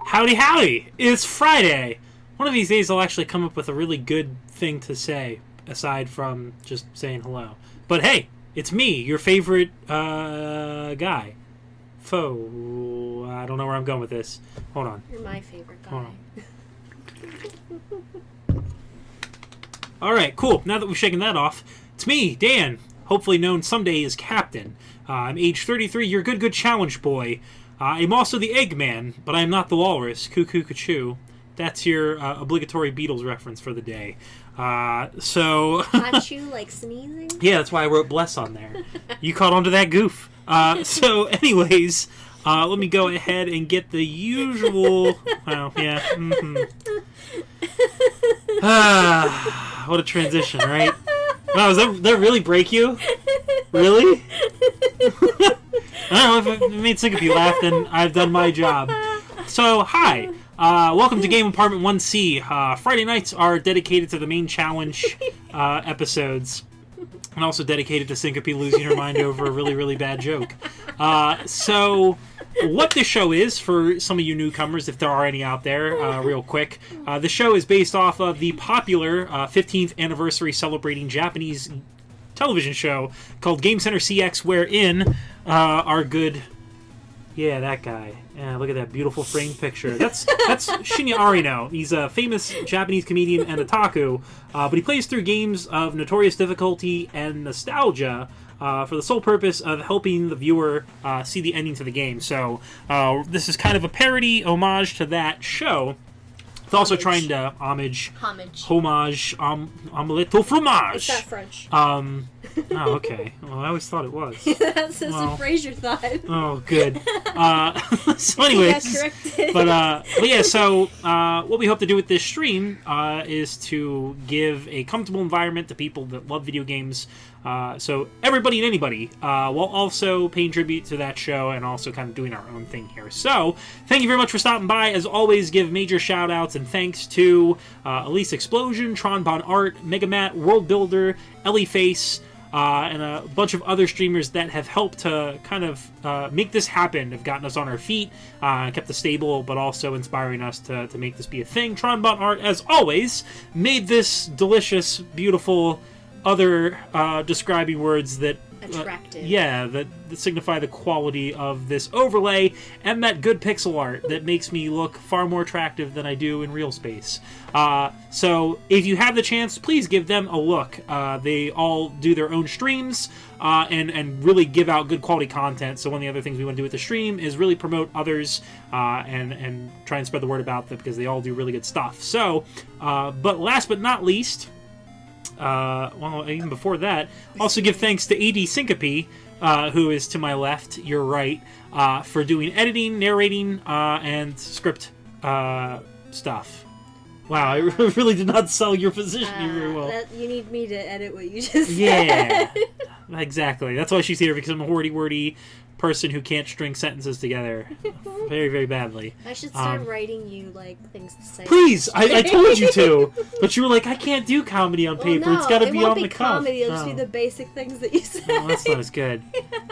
Howdy, howdy! It's Friday! One of these days I'll actually come up with a really good thing to say, aside from just saying hello. But hey, it's me, your favorite, guy. Foe. I don't know where I'm going with this. Hold on. You're my favorite guy. Hold on. Alright, cool. Now that we've shaken that off, it's me, Dan, hopefully known someday as Captain. I'm age 33, your good challenge boy. I'm also the Eggman, but I'm not the Walrus. Cuckoo, cuckoo. That's your obligatory Beatles reference for the day. So... Aren't you, like, sneezing? Yeah, that's why I wrote bless on there. You caught on to that goof. So, anyways, let me go ahead and get the usual... Well, yeah. What a transition, right? Wow, does that really break you? Really? I don't know, if it made Syncope laugh, then I've done my job. So, hi. Welcome to Game Apartment 1C. Friday nights are dedicated to the main challenge episodes. And also dedicated to Syncope losing her mind over a really, really bad joke. So, what this show is, for some of you newcomers, if there are any out there, real quick. The show is based off of the popular 15th anniversary celebrating Japanese television show called Game Center CX, wherein our good... Yeah, that guy. Yeah, look at that beautiful framed picture. That's Shinya Arino. He's a famous Japanese comedian and otaku, but he plays through games of notorious difficulty and nostalgia for the sole purpose of helping the viewer see the ending to the game. So this is kind of a parody, homage to that show. It's also trying to homage, omelette au fromage. It's not French. Oh, okay. Well, I always thought it was. That's a Frasier thought. Oh, good. So, anyways, but yeah. So, what we hope to do with this stream is to give a comfortable environment to people that love video games. So everybody and anybody, while also paying tribute to that show and also kind of doing our own thing here. So, thank you very much for stopping by. As always, give major shout-outs and thanks to Elise Explosion, Tron Bon Art, Megamat, World Builder, Ellie Face, and a bunch of other streamers that have helped to kind of make this happen, have gotten us on our feet, kept us stable, but also inspiring us to make this be a thing. Tron Bon Art, as always, made this delicious, beautiful... other describing words that attractive. That signify the quality of this overlay and that good pixel art that makes me look far more attractive than I do in real space. So if you have the chance, please give them a look. They all do their own streams and really give out good quality content. So one of the other things we want to do with the stream is really promote others and try and spread the word about them because they all do really good stuff. So, but last but not least... well, even before that, also give thanks to AD Syncope, who is to my left, your right, for doing editing, narrating, and script stuff. Wow, I really did not sell your position very well. You need me to edit what you just said. Yeah, exactly. That's why she's here, because I'm a wordy person who can't string sentences together very, very badly. I should start writing you, like, things to say. Please! I told you to! But you were like, I can't do comedy on paper. No, it's gotta be on the cuff. Comedy. It'll just be the basic things that you say. Well, that's not as good.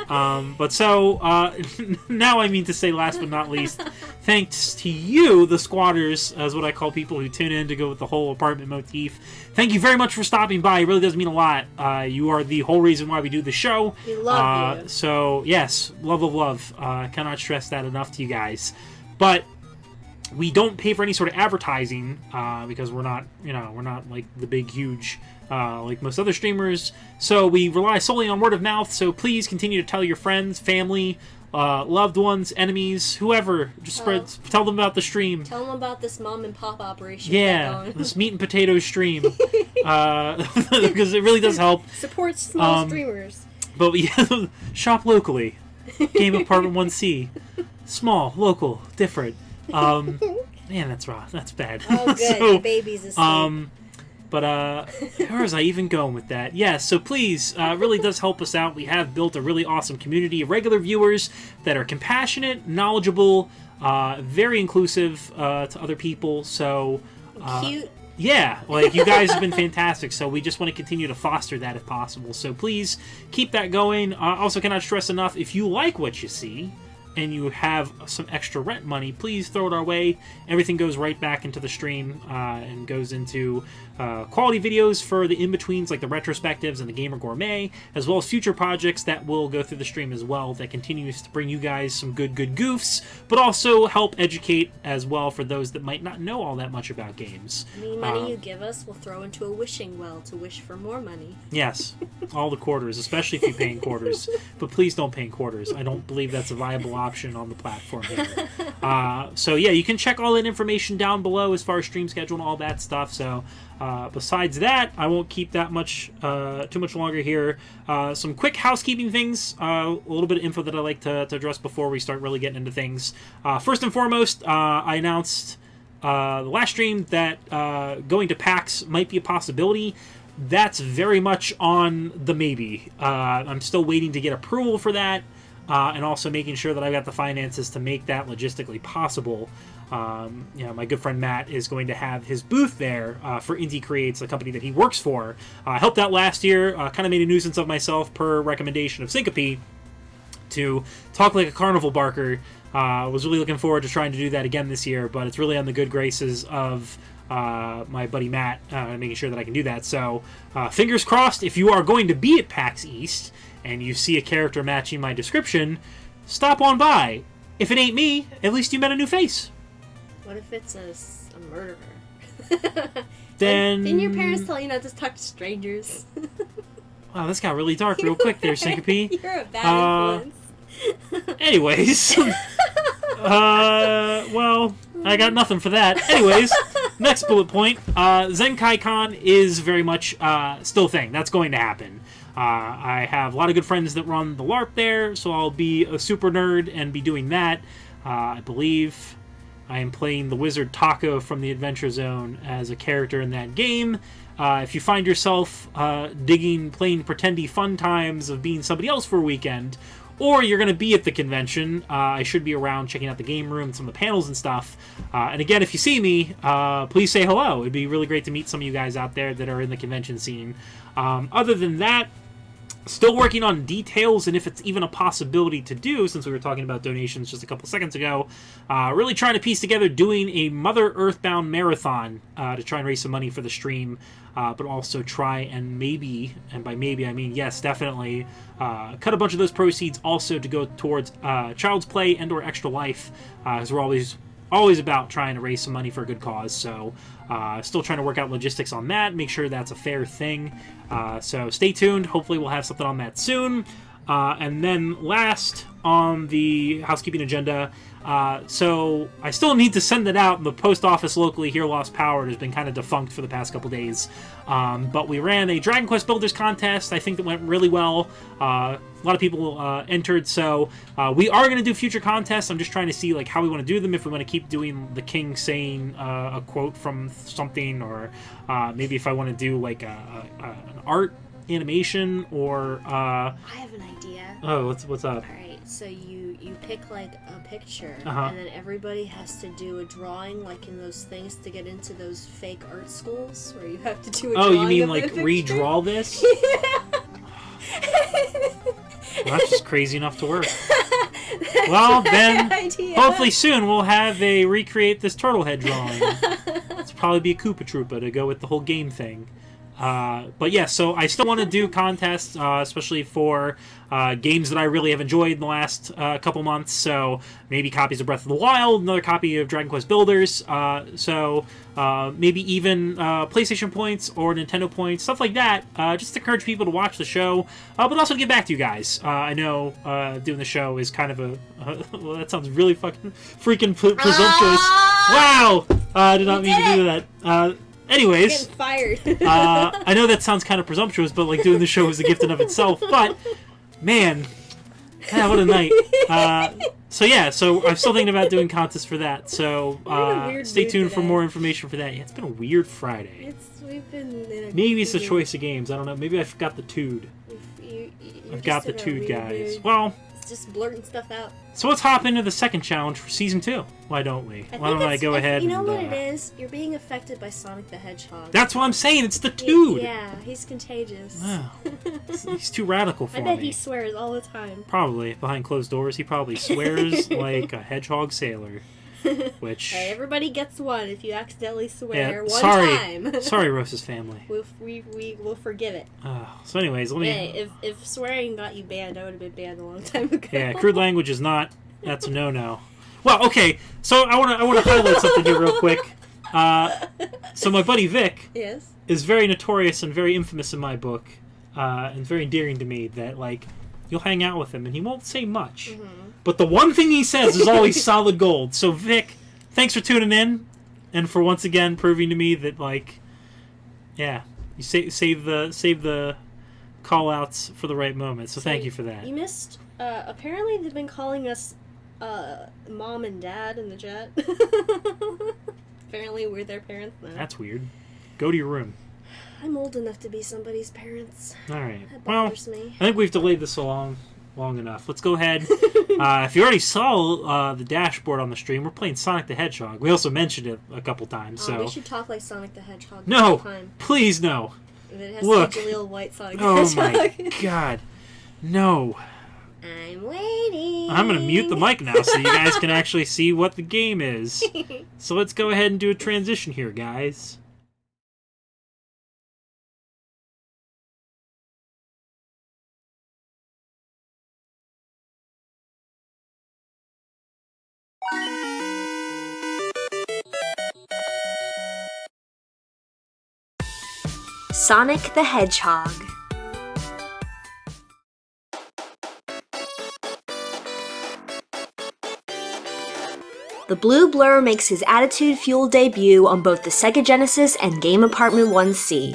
But so, now I mean to say last but not least, thanks to you, the squatters, as what I call people who tune in to go with the whole apartment motif. Thank you very much for stopping by. It really does mean a lot. You are the whole reason why we do the show. We love you. So, yes, love. Cannot stress that enough to you guys. But we don't pay for any sort of advertising because we're not like the big, huge, like most other streamers. So we rely solely on word of mouth. So please continue to tell your friends, family, loved ones, enemies, whoever. Just tell them about the stream. Tell them about this mom and pop operation. Yeah, this meat and potatoes stream. Because it really does help. Support small streamers. But yeah, shop locally. Game Apartment 1C. Small, local, different. Man, that's raw. That's bad. Oh, good. So, the baby's asleep. But where was I even going with that? Yeah, so please, it really does help us out. We have built a really awesome community of regular viewers that are compassionate, knowledgeable, very inclusive to other people. So Cute. yeah, like you guys have been fantastic. So we just want to continue to foster that if possible. So please keep that going. Also, cannot stress enough, if you like what you see and you have some extra rent money, please throw it our way. Everything goes right back into the stream and goes into quality videos for the in-betweens, like the retrospectives and the Gamer Gourmet, as well as future projects that will go through the stream as well, that continues to bring you guys some good goofs, but also help educate as well for those that might not know all that much about games. Any money you give us, we'll throw into a wishing well to wish for more money. Yes, all the quarters, especially if you pay in quarters. But please don't pay in quarters. I don't believe that's a viable option on the platform here. So yeah, you can check all that information down below as far as stream schedule and all that stuff. So besides that, I won't keep that much too much longer here. Some quick housekeeping things, a little bit of info that I like to address before we start really getting into things. First and foremost, I announced the last stream that going to PAX might be a possibility. That's very much on the maybe. I'm still waiting to get approval for that, and also making sure that I've got the finances to make that logistically possible. My good friend Matt is going to have his booth there for Indie Creates, the company that he works for. I helped out last year, kind of made a nuisance of myself per recommendation of Syncope to talk like a carnival barker. Was really looking forward to trying to do that again this year, but it's really on the good graces of my buddy Matt making sure that I can do that. So fingers crossed, if you are going to be at PAX East and you see a character matching my description, stop on by. If it ain't me, at least you met a new face. What if it's a murderer? Then... Didn't your parents tell you not to talk to strangers? Wow, this got really dark real quick there, Syncope. You're a bad influence. Anyways. Well, I got nothing for that. Anyways, next bullet point. Zenkai-Con is very much still a thing. That's going to happen. I have a lot of good friends that run the LARP there, so I'll be a super nerd and be doing that. I believe I am playing the wizard Taco from the Adventure Zone as a character in that game. If you find yourself playing pretendy fun times of being somebody else for a weekend, or you're going to be at the convention, I should be around checking out the game room and some of the panels and stuff. And again, if you see me, please say hello. It'd be really great to meet some of you guys out there that are in the convention scene. Other than that, still working on details and if it's even a possibility to do, since we were talking about donations just a couple seconds ago. Really trying to piece together doing a Mother Earthbound marathon to try and raise some money for the stream, but also try and maybe, and by maybe I mean yes, definitely, cut a bunch of those proceeds also to go towards Child's Play and or Extra Life, because we're always about trying to raise some money for a good cause. So still trying to work out logistics on that, make sure that's a fair thing. So stay tuned. Hopefully we'll have something on that soon. And then last on the housekeeping agenda, so I still need to send it out. The post office locally here, Lost Power, has been kind of defunct for the past couple days. But we ran a Dragon Quest Builders contest. I think that went really well. A lot of people entered, so we are going to do future contests. I'm just trying to see how we want to do them, if we want to keep doing the king saying a quote from something, or maybe if I want to do an art animation, or I have an idea. Oh, what's up? All right, so you pick a picture, Uh-huh. and then everybody has to do a drawing, in those things to get into those fake art schools where you have to do a drawing. Oh, you mean of the picture. redraw this? Well, that's just crazy enough to work. Well, then, hopefully soon we'll have a recreate this turtle head drawing. It's probably be a Koopa Troopa to go with the whole game thing. But yeah, so I still want to do contests, especially for games that I really have enjoyed in the last couple months. So maybe copies of Breath of the Wild, another copy of Dragon Quest Builders. So maybe even PlayStation points or Nintendo points, stuff like that. Just to encourage people to watch the show, but also to get back to you guys. I know doing the show is kind of a well, that sounds really fucking freaking presumptuous. Wow, I did not mean to do that. Anyways, fired. I know that sounds kind of presumptuous, but like doing the show is a gift in of itself. But man, what a night! So yeah, so I'm still thinking about doing contests for that. So stay tuned for more information for that. Yeah, it's been a weird Friday. We've been in a maybe it's a choice of games. I don't know. Maybe I forgot the Tood. I've got the Tood guys. Well, it's just blurting stuff out. So let's hop into the second challenge for season 2. Why don't we? Why don't I go ahead? You know and, what it is? You're being affected by Sonic the Hedgehog. That's what I'm saying. It's the Tood. Yeah, he's contagious. Wow. He's too radical for me. I bet he swears all the time. Probably behind closed doors. He probably swears like a hedgehog sailor. Which hey, everybody gets one if you accidentally swear one time. Sorry, Rose's family. We will forgive it. So, anyways, let me. Hey, if swearing got you banned, I would have been banned a long time ago. Yeah, crude language is not. That's a no-no. Well, okay. So I want to highlight something here real quick. So my buddy Vic is very notorious and very infamous in my book, and very endearing to me. That like you'll hang out with him and he won't say much. Mm-hmm. But the one thing he says is always solid gold. So Vic, thanks for tuning in, and for once again proving to me that like, yeah, you save the call outs for the right moment. So thank you for that. You missed. Apparently they've been calling us mom and dad in the chat. Apparently we're their parents now. That's weird. Go to your room. I'm old enough to be somebody's parents. All right. That bothers me. I think we've delayed this long enough. Let's go ahead. If you already saw the dashboard on the stream, we're playing Sonic the Hedgehog. We also mentioned it a couple times. So we should talk like Sonic the Hedgehog. No, time. Please no. It has Look. such a little white Sonic the Hedgehog. Oh my god, no. I'm waiting. I'm going to mute the mic now so you guys can actually see what the game is. So let's go ahead and do a transition here, guys. Sonic the Hedgehog. The blue blur makes his attitude-fueled debut on both the Sega Genesis and Game Apartment 1C.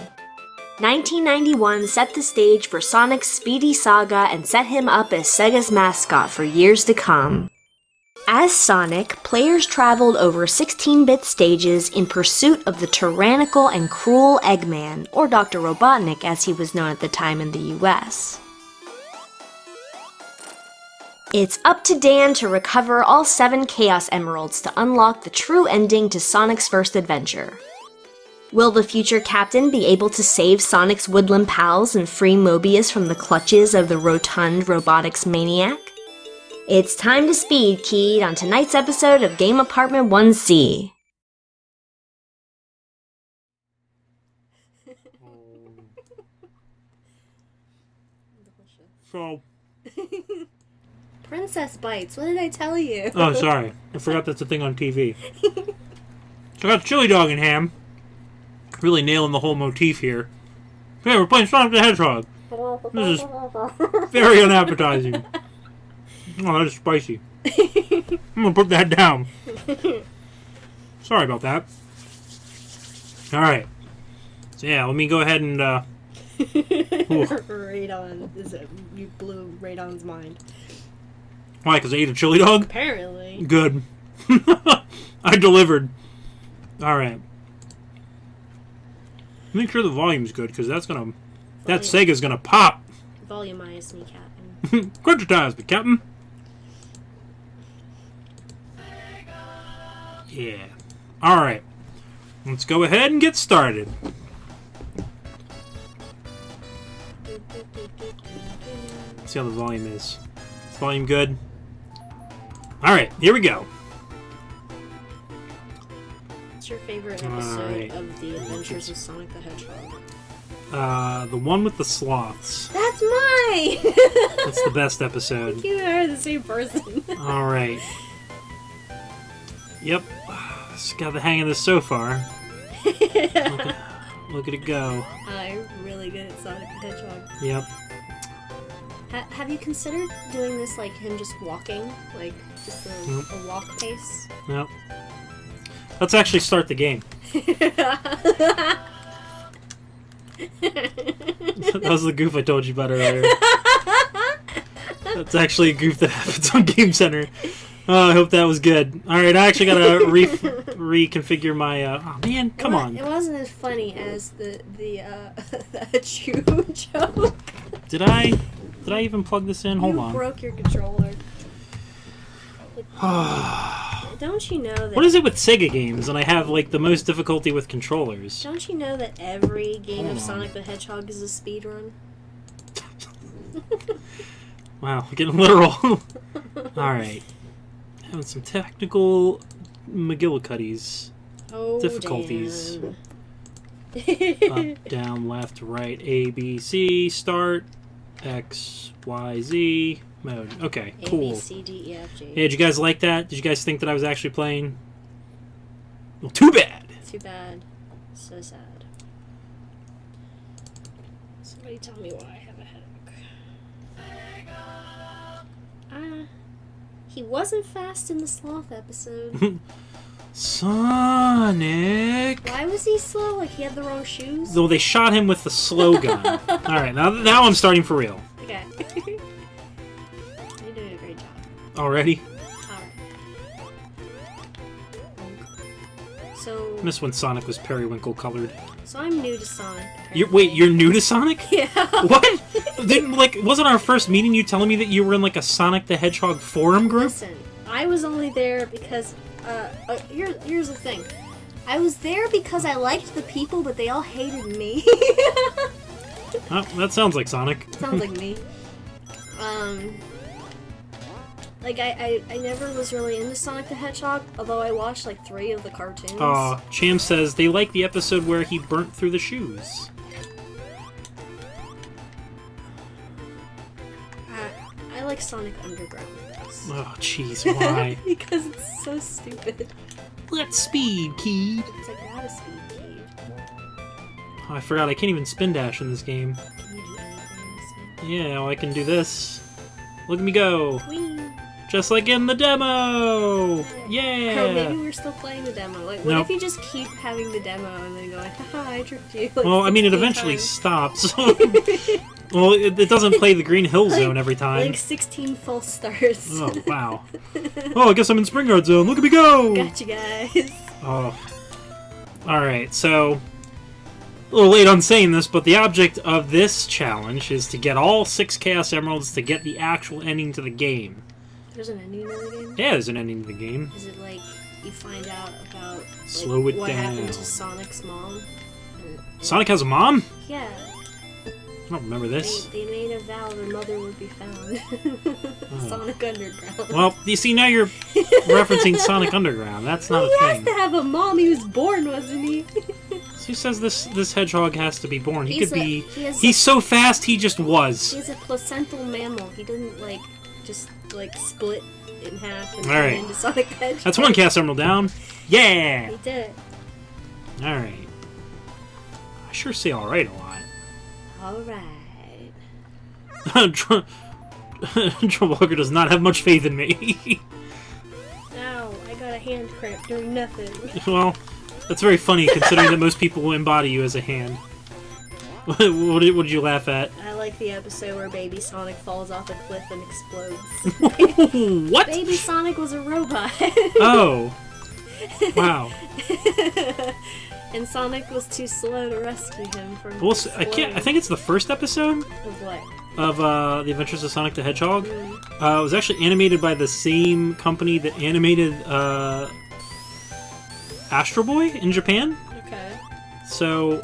1991 set the stage for Sonic's speedy saga and set him up as Sega's mascot for years to come. As Sonic, players traveled over 16-bit stages in pursuit of the tyrannical and cruel Eggman, or Dr. Robotnik as he was known at the time in the US. It's up to Dan to recover all 7 Chaos Emeralds to unlock the true ending to Sonic's first adventure. Will the future captain be able to save Sonic's woodland pals and free Mobius from the clutches of the rotund robotics maniac? It's time to speed keyed on tonight's episode of Game Apartment 1C. So... Princess Bites, what did I tell you? Oh, sorry. I forgot that's a thing on TV. So I got chili dog and ham. Really nailing the whole motif here. Yeah, we're playing Sonic the Hedgehog. This is very unappetizing. Oh, that is spicy. I'm gonna put that down. Sorry about that. Alright. So yeah, let me go ahead and Radon. You blew Radon's mind. Why, because I ate a chili dog? Apparently. Good. I delivered. Alright. Make sure the volume's good, because that's gonna... That Sega's gonna pop. Volumize me, Captain. Crunchitize me, Captain. Yeah. Alright. Let's go ahead and get started. Let's see how the volume is. Is the volume good? Alright, here we go. What's your favorite episode of The Adventures of Sonic the Hedgehog? The one with the sloths. That's mine! That's the best episode. You and I are the same person. Alright. Yep. Just got the hang of this so far. Look at it go. I'm really good at Sonic the Hedgehog. Yep. Have you considered doing this like him just walking? Like, just a walk pace? Nope. Let's actually start the game. That was the goof I told you about earlier. That's actually a goof that happens on Game Center. Oh, I hope that was good. Alright, I actually gotta reconfigure my... oh man, come on. It wasn't as funny as the chew joke. Did I even plug this in? Hold on. You broke your controller. Don't you know that... What is it with Sega games? And I have, like, the most difficulty with controllers. Don't you know that every game of Sonic the Hedgehog is a speedrun? Wow, getting literal. Alright. Having some technical McGillicuddies. Oh, difficulties. damn. Up, down, left, right, A, B, C, start, X, Y, Z, mode. Okay, cool. A, B, C, D, E, F, G. Hey, did you guys like that? Did you guys think that I was actually playing? Well, too bad. Too bad. So sad. Somebody tell me why I have a headache. He wasn't fast in the sloth episode. Sonic. Why was he slow? Like he had the wrong shoes? Though they shot him with the slow gun. Alright, now I'm starting for real. Okay. You're doing a great job. Already? Alright. So... I miss when Sonic was periwinkle colored. So I'm new to Sonic. Wait, you're new to Sonic? Yeah. What? Wasn't our first meeting you telling me that you were in like a Sonic the Hedgehog forum group? Listen, I was only there because, here's the thing. I was there because I liked the people, but they all hated me. Oh, that sounds like Sonic. Sounds like me. Like, I never was really into Sonic the Hedgehog, although I watched, like, 3 of the cartoons. Cham says they like the episode where he burnt through the shoes. I like Sonic Underground best. Oh, jeez, why? Because it's so stupid. Let's speed, kid. It's like, not a speed key. Oh, I forgot, I can't even spin dash in this game. Can you do anything in this game? Yeah, well, I can do this. Look at me go. Whee! Just like in the demo! Yeah! Or maybe we're still playing the demo. Like, what if you just keep having the demo and then going, haha, I tricked you? Like, well, I mean, it eventually stops. Well, it doesn't play the Green Hill Zone every time. Like 16 false starts. Oh, wow. Oh, I guess I'm in Springard Zone. Look at me go! Gotcha, guys. Oh. Alright, so... A little late on saying this, but the object of this challenge is to get all 6 Chaos Emeralds to get the actual ending to the game. There's an ending to the game? Yeah, there's an ending to the game. Is it like you find out about Slow it what down. happened to Sonic's mom? Sonic has a mom? Yeah. I don't remember this. They made a vow their mother would be found. Sonic Underground. Well, you see, now you're referencing Sonic Underground. That's not a He thing. has to have a mom. He was born, wasn't he? Who says this hedgehog has to be born? He's so fast, he just was. He's a placental mammal. He didn't, just split in half and All turn right. into Sonic the Hedgehog. That's 1 Chaos Emerald down. Yeah! He did it. Alright. I sure say alright a lot. Alright. Troublehooker does not have much faith in me. Ow, I got a hand cramp doing nothing. Well, that's very funny considering that most people will embody you as a hand. What did you laugh at? I like the episode where Baby Sonic falls off a cliff and explodes. What? Baby Sonic was a robot. Oh. Wow. And Sonic was too slow to rescue him from Well, I think it's the first episode Of what? of The Adventures of Sonic the Hedgehog. Mm. It was actually animated by the same company that animated Astro Boy in Japan. Okay. So,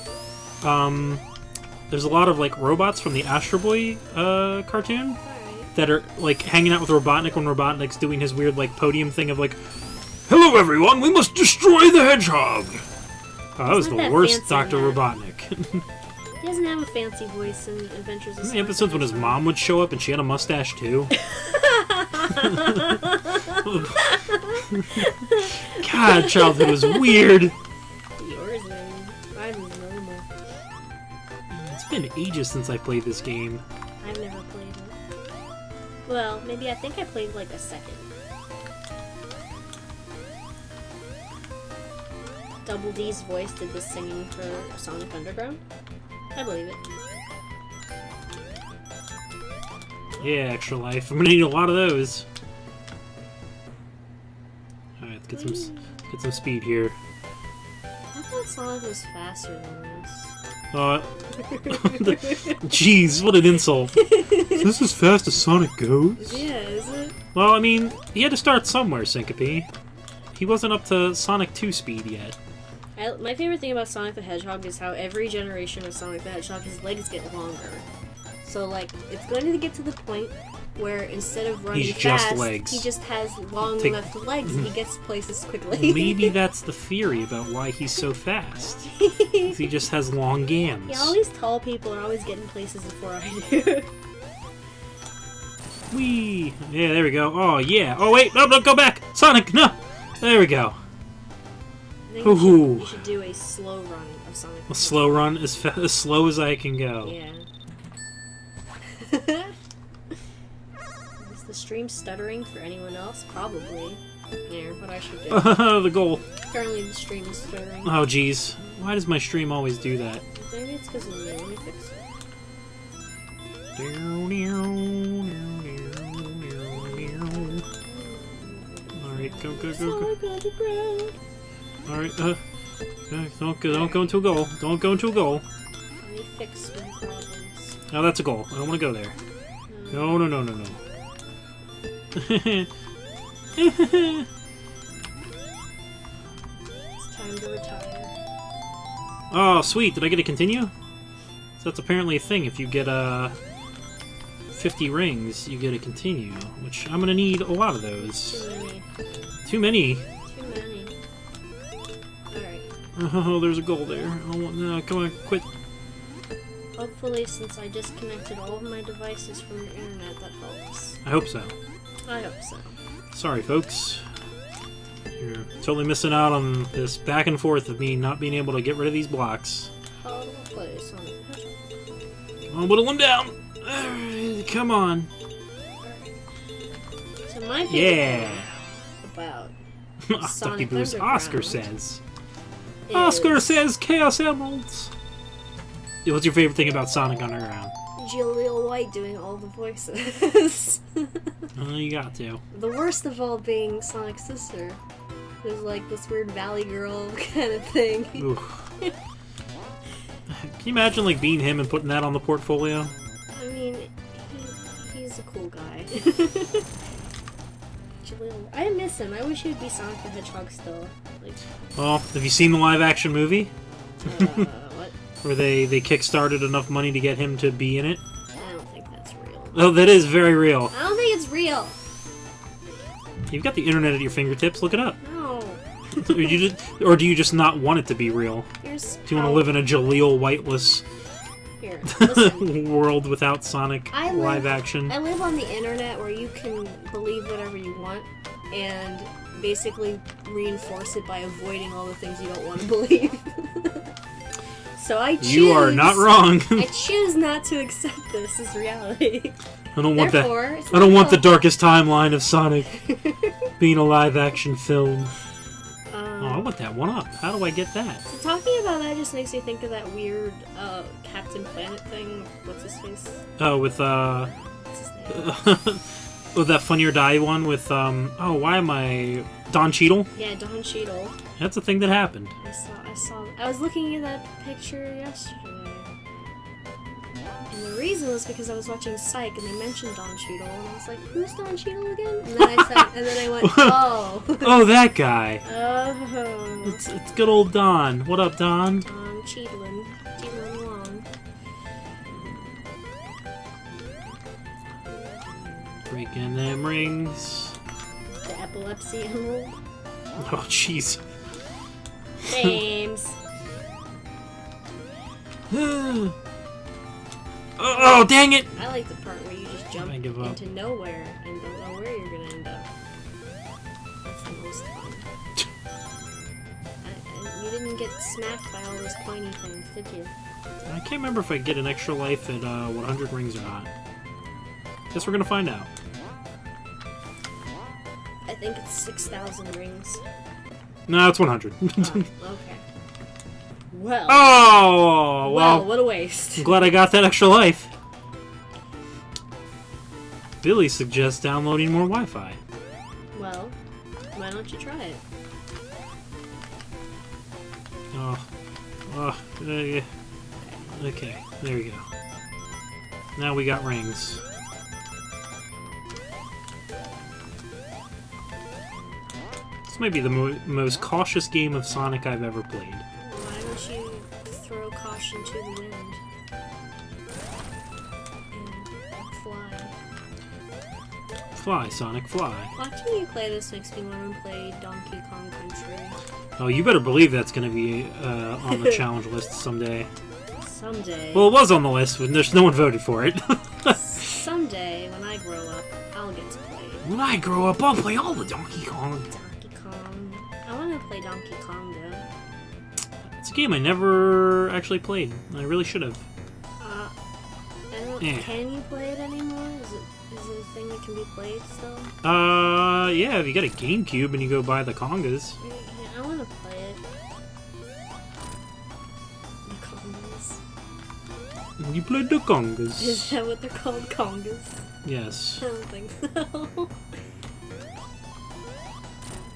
there's a lot of robots from the Astro Boy cartoon Alright. that are hanging out with Robotnik when Robotnik's doing his weird world thing of "Hello everyone, we must destroy the hedgehog." Oh, that was the not that worst fancy, Dr. man. Robotnik. He doesn't have a fancy voice in Adventures of Sonic. The episodes when his mom would show up and she had a mustache too. God, childhood was weird. Yours, man. Mine was normal. It's been ages since I played this game. I've never played it. Well, maybe I think I played like a second. Double D's voice did the singing for Sonic Underground. I believe it. Yeah, Extra Life. I'm gonna need a lot of those. Alright, let's get some speed here. I thought Sonic was faster than this. Jeez, what an insult. Is this as fast as Sonic goes? Yeah, is it? Well, I mean, he had to start somewhere, Syncope. He wasn't up to Sonic 2 speed yet. My favorite thing about Sonic the Hedgehog is how every generation of Sonic the Hedgehog, his legs get longer. So, like, it's going to get to the point where instead of running fast, he just has long left legs and he gets places quickly. Maybe that's the theory about why he's so fast. He just has long gams. Yeah, all these tall people are always getting places before I do. Whee! Yeah, there we go. Oh, yeah. Oh, wait! No, go back! Sonic, no! There we go. I think we should do a slow run of Sonic. A slow run? As slow as I can go. Yeah. Is the stream stuttering for anyone else? Probably. Yeah, what I should do. The goal. Apparently the stream is stuttering. Oh, jeez. Why does my stream always do that? Maybe it's because of me. Let me fix it. Alright, go. Alright, don't go into a goal. Don't go into a goal. Let me fix my problems. Oh, that's a goal. I don't want to go there. No. It's time to retire. Oh, sweet. Did I get to continue? So that's apparently a thing. If you get 50 rings, you get to continue, which I'm going to need a lot of those. Too many. Too many. Alright. Oh, there's a goal there. No, come on, quit. Hopefully, since I disconnected all of my devices from the internet, that helps. I hope so. I hope so. Sorry, folks. You're totally missing out on this back and forth of me not being able to get rid of these blocks. How do I play Sonic the Hedgehog? I'll whittle them down. Come on. So my favorite thing about Ducky Boo's Oscar says. is Oscar says Chaos Emeralds. What's your favorite thing about Sonic Underground? Jaleel White doing all the voices. You got to. The worst of all being Sonic's sister. Who's like this weird valley girl kind of thing. Can you imagine like being him and putting that on the portfolio? I mean, he's a cool guy. Jaleel, I miss him. I wish he would be Sonic the Hedgehog still. Like, Well, have you seen the live action movie? what? Where they kickstarted enough money to get him to be in it? I don't think that's real. Oh, that is very real. I don't think it's real. You've got the internet at your fingertips. Look it up. No. Or do you just not want it to be real? Do you want to live in a Jaleel Whiteless world without Sonic live action? I live on the internet where you can believe whatever you want and basically reinforce it by avoiding all the things you don't want to believe. So I choose... You are not wrong. I choose not to accept this as reality. I don't want that. I don't want the darkest timeline of Sonic being a live-action film. Oh, I want that one up. How do I get that? So talking about that just makes me think of that weird Captain Planet thing. What's his face? Oh, with What's his name? with that Funny or Die one with oh, why am I Don Cheadle? Yeah, Don Cheadle. That's a thing that happened. I was looking at that picture yesterday. And the reason was because I was watching Psych and they mentioned Don Cheadle and I was like, who's Don Cheadle again? And then I went, oh. Oh, that guy. Oh. It's good old Don. What up, Don? Don Cheadlin. Cheadlin along. Breaking them rings. The epilepsy emerald. Oh, jeez. James. Oh, dang it! I like the part where you just jump into nowhere and don't know where you're gonna end up. That's the most fun. You didn't get smacked by all those pointy things, did you? I can't remember if I get an extra life at 100 rings or not. Guess we're gonna find out. I think it's 6,000 rings. No, it's 100. Oh, okay. Well. Oh! Well, what a waste. I'm glad I got that extra life. Billy suggests downloading more Wi-Fi. Well, why don't you try it? Okay, there we go. Now we got rings. This might be the most cautious game of Sonic I've ever played. Why don't you throw caution to the wind? And fly. Fly, Sonic, fly. Watching you play this makes me want to play Donkey Kong Country. Oh, you better believe that's going to be on the challenge list someday. Someday. Well, it was on the list, but there's no one voted for it. Someday, when I grow up, I'll get to play. When I grow up, I'll play all the Donkey Kong. Donkey Kong. I want to play Donkey Kong, though. It's a game I never actually played. I really should have. Can you play it anymore? Is it a thing that can be played still? Yeah, if you got a GameCube and you go buy the Kongas. Yeah, I want to play it. The Kongas. You played the Kongas. Is that what they're called, Kongas? Yes. I don't think so.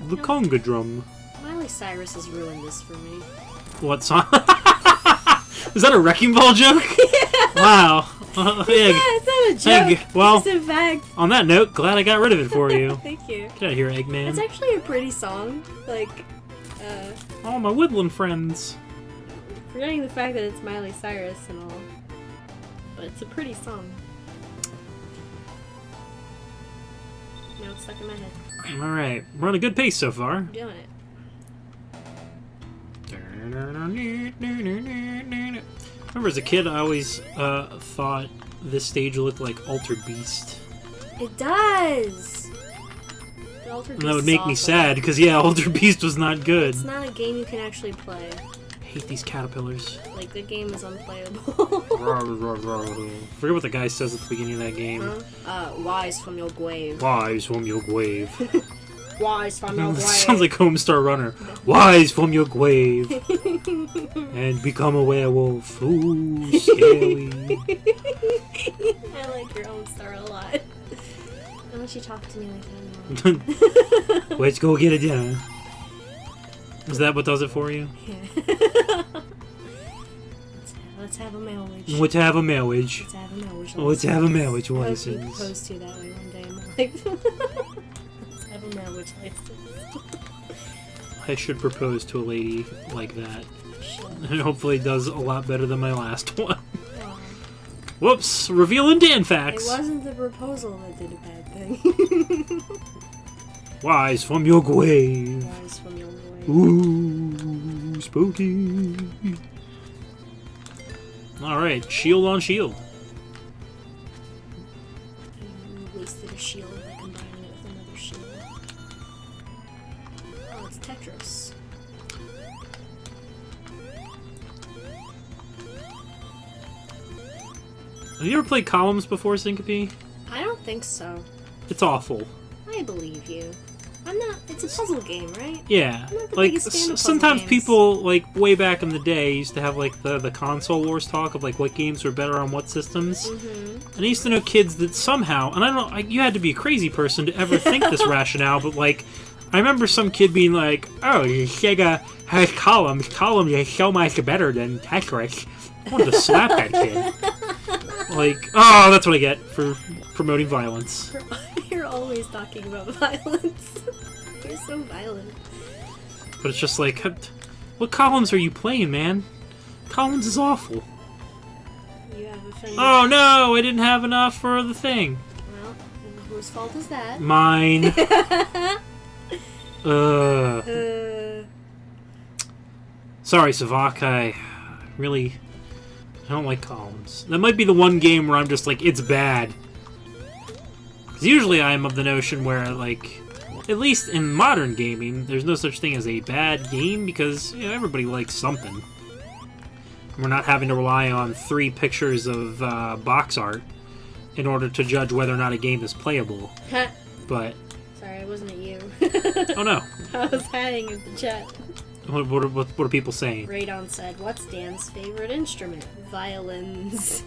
The Conga drum. Miley Cyrus has ruined this for me. What song? Is that a Wrecking Ball joke? Yeah. Wow. It's not a joke. Well, it's in fact. On that note, glad I got rid of it for you. Thank you. Get out of here, Eggman. It's actually a pretty song. Like, all my woodland friends. Forgetting the fact that it's Miley Cyrus and all. But it's a pretty song. Now it's stuck in my head. Alright, we're on a good pace so far. I'm doing it. Remember as a kid, I always thought this stage looked like Altered Beast. It does! And that would make me sad, because yeah, Altered Beast was not good. It's not a game you can actually play. I hate these caterpillars. Like, the game is unplayable. Forget what the guy says at the beginning of that game. Huh? Wise from your grave. Wise from your grave. Wise from your grave. Sounds like Homestar Runner. Wise from your grave. And become a werewolf. Ooh, scary. I like your Homestar a lot. Why don't you talk to me like that? Let's go get a dinner. Is that what does it for you? Yeah. Let's have a marriage. Let's have a marriage. Let's have a marriage. Let's have a marriage I hope you license. propose to that way one day in my life. Let's have a marriage license. I should propose to a lady like that. Sure. And hopefully it does a lot better than my last one. Wow. Whoops! Revealing Dan It facts! wasn't the proposal that did a bad thing. Wise from your grave. Wise from your grave. Ooh, spooky. Alright, shield on shield. You wasted a shield by combining it with another shield. Oh, it's Tetris. Have you ever played Columns before, Syncope? I don't think so. It's awful. I believe you. I'm not. It's a puzzle game, right? Yeah, I'm not the like biggest fan of puzzle sometimes games. people like way back in the day used to have like the console wars talk of like what games were better on what systems. Mm-hmm. And I used to know kids that somehow, and I don't know, you had to be a crazy person to ever think this rationale, but like I remember some kid being like, "Oh, Sega has Columns. Columns is so much better than Tetris." I wanted to slap that kid. Like, oh, that's what I get for promoting violence. You're always talking about violence. You're so violent. But it's just like, what Columns are you playing, man? Columns is awful. You have offended. Oh no, I didn't have enough for the thing. Well, whose fault is that? Mine. Sorry, Savak, I really I don't like columns. That might be the one game where I'm just like, it's bad. Because usually I am of the notion where, like, at least in modern gaming, there's no such thing as a bad game because, you know, everybody likes something. We're not having to rely on 3 pictures of box art in order to judge whether or not a game is playable. But... Sorry, it wasn't at you. Oh no. I was hiding in the chat. What are people saying? Radon said, "What's Dan's favorite instrument? Violins."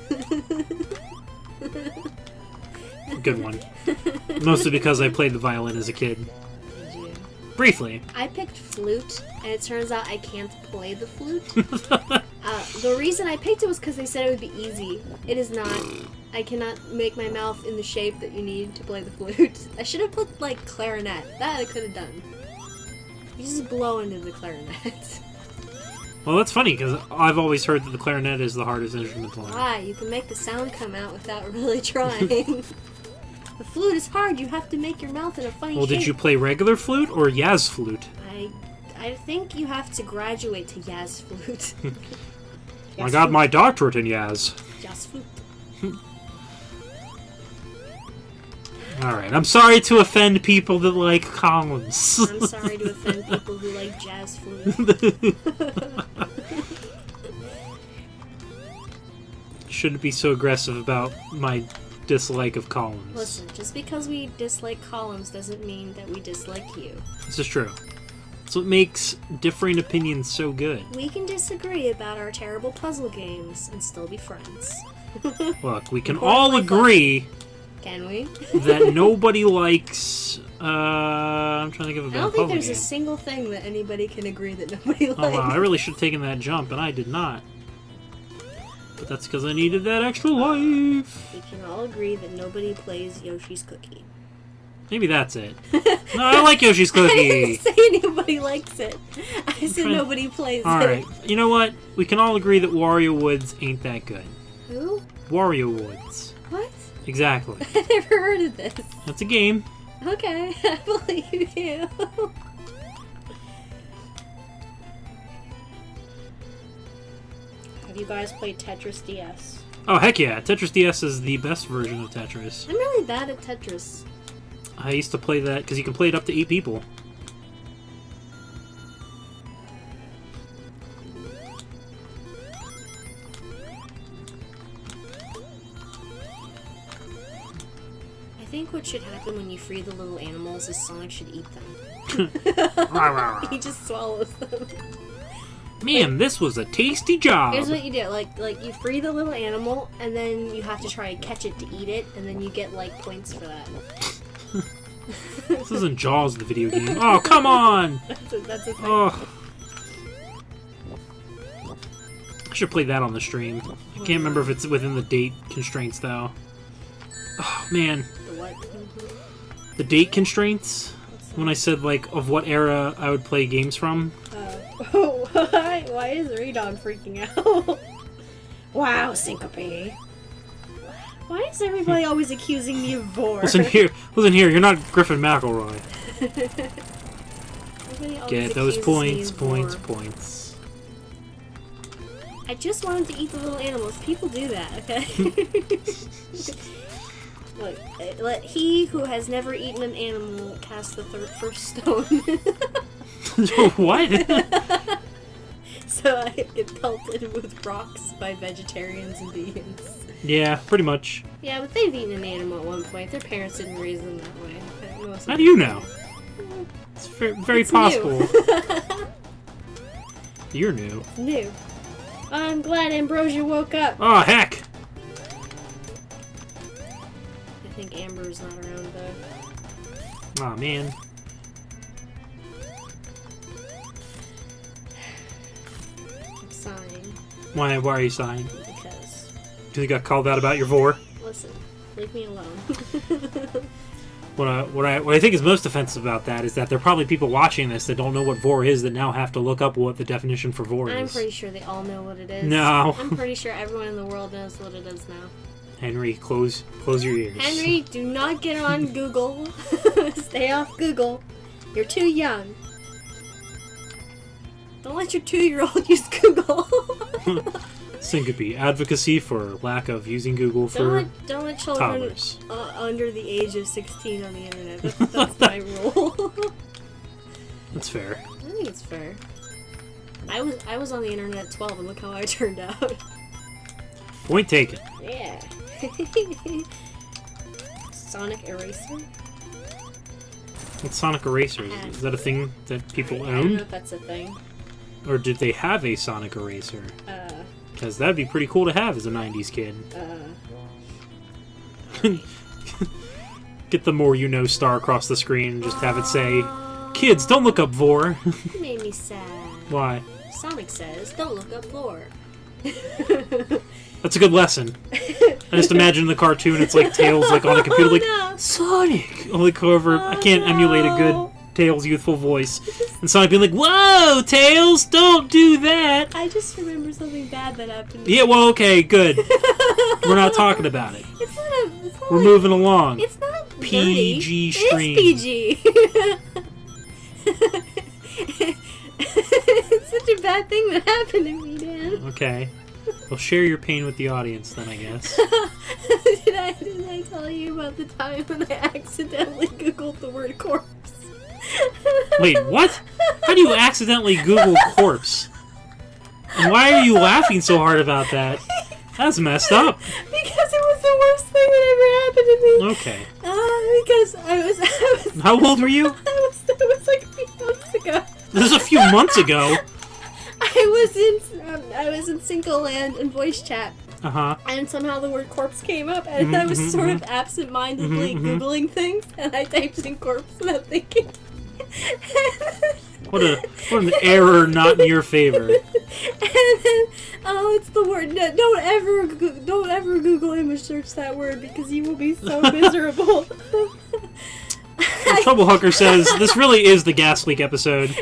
Good one. Mostly because I played the violin as a kid. Did you? Briefly. I picked flute, and it turns out I can't play the flute. The reason I picked it was because they said it would be easy. It is not. I cannot make my mouth in the shape that you need to play the flute. I should have put, like, clarinet. That I could have done. You just blow into the clarinet. Well, that's funny, because I've always heard that the clarinet is the hardest instrument to learn. Why? You can make the sound come out without really trying. The flute is hard. You have to make your mouth in a funny shape. Well, did you play regular flute or Yaz flute? I think you have to graduate to Yaz flute. I got my doctorate in Yaz. Yaz flute. Alright, I'm sorry to offend people that like columns. I'm sorry to offend people who like jazz flute. Shouldn't be so aggressive about my dislike of columns. Listen, just because we dislike columns doesn't mean that we dislike you. This is true. That's what makes differing opinions so good. We can disagree about our terrible puzzle games and still be friends. Look, we can all agree... Can we? that nobody likes... I'm trying to think of a bad I don't think there's game. a single thing that anybody can agree that nobody likes. Oh wow, I really should have taken that jump, and I did not. But that's because I needed that extra life. We can all agree that nobody plays Yoshi's Cookie. Maybe that's it. No, I like Yoshi's Cookie. I didn't say nobody likes it. I said nobody plays it. Alright, you know what? We can all agree that Wario Woods ain't that good. Who? Wario Woods. What? Exactly. I never heard of this. That's a game. Okay, I believe you. Have you guys played Tetris DS? Oh, heck yeah. Tetris DS is the best version of Tetris. I'm really bad at Tetris. I used to play that because you can play it up to 8 people. I think what should happen when you free the little animals is Sonic should eat them. He just swallows them. Man, this was a tasty job. Here's what you do, like you free the little animal, and then you have to try and catch it to eat it, and then you get, like, points for that. This isn't Jaws, the video game. Oh, come on! That's a thing. Oh. I should play that on the stream. I can't remember if it's within the date constraints, though. Oh, man. The what? The date constraints? When I said, like, of what era I would play games from. Oh, why is Redog freaking out? Wow, Syncope. Why is everybody always accusing me of vor? Listen here, you're not Griffin McElroy. Get those points. I just wanted to eat the little animals. People do that, okay? Look, let he who has never eaten an animal cast the first stone. What? So I get pelted with rocks by vegetarians and vegans. Yeah, pretty much. Yeah, but they've eaten an animal at one point. Their parents didn't raise them that way. How do you know? It's very possible. New. You're new. New. I'm glad Ambrosia woke up. Oh, heck! I think Amber's not around, though. Aw, man. I'm sighing. Why are you sighing? Because... Because you got called out about your vor? Listen, leave me alone. What I think is most offensive about that is that there are probably people watching this that don't know what vor is that now have to look up what the definition for vor is. I'm pretty sure they all know what it is. No. I'm pretty sure everyone in the world knows what it is now. Henry, close your ears. Henry, do not get on Google. Stay off Google. You're too young. Don't let your 2-year-old use Google. Syncope. Advocacy for lack of using Google for don't let children toddlers. Under the age of 16 on the internet. That's my rule. That's fair. I think it's fair. I was on the internet at 12 and look how I turned out. Point taken. Yeah. Sonic Eraser? What's Sonic Eraser? Is that a thing that people I don't know owned? if that's a thing. Or did they have a Sonic Eraser? Because that'd be pretty cool to have as a 90s kid. Get the more you know star across the screen and just have it say, "Kids, don't look up Vor." You made me sad. Why? Sonic says, don't look up lore. That's a good lesson. I just imagine the cartoon, it's like Tails like on a computer like, no. Sonic! Like whoever, I can't emulate a good Tails youthful voice. And Sonic being like, "Whoa, Tails, don't do that!" I just remember something bad that happened to me. Yeah, well, okay, good. We're not talking about it. It's not We're moving along. It's not PG dirty. stream. It is PG. It's such a bad thing that happened to me, Dan. Okay. Well, share your pain with the audience then, I guess. Did I tell you about the time when I accidentally Googled the word corpse? Wait, what? How do you accidentally Google corpse? And why are you laughing so hard about that? That's messed up. Because it was the worst thing that ever happened to me. Okay. Because I was How old were you? It was like a few months ago. This is a few months ago. I was in Single Land and voice chat, Uh-huh. and somehow the word corpse came up, and I was sort of absent-mindedly Googling things, and I typed in corpse without thinking. What an error not in your favor. And then, oh, it's the word. No, don't ever Google image search that word because you will be so miserable. Trouble Hooker says, this really is the Gas Leak episode.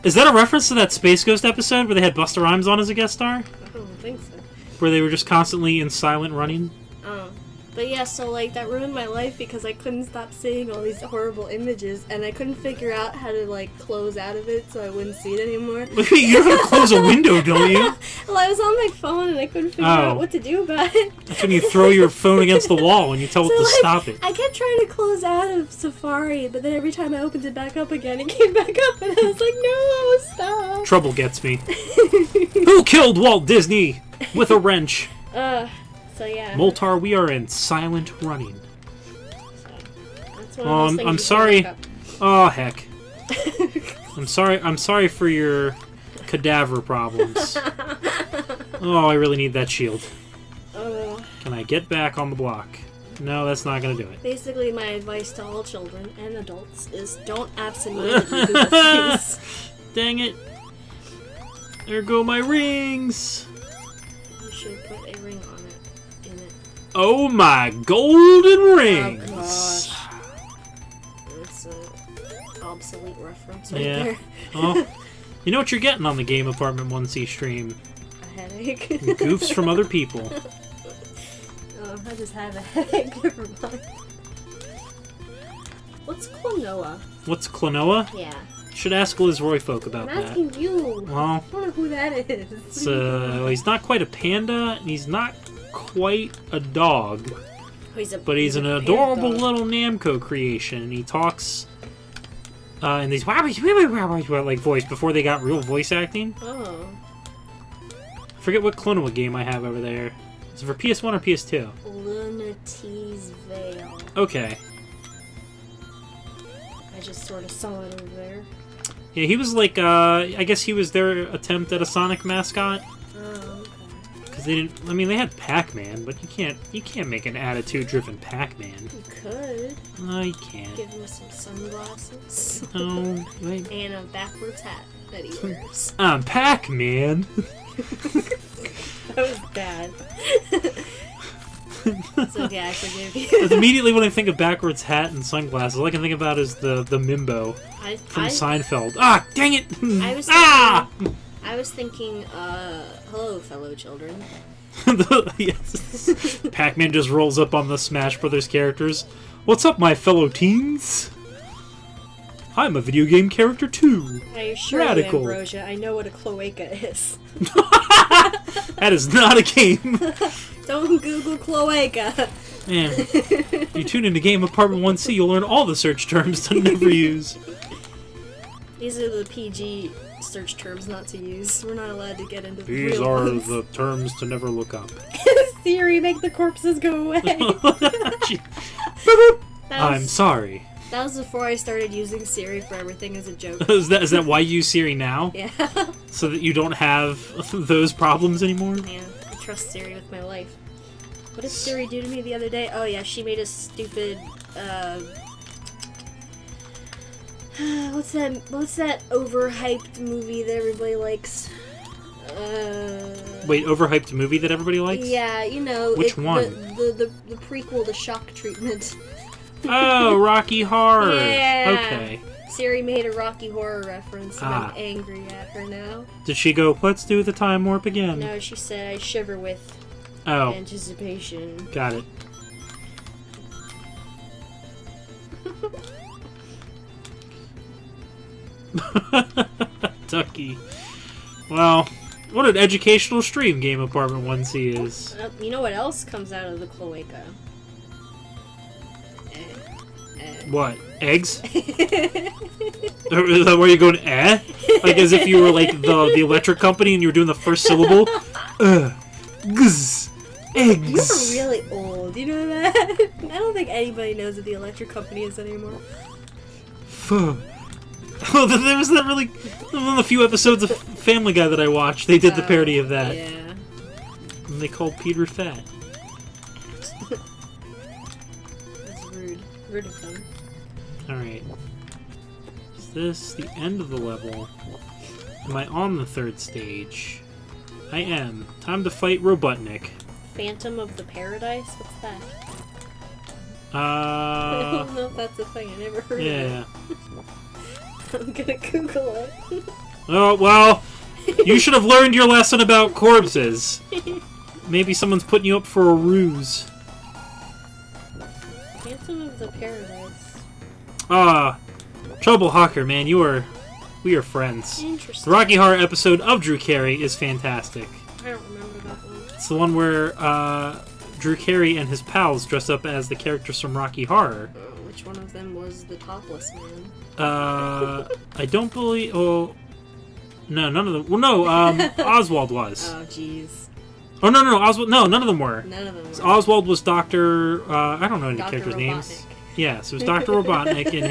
Is that a reference to that Space Ghost episode where they had Busta Rhymes on as a guest star? I don't think so. Where they were just constantly in silent running? Oh. But yeah, so like that ruined my life because I couldn't stop seeing all these horrible images and I couldn't figure out how to like close out of it so I wouldn't see it anymore. You know how to close a window, don't you? Well, I was on my phone and I couldn't figure out what to do about it. That's when you throw your phone against the wall and you tell it to stop it. I kept trying to close out of Safari, but then every time I opened it back up again, it came back up and I was like, no, stop. Trouble gets me. Who killed Walt Disney with a wrench? So yeah. Moltar, we are in silent running. So, that's one of those things I'm sorry. Oh heck. I'm sorry for your cadaver problems. Oh, I really need that shield. Can I get back on the block? No, that's not gonna do it. Basically, my advice to all children and adults is don't absentmindedly Google things. Dang it. There go my rings. You should put a ring on it. Oh my golden rings! Oh gosh. That's an obsolete reference right there. Oh, you know what you're getting on the Game Apartment 1C stream? A headache. Goofs from other people. Oh, I just have a headache. Never mind. What's Klonoa? What's Klonoa? Yeah. Should ask Liz Royfolk about I'm that. asking you. Well, I don't know who that is. It's, he's not quite a panda, and he's not quite a dog, but he's an adorable little Namco creation, and he talks in these like voice before they got real voice acting. Oh. I forget what Klonoa game I have over there. Is it for PS1 or PS2? Lunatee's Veil. Okay. I just sort of saw it over there. Yeah, he was like, I guess he was their attempt at a Sonic mascot. Oh, okay. Because they didn't, I mean, they had Pac-Man, but you can't make an attitude-driven Pac-Man. You could. No, you can't. Give him some sunglasses. No, wait. And a backwards hat that he wears. I'm Pac-Man. That was bad. It's okay, I forgive you. Immediately when I think of backwards hat and sunglasses, all I can think about is the Mimbo from Seinfeld. Ah, dang it! I was thinking, hello, fellow children. Yes. Pac-Man just rolls up on the Smash Brothers characters. What's up, my fellow teens? I'm a video game character too. I assure Radical. you, Ambrosia, I know what a cloaca is. That is not a game. Don't Google cloaca. Man, if you tune into Game Apartment 1C, you'll learn all the search terms to never use. These are the PG search terms not to use. We're not allowed to get into the These real are ones. the terms to never look up. Siri, make the corpses go away. I'm sorry. That was before I started using Siri for everything as a joke. Is that why you use Siri now? Yeah. So that you don't have those problems anymore? Yeah, I trust Siri with my life. What did Siri do to me the other day? Oh yeah, she made a stupid, what's that overhyped movie that everybody likes? Wait, overhyped movie that everybody likes? Yeah, you know. Which one? The prequel to Shock Treatment. Oh, Rocky Horror. Yeah. Okay. Siri made a Rocky Horror reference, and Ah. I'm angry at her now. Did she go, let's do the time warp again? No, she said I shiver with Oh, anticipation. got it. Ducky. Well, what an educational stream Game Apartment 1C is. You know what else comes out of the cloaca? What? Eggs? Is that where you're going, eh? Like as if you were like the electric company and you were doing the first syllable? Gz. Eggs. You're really old, you know that? I don't think anybody knows what the electric company is anymore. Fuh. Oh, there was that really... One of the few episodes of Family Guy that I watched, they did the parody of that. Yeah. And they called Peter fat. That's rude. Rude of them. Alright. Is this the end of the level? Am I on the third stage? I am. Time to fight Robotnik. Phantom of the Paradise? What's that? I Uh... don't know if that's a thing. I never heard of Yeah. it. I'm gonna Google it. Oh, well, you should have learned your lesson about corpses. Maybe someone's putting you up for a ruse. Phantom of the Paradise. Trouble Hawker, man, we are friends. The Interesting. Rocky Horror episode of Drew Carey is fantastic. I don't remember that one. It's the one where Drew Carey and his pals dress up as the characters from Rocky Horror. Which one of them was the topless man? I don't believe. Oh, no, none of them. Well, no, Oswald was. Oh, jeez. Oh no, Oswald. No, none of them were. None of them were. Oswald was Doctor. I don't know any Dr. characters' Robotnik. names. Yes, it was Doctor Robotnik in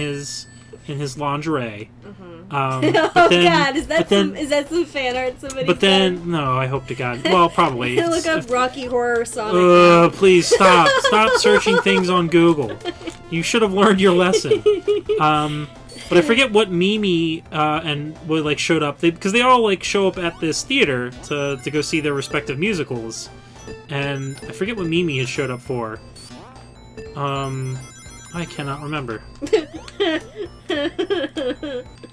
his lingerie. Oh But then, God, is that but then, some fan art somebody But then, no, I hope to God. Well, probably. said? Look up Rocky Horror Sonic. Please stop. Stop searching things on Google. You should have learned your lesson. But I forget what Mimi and what like showed up because they all like show up at this theater to go see their respective musicals, and I forget what Mimi had showed up for. I cannot remember.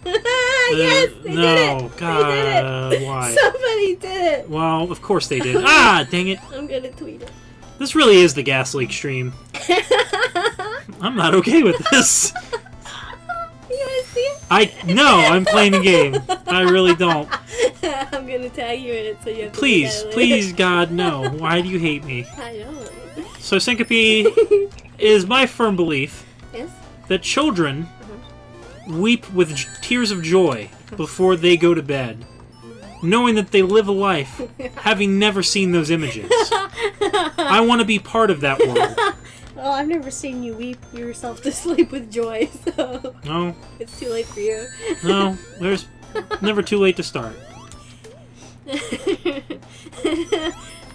Yes, they no, did it. God, They did it. why? Somebody did it. Well, of course they did. Ah, dang it! I'm gonna tweet it. This really is the Gas Leak stream. I'm not okay with this. You wanna see it? No, I'm playing a game. I really don't. I'm gonna tag you in it so you have to Please, look at it please, God, no. Why do you hate me? later. I don't. So Syncope is my firm belief Yes? that children weep with tears of joy before they go to bed, knowing that they live a life having never seen those images. I want to be part of that world. Well, I've never seen you weep yourself to sleep with joy, so No, it's too late for you. no, there's never too late to start.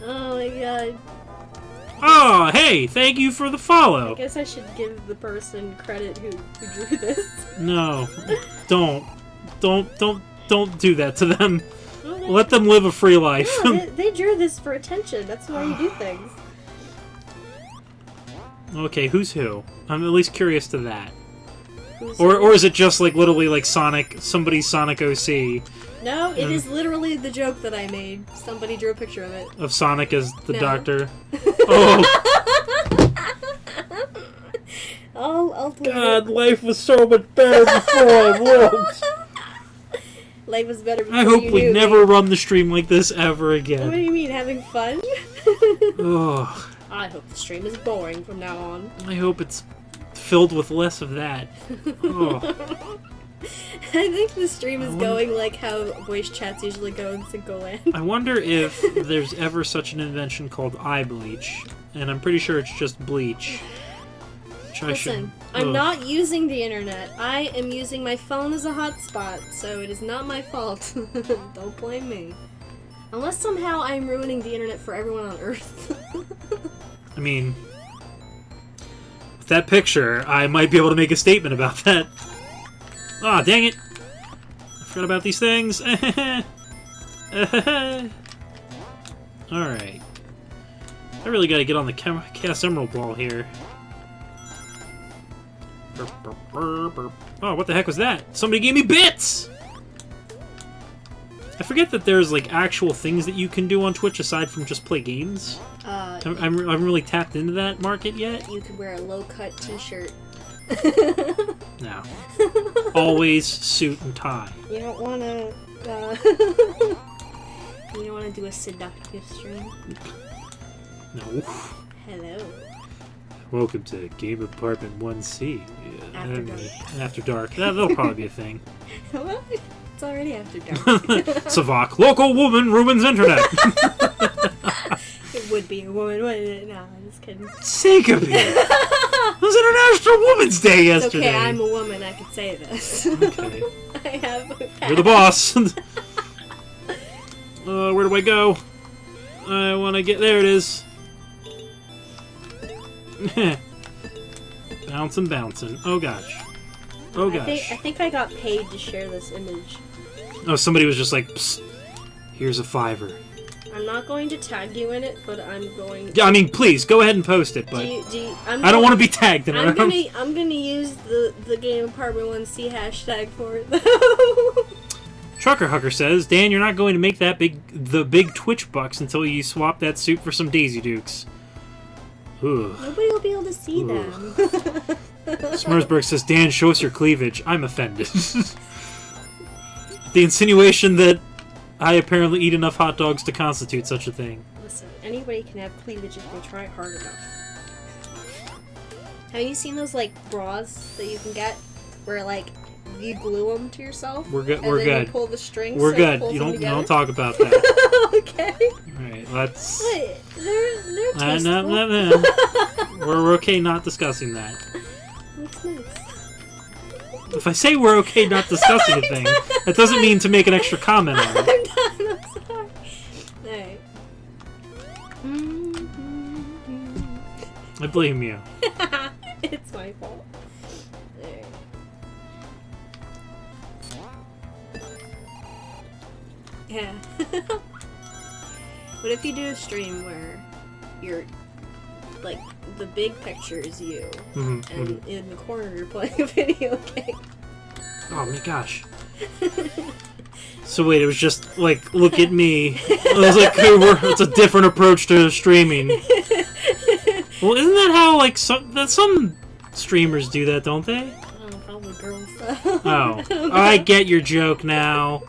Oh my God. Oh, hey, thank you for the I follow. guess I should give the person credit who drew this. No, don't do that to them. Oh, they- Let them live a free life. No, they drew this for attention. That's why you do things. Okay, who's who? I'm at least curious to that. Who's- Or is it just like literally like somebody's Sonic OC No, it is literally the joke that I made. Somebody drew a picture of it. of Sonic as the No. doctor? Oh, I'll involved with God, it. life was so much better before I looked. Life was better before I hope you we knew never me. run the stream like this ever What do again. you mean, having fun? Ugh. I hope the stream is boring from now on. I hope it's filled with less of that. Oh. I think the stream is wonder- going like how voice chats usually go in Cinco Land. I wonder if there's ever such an invention called eye bleach, and I'm pretty sure it's just bleach. Which I should. Listen, I'm Ugh. not using the internet. I am using my phone as a hotspot, so it is not my fault. Don't blame me. Unless somehow I'm ruining the internet for everyone on Earth. I mean, with that picture, I might be able to make a statement about that. Ah, dang it! I forgot about these things. Alright. I really gotta get on the Chaos Emerald Ball here. Oh, what the heck was that? Somebody gave me bits! I forget that there's, like, actual things that you can do on Twitch aside from just play games. I haven't really tapped into that market yet. You could wear a low-cut t-shirt. No. Always suit and tie. You don't want to, you don't want to do a seductive stream? No. Hello. Welcome to Game Apartment 1C. After dark. After dark. That'll probably be a thing. What? It's already after dark. Savak, local woman ruins internet. It would be a woman, wouldn't it? No, I'm just kidding. Syncope. It was International Women's Day yesterday. It's okay, I'm a woman, I can say this. Okay. I have a You're the boss. Where do I go? I want to get... There it is. Bouncing, bouncing. Oh, gosh. Oh, gosh. I think I got paid to share this image. Oh, somebody was just like, psst, here's a $5. I'm not going to tag you in it, but I'm going. Yeah, I mean, please go ahead and post it, but I don't want to be tagged in it. I'm gonna use the Game Apartment 1C hashtag for it though. Trucker Hucker says, Dan, you're not going to make the big Twitch bucks until you swap that suit for some Daisy Dukes. Ugh. Nobody will be able to see them. Smersberg says, Dan, show us your cleavage. I'm offended. The insinuation that I apparently eat enough hot dogs to constitute such a thing. Listen, anybody can have cleavage if they try hard enough. Have you seen those like bras that you can get where like you glue them to yourself? We're good. And We're then good. You pull the strings. We're so good. It pulls You them don't together? talk about that. Okay. All right, let's. Wait, they're tasteful. No. We're okay not discussing that. Looks nice. If I say we're okay not discussing a thing, that doesn't mean to make an extra comment on it. I'm done. I'm sorry. Alright. I blame you. It's my fault. Alright. Yeah. What if you do a stream where you're like the big picture is you, and in the corner you're playing a video game? Oh my gosh. So wait, it was just like, look at me. It was like, hey, it's a different approach to streaming. Well, isn't that how like some streamers do that, don't they? Oh, probably girls. Oh, I get your joke now.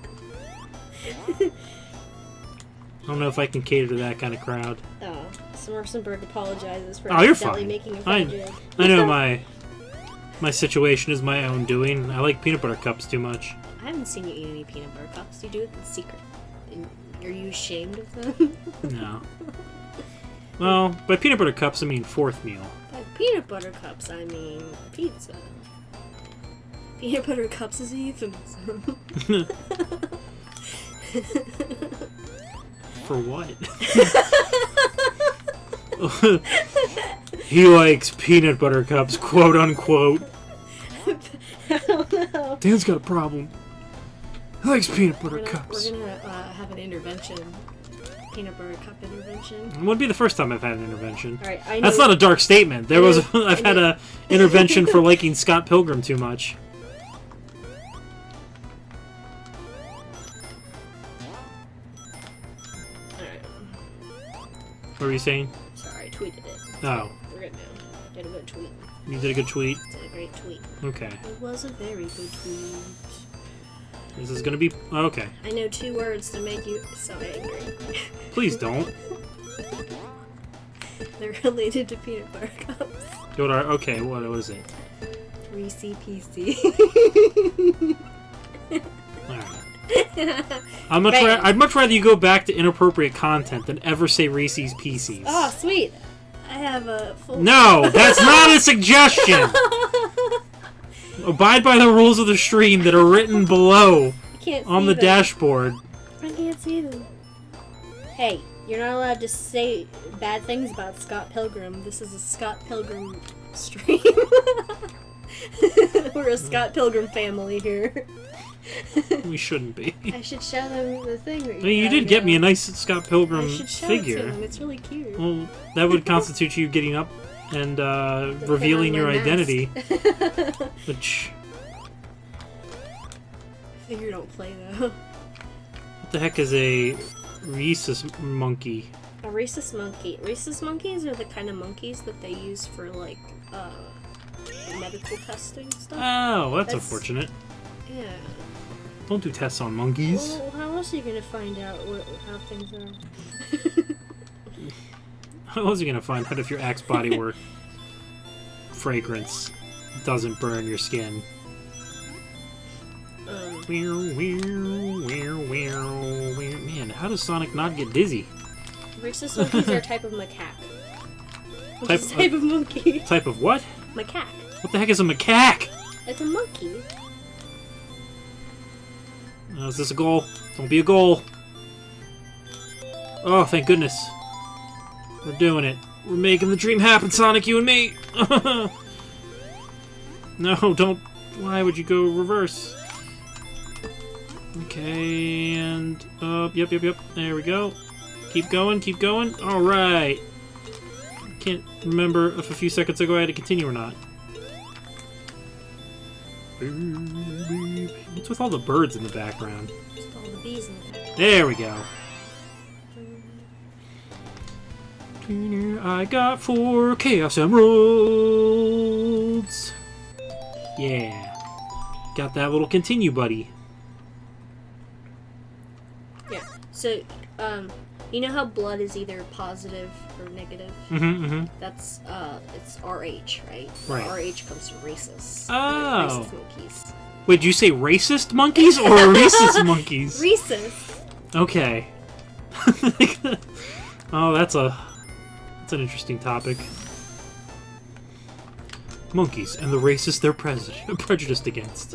I don't know if I can cater to that kind of crowd. Oh, Smersenberg apologizes for Oh, you're accidentally fine. making a bad joke. I know my situation is my own doing. I like peanut butter cups too much. I haven't seen you eat any peanut butter cups. You do it in secret. Are you ashamed of them? No. Well, by peanut butter cups, I mean fourth meal. By peanut butter cups, I mean pizza. Peanut butter cups is a euphemism. For what? He likes peanut butter cups, quote unquote. I don't know. Dan's got a problem. He likes peanut butter We're cups. gonna have an intervention. Peanut butter cup intervention. It wouldn't be the first time I've had an intervention. Alright, I know. That's not a dark statement. I've had a intervention for liking Scott Pilgrim too much. Alright. What were you saying? Sorry, I tweeted it. Oh, We're good now. Did a good tweet. you did a good tweet. Did a a great tweet. Okay. It was a very good tweet. This is gonna be... Okay. I know 2 words to make you so angry. Please don't. They're related to peanut butter cups. Okay, what is it? Reese's PC. Alright. I'd much rather you go back to inappropriate content than ever say Reese's Pieces. Oh, sweet. I have a full... No, that's not a suggestion! Abide by the rules of the stream that are written below on the dashboard. I can't see them. Hey, you're not allowed to say bad things about Scott Pilgrim. This is a Scott Pilgrim stream. We're a Scott Pilgrim family here. We shouldn't be. I should show them the thing. That You did get me a nice Scott Pilgrim I should show figure. It to them. It's really cute. Well, that would constitute you getting up and revealing your identity. Which... Figure don't play though. What the heck is a rhesus monkey? A rhesus monkey. Rhesus monkeys are the kind of monkeys that they use for like medical testing stuff. Oh, that's unfortunate. Yeah. Don't do tests on monkeys. Well, how else are you gonna find out how things are? How else are you gonna find out if your Axe bodywork fragrance doesn't burn your skin? Man, how does Sonic not get dizzy? Rhesus monkeys are a type of macaque. Type of monkey. Type of what? Macaque. What the heck is a macaque? It's a monkey. Is this a goal? Don't be a goal. Oh, thank goodness. We're doing it. We're making the dream happen, Sonic, you and me. No, don't. Why would you go reverse? Okay, and yep. There we go. Keep going. All right. Can't remember if a few seconds ago I had to continue or not. What's with all the birds in the background? Just all the bees in the background. There we go. I got 4 Chaos Emeralds. Yeah. Got that little continue buddy. Yeah. So, you know how blood is either positive or negative? That's, it's RH, right? Right. RH comes from rhesus. Oh. Rhesus monkeys. Wait, did you say racist monkeys or rhesus monkeys? Rhesus. Okay. Oh, that's an interesting topic. Monkeys and the races they're prejudiced against.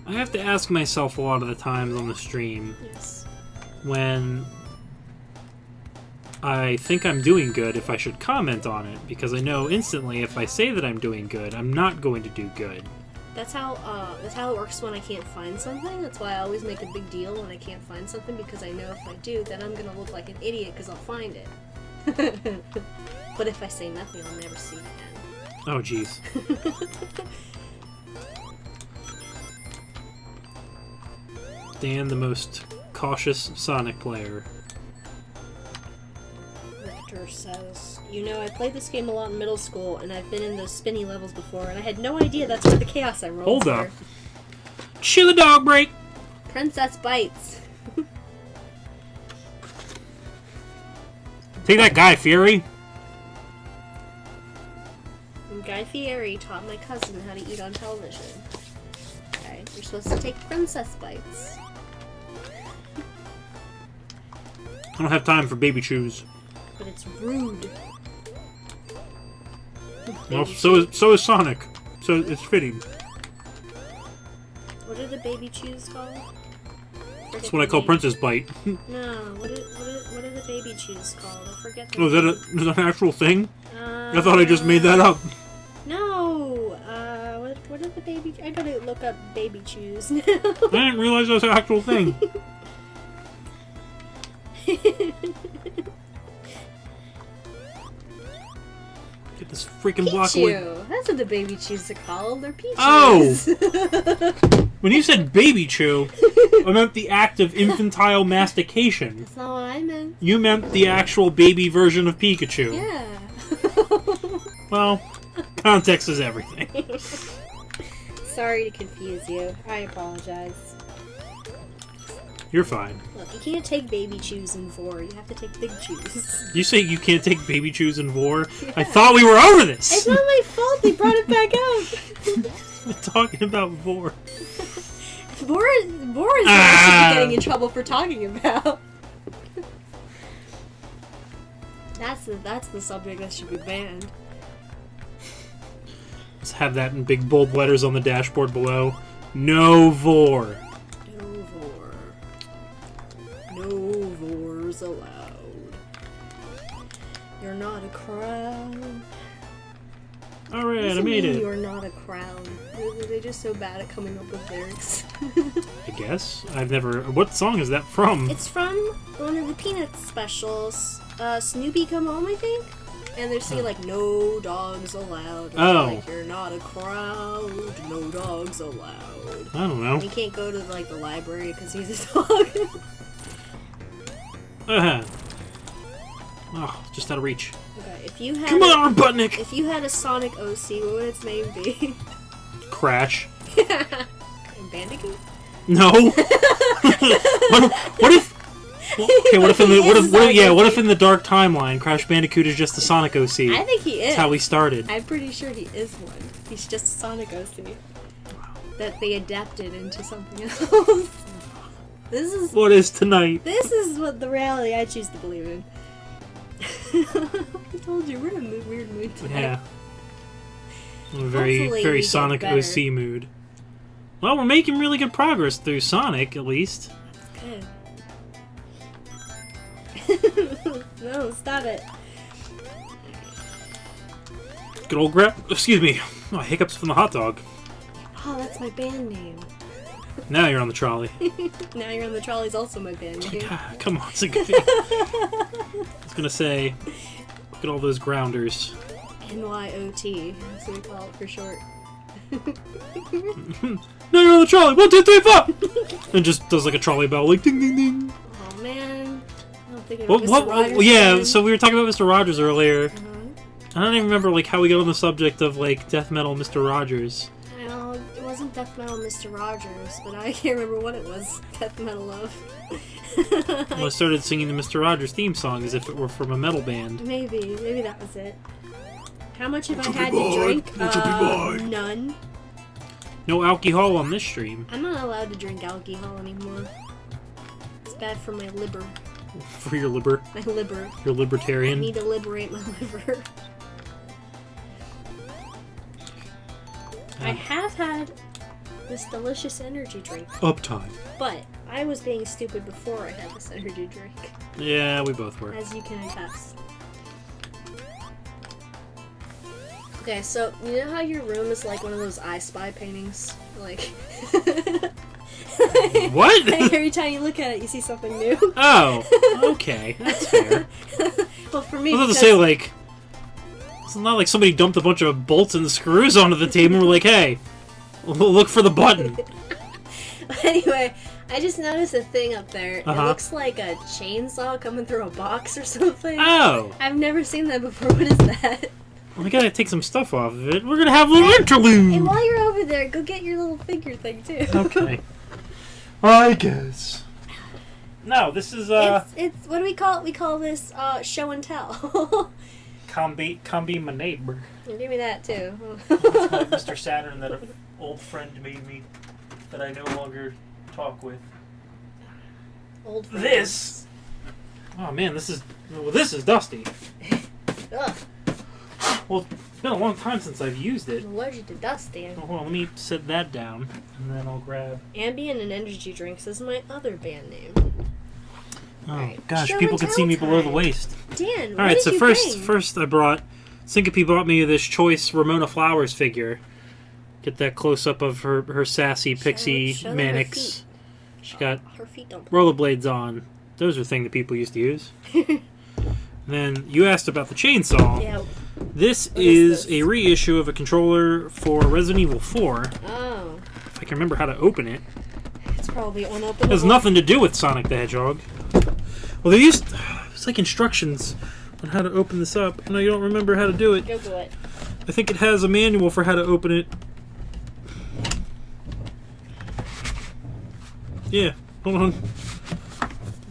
I have to ask myself a lot of the times on the stream when I think I'm doing good if I should comment on it, because I know instantly if I say that I'm doing good, I'm not going to do good. That's how it works when I can't find something. That's why I always make a big deal when I can't find something, because I know if I do, then I'm gonna look like an idiot because I'll find it. But if I say nothing, I'll never see it again. Oh, jeez. Dan, the most cautious Sonic player. Richter says, you know, I played this game a lot in middle school, and I've been in those spinny levels before, and I had no idea that's where the Chaos Emeralds Hold were. up. Chill a dog break! Princess Bites. Take that, Guy Fieri! And Guy Fieri taught my cousin how to eat on television. Okay, you're supposed to take Princess Bites. I don't have time for baby chews. But it's rude. Well, so is Sonic. So it's fitting. What are the baby chews called? That's what I call Princess Bite. No, what are the baby chews called? I forget. Oh, is that an actual thing? I I thought I just made that up. No. What are the baby? I gotta look up baby chews now. I didn't realize that was an actual thing. Get this freaking block away. Pichu. That's what the baby chews are called. They're peaches. Oh! When you said baby chew, I meant the act of infantile mastication. That's not what I meant. You meant the actual baby version of Pikachu. Yeah. Well, context is everything. Sorry to confuse you. I apologize. You're fine. Look, you can't take baby chews in vor. You have to take big chews. You say you can't take baby chews in vor? Yeah. I thought we were over this! It's not my fault they brought it back out! We're talking about vor. Vor is what I should be getting in trouble for talking about. That's the subject that should be banned. Let's have that in big bold letters on the dashboard below. No vor. No vor. No vors allowed. You're not a crown. Alright, I made it. You're not a crown. They're just so bad at coming up with lyrics. I guess. I've never... What song is that from? It's from one of the Peanuts specials. Snoopy Come Home, I think? And they're saying, like, no dogs allowed. Like, you're not a crowd. No dogs allowed. I don't know. And he can't go to, like, the library because he's a dog. Oh, just out of reach. Okay, if you had... Come on, Robotnik! If you had a Sonic OC, what would its name be? Crash. Bandicoot? No. what if... Well, okay, what if in the dark timeline, Crash Bandicoot is just a Sonic OC? I think he is. That's how he started. I'm pretty sure he is one. He's just a Sonic OC. That they adapted into something else. This is... What is tonight? This is what the reality I choose to believe in. I told you, we're in a weird mood today. Yeah. A very Sonic OC mood. Well, we're making really good progress through Sonic, at least. Good. No, stop it. Good old excuse me. Oh, hiccups from the hot dog. Oh, that's my band name. Now you're on the trolley. Now You're on the Trolley's also my band name. God, come on, I was gonna say, look at all those grounders. NYOT, that's what we call it for short. Now you're on the trolley. 1, 2, 3, 4. And just does like a trolley bell, like ding, ding, ding. Oh man, I don't think about Mr. Rogers. Yeah, again. so we were talking about Mr. Rogers earlier. I don't even remember like how we got on the subject of like death metal Mr. Rogers. Well, it wasn't death metal Mr. Rogers, but I can't remember what it was death metal of. Well, I started singing the Mr. Rogers theme song as if it were from a metal band. Maybe that was it. How much have I had to drink? None. No alcohol on this stream. I'm not allowed to drink alcohol anymore. It's bad for my liver. For your liver? My liver. You're libertarian? I need to liberate my liver. I have had this delicious energy drink. Uptime. But I was being stupid before I had this energy drink. Yeah, we both were. As you can attest. Okay, so you know how your room is like one of those I Spy paintings? Like... What? Every time you look at it, you see something new. Oh, okay. That's fair. Well, for me, I was about to say, like... It's not like somebody dumped a bunch of bolts and screws onto the table and were like, hey, look for the button. Anyway, I just noticed a thing up there. It looks like a chainsaw coming through a box or something. Oh. I've never seen that before. What is that? Well, we gotta take some stuff off of it. We're gonna have a little interlude. And while you're over there, go get your little figure thing, too. Okay. I guess. No, this is, It's what do we call it? We call this, show and tell. Combi my neighbor. Give me that, too. That's my Mr. Saturn that an old friend made me that I no longer talk with. Old friend. This! Oh man, this is dusty. Ugh. Well, it's been a long time since I've used it. I'm allergic to dust, Dan. Hold on, let me set that down, and then I'll grab... Ambien and Energy Drinks is my other band name. Oh, right. gosh, Show people and can see me tell below the time. waist. Dan, All what right, did so you bring? first I brought... Syncope bought me this choice Ramona Flowers figure. Get that close-up of her sassy pixie show them her Mannix. feet. She got Her feet don't... rollerblades on. Those are a thing that people used to use. Then you asked about the chainsaw. Yeah. This is a reissue of a controller for Resident Evil 4. Oh. if I can remember how to open it. It's probably unopenable. It has nothing to do with Sonic the Hedgehog. Well, it's like instructions on how to open this up, and I don't remember how to do it. Google it. I think it has a manual for how to open it. Yeah, hold on.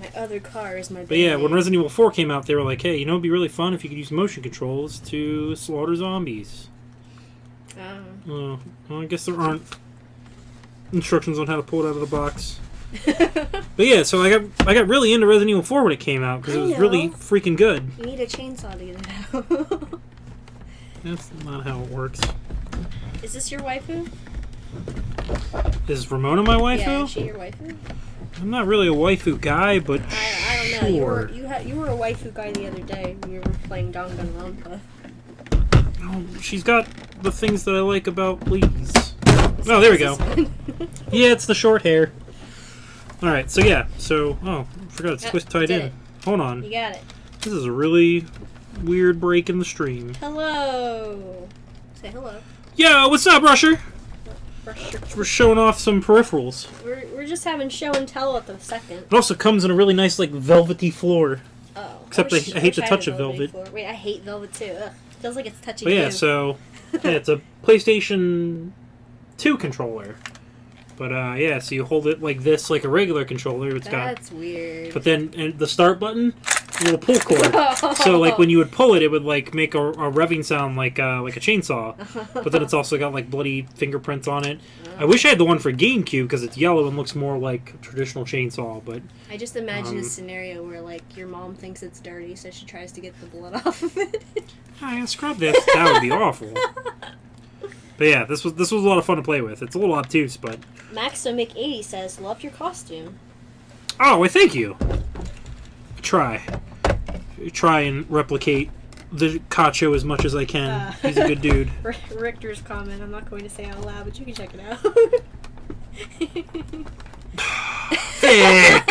My other car is my baby. But yeah, when Resident Evil 4 came out, they were like, hey, you know, it'd be really fun if you could use motion controls to slaughter zombies. Well, I guess there aren't instructions on how to pull it out of the box. But yeah, so I got really into Resident Evil 4 when it came out because it was really freaking good. You need a chainsaw to get it out. That's not how it works. Is this your waifu? Is Ramona my waifu? Yeah, is she your waifu? I'm not really a waifu guy, but I don't know. sure. You were a waifu guy the other day when you were playing Danganronpa. Oh, she's got the things that I like about ladies. Oh, there we go. Yeah, it's the short hair. Alright, so yeah. So, I forgot it's tied in. Hold on. You got it. This is a really weird break in the stream. Hello. Say hello. Yo, what's up, Rusher? Rusher. We're showing off some peripherals. We're just having show and tell at the second. It also comes in a really nice, like, velvety floor. Oh. Except I hate the touch of velvet. Floor. Wait, I hate velvet too. Ugh. Feels like it's touching. But yeah, so yeah, it's a PlayStation 2 controller. But yeah, so you hold it like this, like a regular controller. That's weird. But then the start button, a little pull cord. So like when you would pull it, it would like make a revving sound like a chainsaw. But then it's also got like bloody fingerprints on it. I wish I had the one for GameCube because it's yellow and looks more like a traditional chainsaw. But I just imagine a scenario where like your mom thinks it's dirty, so she tries to get the blood off of it. Oh, yeah, scrub this. That would be awful. But yeah, this was a lot of fun to play with. It's a little obtuse, but Maxomic80 says, "Love your costume." oh, well, thank you. Try and replicate the Cacho as much as I can. He's a good dude. Richter's comment. I'm not going to say out loud, but you can check it out. Thick.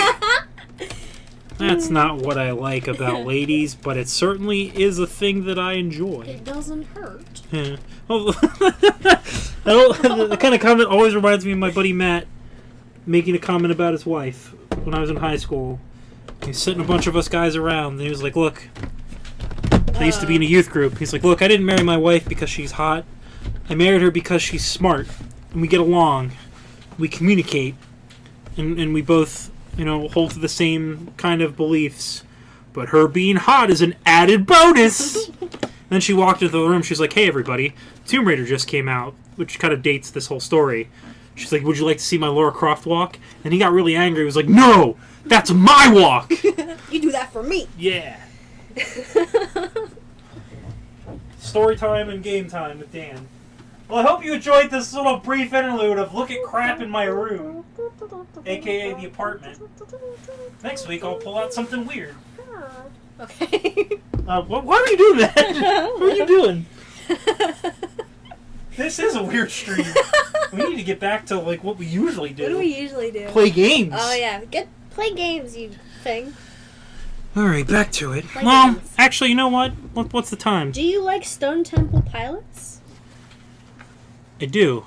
That's not what I like about ladies, but it certainly is a thing that I enjoy. It doesn't hurt. Yeah. Well, the kind of comment always reminds me of my buddy Matt making a comment about his wife when I was in high school. He's sitting a bunch of us guys around, and he was like, look, I used to be in a youth group. He's like, look, I didn't marry my wife because she's hot. I married her because she's smart, and we get along. We communicate, and we both, hold to the same kind of beliefs. But her being hot is an added bonus. Then she walked into the room. She's like, hey, everybody, Tomb Raider just came out, which kind of dates this whole story. She's like, would you like to see my Lara Croft walk? And he got really angry. He was like, no, that's my walk. You do that for me. Yeah. Story time and game time with Dan. Well, I hope you enjoyed this little brief interlude of look at crap in my room, aka the apartment. Next week I'll pull out something weird. Okay. Why are you doing that? What are you doing? This is a weird stream. We need to get back to like what we usually do. What do we usually do? Play games. Oh yeah, play games, you thing. All right, back to it. Play Well, games. actually, you know what? What's the time? Do you like Stone Temple Pilots? I do.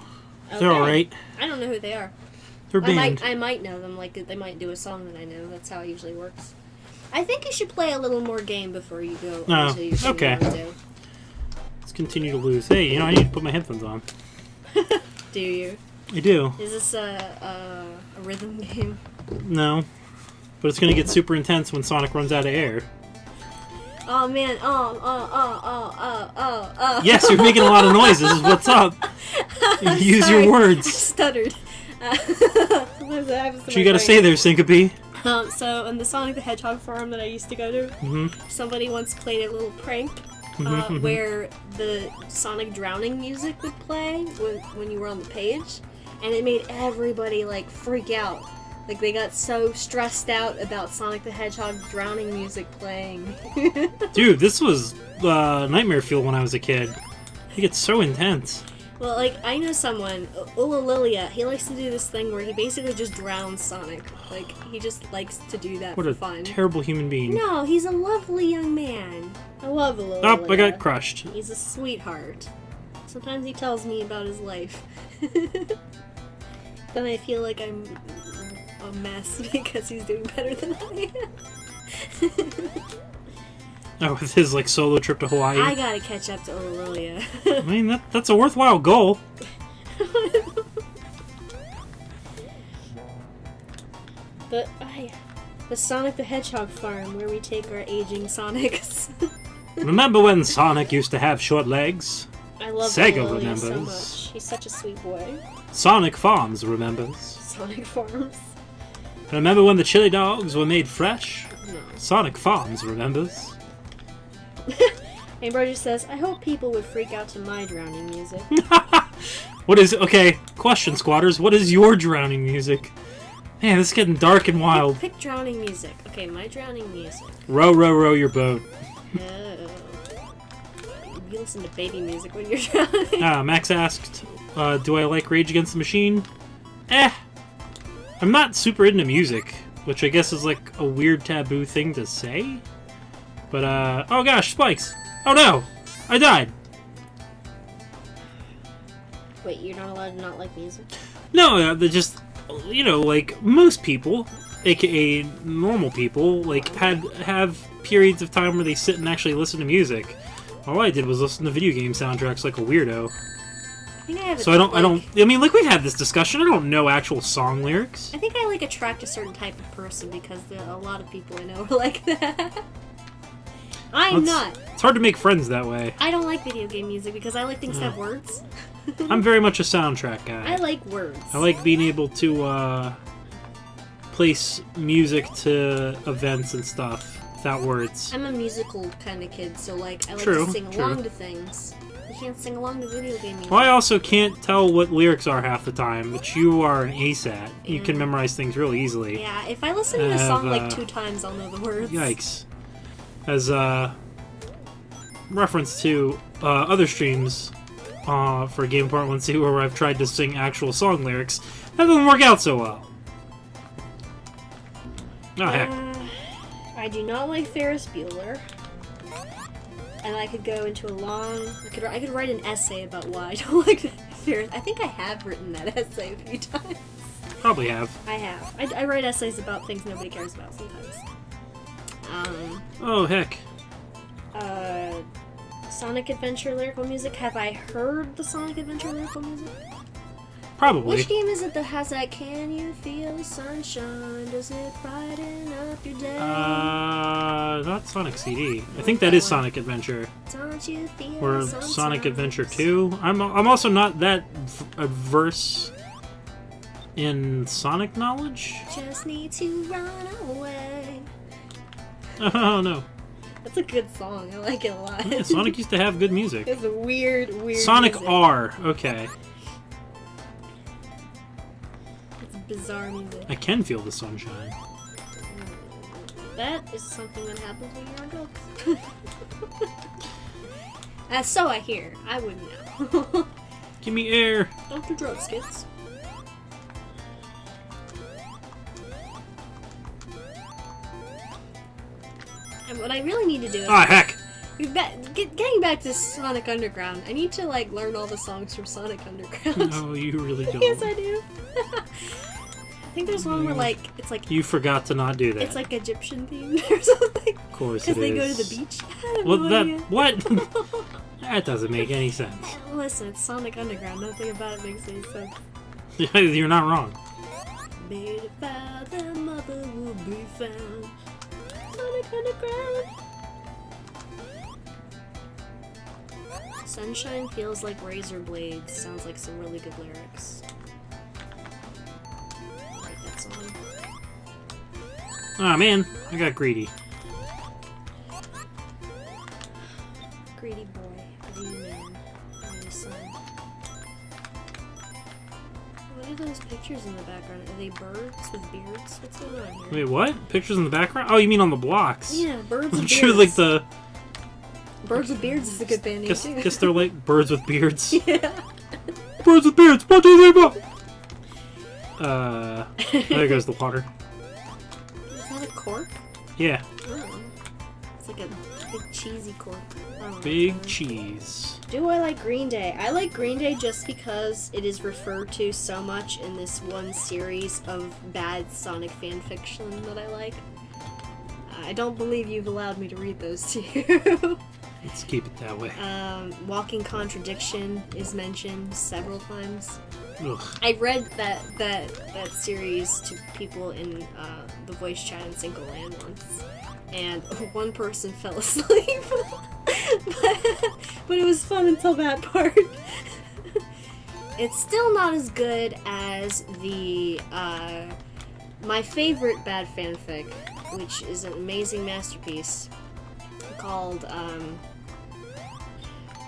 They're Okay. all right. I don't know who they are. They're banned. I might know them. Like they might do a song that I know. That's how it usually works. I think you should play a little more game before you go. Oh, into your thing okay. you wanna do. Let's continue to lose. Hey, I need to put my headphones on. Do you? I do. Is this a rhythm game? No. But it's going to get super intense when Sonic runs out of air. Oh man! Oh! Yes, you're making a lot of noise. This is what's up. Use your words. I stuttered. What you got to say there, Syncope? So in the Sonic the Hedgehog forum that I used to go to, somebody once played a little prank where the Sonic drowning music would play when you were on the page, and it made everybody like freak out. Like they got so stressed out about Sonic the Hedgehog drowning music playing. Dude, this was nightmare fuel when I was a kid. It gets so intense. Well, like, I know someone, Ulalilia, he likes to do this thing where he basically just drowns Sonic. Like, he just likes to do that What for a fun. terrible human being. No, he's a lovely young man. I love Ulalilia. Oh, I got crushed. He's a sweetheart. Sometimes he tells me about his life. Then I feel like I'm a mess because he's doing better than I am. Oh, with his like solo trip to Hawaii. I gotta catch up to Ololilia. I mean, that's a worthwhile goal. The Sonic the Hedgehog farm where we take our aging Sonics. Remember when Sonic used to have short legs? I love Sega Ololilia remembers. so much. He's such a sweet boy. Sonic Farms remembers. Sonic Farms. Remember when the chili dogs were made fresh? No. Sonic Farms remembers. Ambrosia says, I hope people would freak out to my drowning music. What is... Okay, question, squatters. What is your drowning music? Man, this is getting dark and wild. Pick drowning music. Okay, my drowning music. Row, row, row your boat. Oh. You listen to baby music when you're drowning. Max asked, do I like Rage Against the Machine? I'm not super into music, which I guess is like a weird taboo thing to say. But, oh gosh, spikes! Oh no! I died! Wait, you're not allowed to not like music? No, they're just, you know, like, most people, aka normal people, like, have periods of time where they sit and actually listen to music. All I did was listen to video game soundtracks like a weirdo. I think I have So I mean, like, we've had this discussion, I don't know actual song lyrics. I think I, like, attract a certain type of person because there are a lot of people I know are like that. I'm not. It's hard to make friends that way. I don't like video game music because I like things that have words. I'm very much a soundtrack guy. I like words. I like being able to place music to events and stuff without words. I'm a musical kind of kid, so like I like True, to sing true. along to things. You can't sing along to video game music. Well, I also can't tell what lyrics are half the time, but you are an ace at. You can memorize things really easily. Yeah, if I listen to a song like 2 times, I'll know the words. Yikes. As reference to other streams for Game Part 1C where I've tried to sing actual song lyrics, that doesn't work out so well. Oh, heck. I do not like Ferris Bueller. And I could go into a long... I could write an essay about why I don't like Ferris. I think I have written that essay a few times. Probably have. I have. I write essays about things nobody cares about sometimes. Oh, heck. Sonic Adventure lyrical music. Have I heard the Sonic Adventure lyrical music? Probably. Which game is it that has that can you feel the sunshine? Does it brighten up your day? Not Sonic CD. I think that is Sonic Adventure. Don't you feel Or sometimes? Sonic Adventure 2. I'm also not that averse in Sonic knowledge. Just need to run away. Oh no. That's a good song. I like it a lot. Yeah, Sonic used to have good music. It's a weird Sonic music. R. Okay. It's bizarre music. I can feel the sunshine. That is something that happens when you're on drugs. So I hear. I wouldn't know. Give me air. Don't do drugs, kids. And what I really need to do is... Ah, heck. Getting back to Sonic Underground, I need to, like, learn all the songs from Sonic Underground. No, you really don't. Yes, I do. I think there's one where, like, it's like... You forgot to not do that. It's like Egyptian themed or something. Of course it is. Because they go to the beach. I have Well, no that... idea. What? That doesn't make any sense. Listen, it's Sonic Underground. Nothing about it makes any sense. You're not wrong. Made a vow that mother will be found. Sonic Underground. Sunshine feels like razor blades. Sounds like some really good lyrics. I'll write that song. Ah, man. I got greedy. Greedy boy. Greedy man. Greedy son. What are those pictures in the background? Are they birds with beards? What's going on here? Wait, what? Pictures in the background? Oh, you mean on the blocks? Yeah, birds with I'm beards. sure, like, the... Birds with beards is a good band name, too. Guess they're like birds with beards. Yeah. Birds with beards! 1, 2, 3, 4! There goes the water. Is that a cork? Yeah. Oh. It's like a big cheesy cork. Big cheese. Do I like Green Day? I like Green Day just because it is referred to so much in this one series of bad Sonic fanfiction that I like. I don't believe you've allowed me to read those to you. Let's keep it that way. Walking Contradiction is mentioned several times. Ugh. I read that series to people in the voice chat in Single Land once, and one person fell asleep. but it was fun until that part. It's still not as good as the my favorite bad fanfic, which is an amazing masterpiece called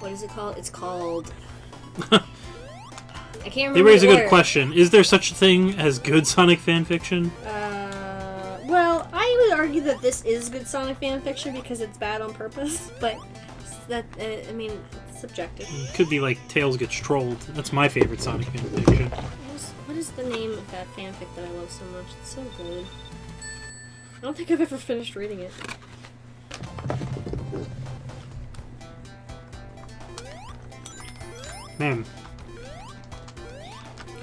what is it called? It's called I can't remember. You raise a the good word. question. Is there such a thing as good Sonic fanfiction? Well, I would argue that this is good Sonic fanfiction because it's bad on purpose, but that, I mean, it's subjective. It could be like Tails Gets Trolled. That's my favorite Sonic fanfiction. What is the name of that fanfic that I love so much? It's so good. I don't think I've ever finished reading it. Man.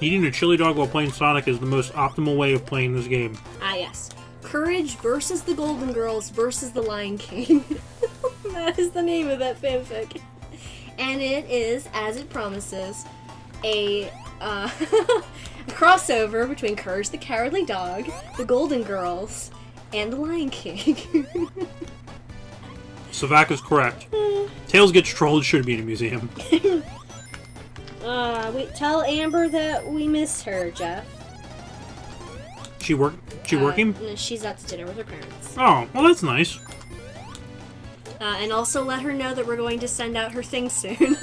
Eating a chili dog while playing Sonic is the most optimal way of playing this game. Ah, yes. Courage versus the Golden Girls versus the Lion King. That is the name of that fanfic. And it is, as it promises, a crossover between Courage the Cowardly Dog, the Golden Girls, and the Lion King. Savak is correct. Tails Gets Trolled should be in a museum. Tell Amber that we miss her, Jeff. She working? No, she's out to dinner with her parents. Oh, well that's nice. And also let her know that we're going to send out her things soon.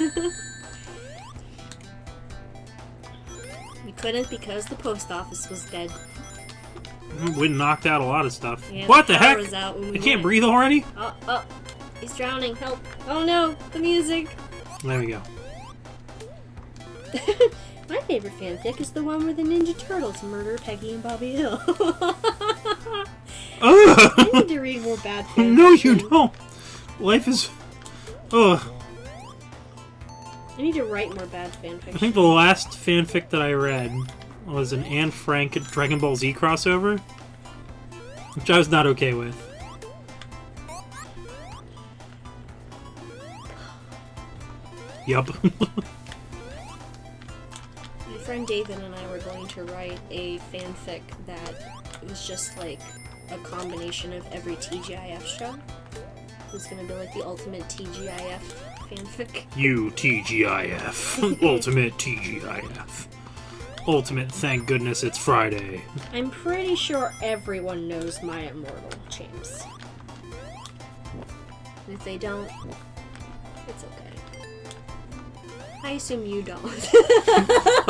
We couldn't because the post office was dead. We knocked out a lot of stuff. Yeah, What the power heck? was out when we I can't went. breathe already? Oh, he's drowning. Help. Oh no, the music. There we go. My favorite fanfic is the one where the Ninja Turtles murder Peggy and Bobby Hill. I need to read more bad fanfic. No, you don't. Life is... Ugh. I need to write more bad fanfic. I think the last fanfic that I read was an Anne Frank Dragon Ball Z crossover, which I was not okay with. Yup. My friend David and I were going to write a fanfic that was just like a combination of every TGIF show. It was gonna be like the ultimate TGIF fanfic. TGIF. Ultimate TGIF. Ultimate thank goodness it's Friday. I'm pretty sure everyone knows My Immortal, James. And if they don't, it's okay. I assume you don't.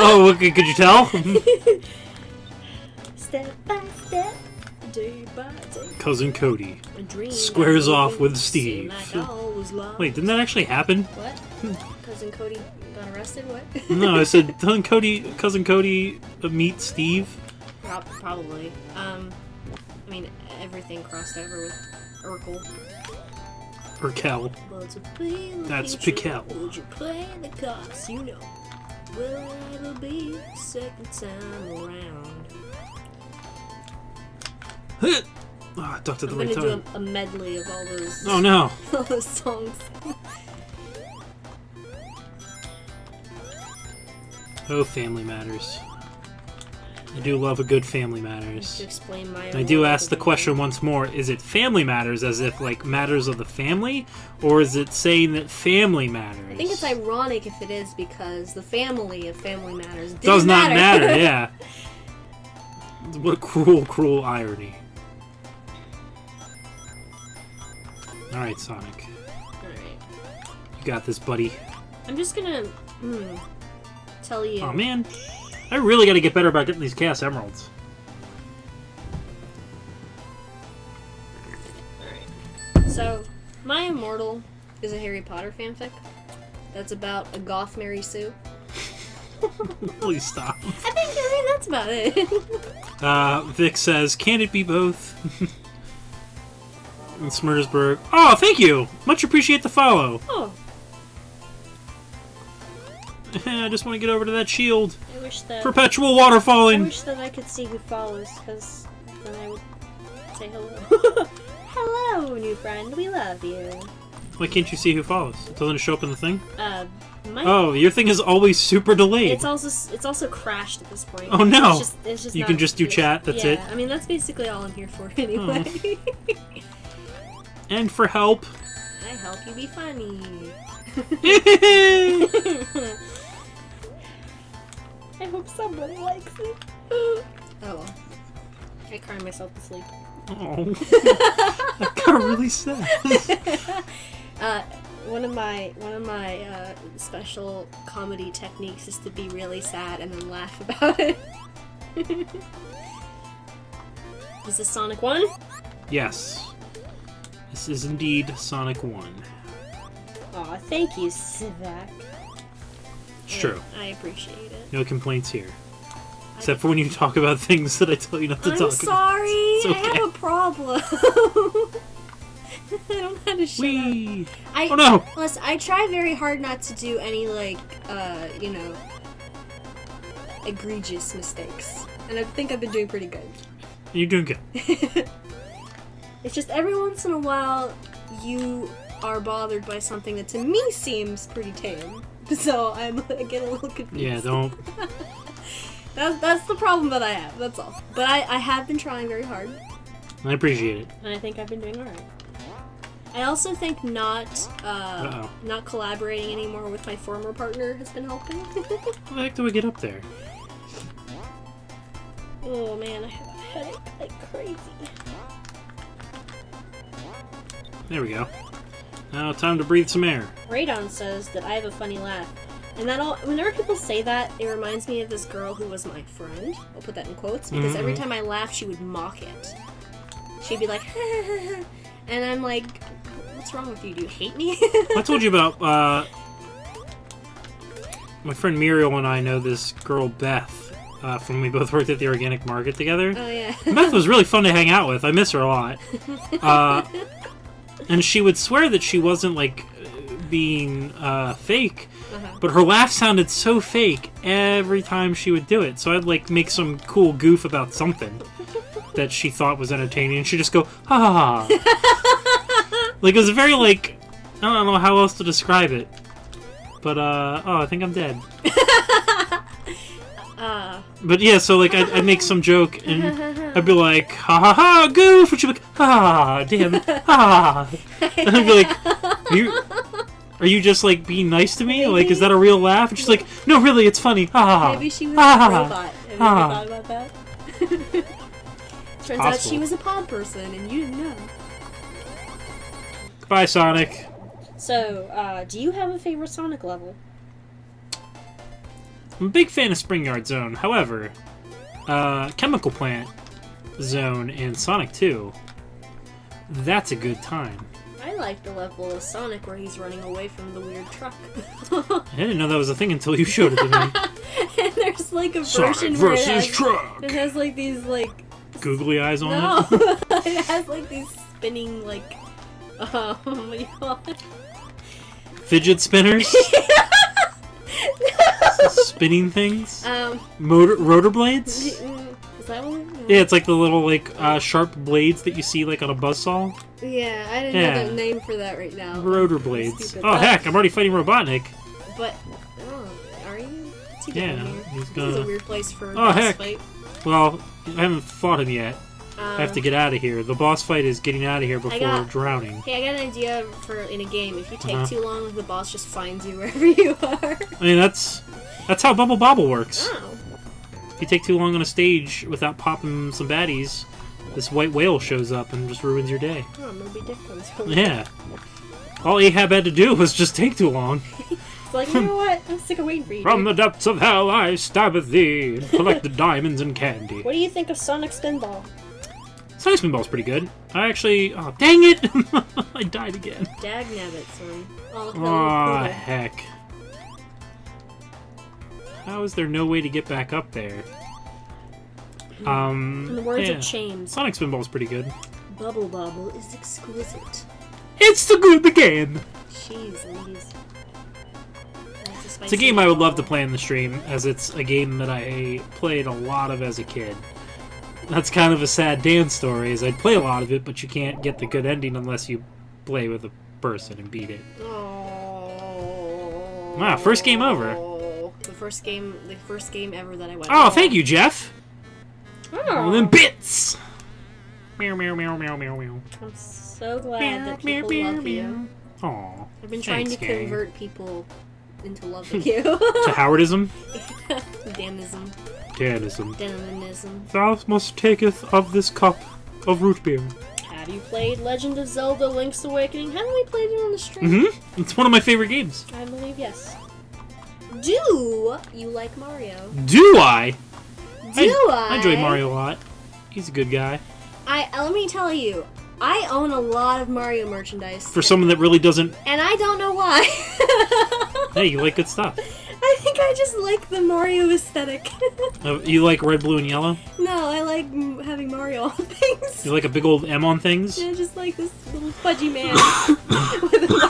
Oh, okay, could you tell? Step by step, day by day. Cousin Cody A dream squares that off with seemed Steve. like all was lost. Wait, didn't that actually happen? What? Cousin Cody got arrested? What? No, I said Cousin Cody meets Steve. Probably. I mean, everything crossed over with Urkel. Urkel. That's Piquel. Would you play the cards? You know. Well, it'll be second time around. Oh, I ducked at the I'm right gonna time. do a medley of all those. Oh no. all those songs. Oh, Family Matters. I do love a good Family To Matters. explain my. I do ask the question once more, is it Family Matters as if, like, matters of the family? Or is it saying that family matters? I think it's ironic if it is because the family of Family Matters Does not matter. matter, yeah. What a cruel, cruel irony. Alright, Sonic. Alright. You got this, buddy. I'm just gonna tell you. Oh man, I really gotta get better about getting these Chaos Emeralds. Alright. So, My Immortal is a Harry Potter fanfic that's about a goth Mary Sue. Please stop. I mean, that's about it. Vic says, can it be both? And Smurdersburg. Oh, thank you! Much appreciate the follow. Oh. I just want to get over to that shield. I wish that... Perpetual water I falling! wish that I could see who follows, because then I would say hello. Hello, new friend. We love you. Why can't you see who follows? It doesn't show up in the thing? Oh, your thing is always super delayed. It's also crashed at this point. Oh no! It's just you not can just do chat, that's it? Yeah, I mean, that's basically all I'm here for anyway. And for help. I help you be funny. I hope somebody likes it. Oh well. I cried myself to sleep. Oh. That got really sad. One of my special comedy techniques is to be really sad and then laugh about it. Is this Sonic 1? Yes. This is indeed Sonic 1. Aw, thank you, Sivak. It's true. I appreciate it. No complaints here. Except for when you talk about things that I tell you not to talk about. I'm sorry! It's okay. I have a problem. I don't know how to shut up. Oh no! Listen, I try very hard not to do any, egregious mistakes. And I think I've been doing pretty good. You're doing good. It's just every once in a while, you are bothered by something that to me seems pretty tame. So I get a little confused. Yeah, don't. That's the problem that I have, that's all. But I have been trying very hard. I appreciate it. And I think I've been doing alright. I also think not collaborating anymore with my former partner has been helping. How the heck do I get up there? Oh man, I have a headache like crazy. There we go. Now time to breathe some air. Radon says that I have a funny laugh. And whenever people say that, it reminds me of this girl who was my friend. I'll put that in quotes, because every time I laughed, she would mock it. She'd be like, and I'm like, what's wrong with you? Do you hate me? I told you about, my friend Muriel and I know this girl, Beth, from we both worked at the organic market together. Oh, yeah. Beth was really fun to hang out with. I miss her a lot. And she would swear that she wasn't, being fake, but her laugh sounded so fake every time she would do it. So I'd, make some cool goof about something that she thought was entertaining, and she'd just go, ha ha ha. It was very, I don't know how else to describe it. But, I think I'm dead. But yeah, so I'd make some joke and I'd be like, ha ha ha, goof, and she'd be like, ha, damn it, ha. And I'd be like, are you just being nice to me? Maybe. Is that a real laugh? And she's like, no, really, it's funny, ha. Maybe she was a robot. Have you ever thought about that? Turns out she was a pod person and you didn't know. Goodbye, Sonic. So, do you have a favorite Sonic level? I'm a big fan of Springyard Zone. However, Chemical Plant Zone in Sonic 2, that's a good time. I like the level of Sonic where he's running away from the weird truck. I didn't know that was a thing until you showed it to me. And there's a version Sonic where versus truck. It has these googly eyes on no, it. it has these spinning what do you call it? Fidget spinners. Spinning things. Rotor blades. Is that one? No. Yeah, it's the little sharp blades that you see on a buzzsaw. Yeah, I didn't know the name for that right now. Rotor blades. Oh heck, I'm already fighting Robotnik. But are you? What's he doing here? He's This is a weird place for a boss boss fight. fight. Well, I haven't fought him yet. I have to get out of here. The boss fight is getting out of here before drowning. Hey, I got an idea for in a game. If you take too long, the boss just finds you wherever you are. I mean, that's how Bubble Bobble works. Oh. If you take too long on a stage without popping some baddies, this white whale shows up and just ruins your day. Oh, Moby Dick comes from Yeah. All Ahab had to do was just take too long. It's you know what? I'm sick of waiting for you. From the depths of hell I stab at thee and collect the diamonds and candy. What do you think of Sonic Spinball? Sonic Spinball's pretty good. I actually... Oh, dang it! I died again. Dagnabbit, son. Oh, heck. How is there no way to get back up there? In the words of Chains. Sonic Spinball's pretty good. Bubble Bobble is exquisite. It's the good again. Jeez Louise. It's a game I would love to play in the stream, as it's a game that I played a lot of as a kid. That's kind of a sad Dan story, is I'd play a lot of it, but you can't get the good ending unless you play with a person and beat it. Oh. Wow, first game over. The first game ever that I went. Oh, thank you, Jeff. Oh. Well, then bits. Meow meow meow meow meow meow. I'm so glad that people love you. Aw. I've been trying to Gary. convert people into loving you. To Howardism? Danism. Danism. Denimism. Thou must taketh of this cup of root beer. Have you played Legend of Zelda Link's Awakening? Haven't we played it on the stream? Mm-hmm. It's one of my favorite games. I believe yes. Do you like Mario? Do I? I enjoy Mario a lot. He's a good guy. Let me tell you, I own a lot of Mario merchandise. For someone that really doesn't... And I don't know why. Hey, you like good stuff. I think I just like the Mario aesthetic. You like red, blue, and yellow? No, I like having Mario on things. You like a big old M on things? Yeah, just like this little pudgy man.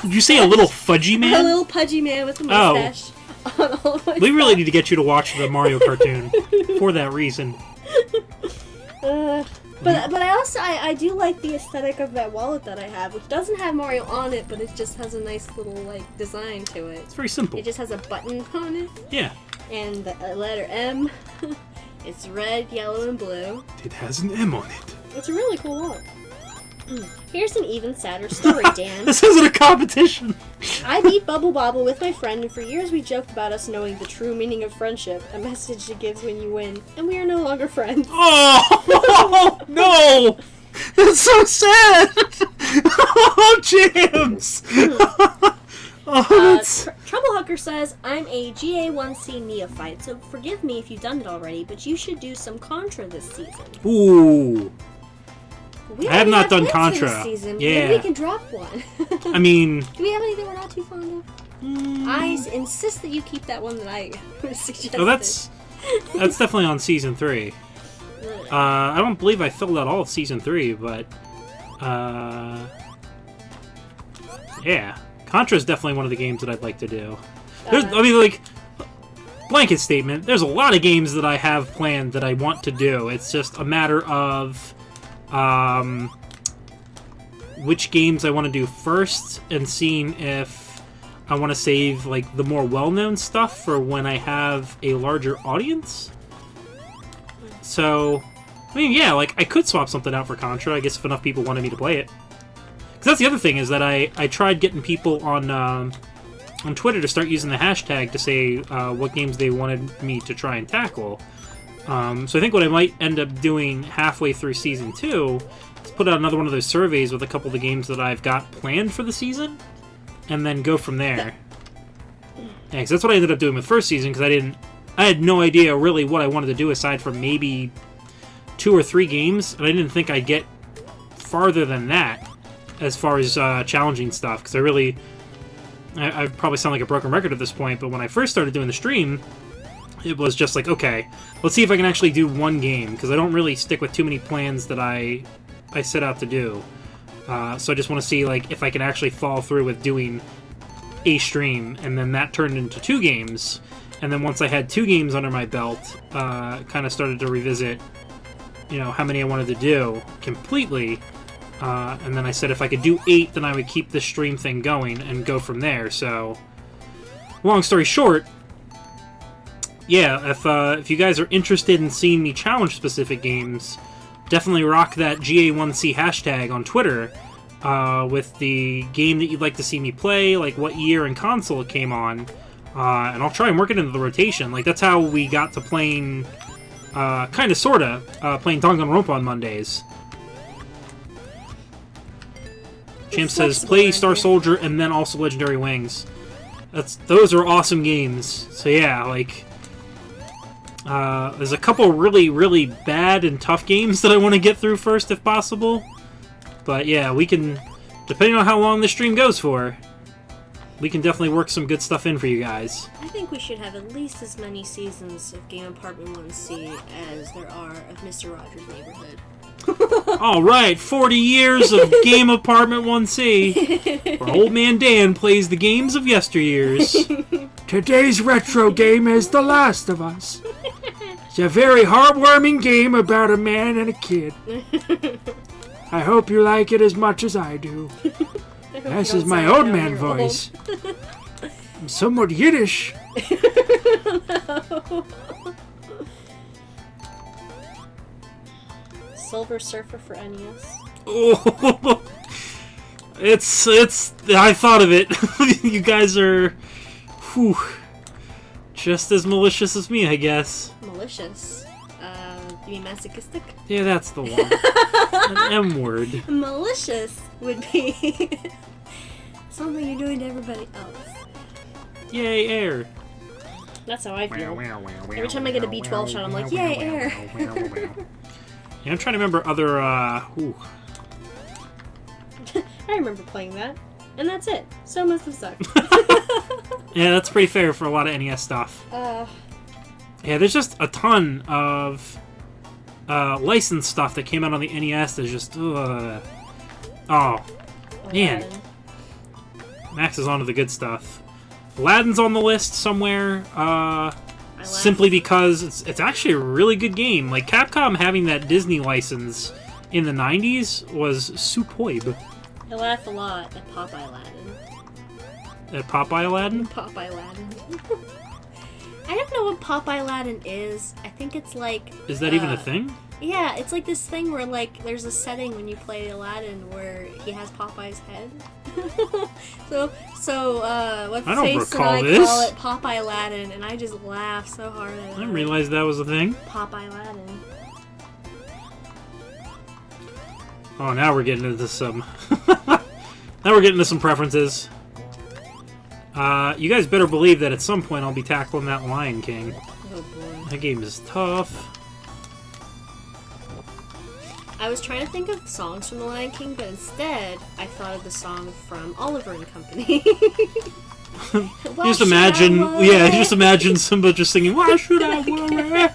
Did you say a little fudgy man? A little pudgy man with a mustache. On all of my We really need to get you to watch the Mario cartoon for that reason. But I also I do like the aesthetic of that wallet that I have, which doesn't have Mario on it, but it just has a nice little like design to it. It's very simple. It just has a button on it. Yeah. And the letter M. It's red, yellow, and blue. It has an M on it. It's a really cool wallet. Here's an even sadder story, Dan. This isn't a competition. I beat Bubble Bobble with my friend, and for years we joked about us knowing the true meaning of friendship, a message it gives when you win, and we are no longer friends. Oh, no! That's so sad! Oh, James! Troublehooker says, I'm a GA1C neophyte, so forgive me if you've done it already, but you should do some Contra this season. Ooh. I have not done plans for Contra. this season. Yeah. Maybe we can drop one. I mean... Do we have anything we're not too fond of? I insist that you keep that one that I suggested. Oh, that's definitely on Season 3. I don't believe I filled out all of Season 3, but... yeah. Contra is definitely one of the games that I'd like to do. I mean, like... Blanket statement, there's a lot of games that I have planned that I want to do. It's just a matter of... which games I want to do first, and seeing if I want to save like the more well-known stuff for when I have a larger audience. So, I mean, yeah, like I could swap something out for Contra, I guess, if enough people wanted me to play it. Because that's the other thing, is that I tried getting people on Twitter to start using the hashtag to say what games they wanted me to try and tackle. So I think what I might end up doing halfway through Season 2 is put out another one of those surveys with a couple of the games that I've got planned for the season, and then go from there. Yeah, because that's what I ended up doing with first season, because I had no idea really what I wanted to do aside from maybe 2 or 3 games, and I didn't think I'd get farther than that as far as challenging stuff, because I probably sound like a broken record at this point, but when I first started doing the stream, it was just like, okay, let's see if I can actually do one game, because I don't really stick with too many plans that I set out to do. So I just want to see like if I can actually follow through with doing a stream, and then that turned into 2 games. And then once I had 2 games under my belt, kind of started to revisit, how many I wanted to do completely. And then I said if I could do 8, then I would keep the stream thing going and go from there. So, long story short, yeah, if you guys are interested in seeing me challenge specific games, definitely rock that GA1C hashtag on Twitter with the game that you'd like to see me play, like what year and console it came on, and I'll try and work it into the rotation. Like, that's how we got to playing, kind of, sort of, playing Danganronpa on Mondays. Champ says, play Star Soldier and then also Legendary Wings. Those are awesome games. So yeah, like... there's a couple really, really bad and tough games that I want to get through first, if possible. But yeah, we can, depending on how long the stream goes for, we can definitely work some good stuff in for you guys. I think we should have at least as many seasons of Game Apartment 1C as there are of Mr. Rogers' Neighborhood. All right, 40 years of Game Apartment 1C, where Old Man Dan plays the games of yesteryears. Today's retro game is The Last of Us. It's a very heartwarming game about a man and a kid. I hope you like it as much as I do. This is my old man voice. I'm somewhat Yiddish. No. Silver Surfer for NES. Oh, it's. I thought of it. You guys are, whew, just as malicious as me, I guess. Malicious. You mean masochistic? Yeah, that's the one. An M word. Malicious would be something you're doing to everybody else. Yay, air. That's how I feel. Every time I get a B12 shot, I'm like, yay, air. Yeah, I'm trying to remember other, ooh. I remember playing that, and that's it. So must have sucked. Yeah, that's pretty fair for a lot of NES stuff. Yeah, there's just a ton of licensed stuff that came out on the NES that's just, oh, man. Max is onto the good stuff. Aladdin's on the list somewhere, simply because it's actually a really good game. Like, Capcom having that Disney license in the 90s was superb. I laugh a lot at Popeye Aladdin. At Popeye Aladdin? Popeye Aladdin. I don't know what Popeye Aladdin is. I think it's like... Is that even a thing? Yeah, it's like this thing where, like, there's a setting when you play Aladdin where he has Popeye's head. What's I don't face recall and I this. call it Popeye Aladdin, and I just laugh so hard at it. I didn't realize that was a thing. Popeye Aladdin. Oh, now we're getting into some... now we're getting into some preferences. You guys better believe that at some point I'll be tackling that Lion King. Oh boy. That game is tough. I was trying to think of songs from The Lion King, but instead I thought of the song from Oliver and Company. Just imagine Simba just singing, "Why should I worry?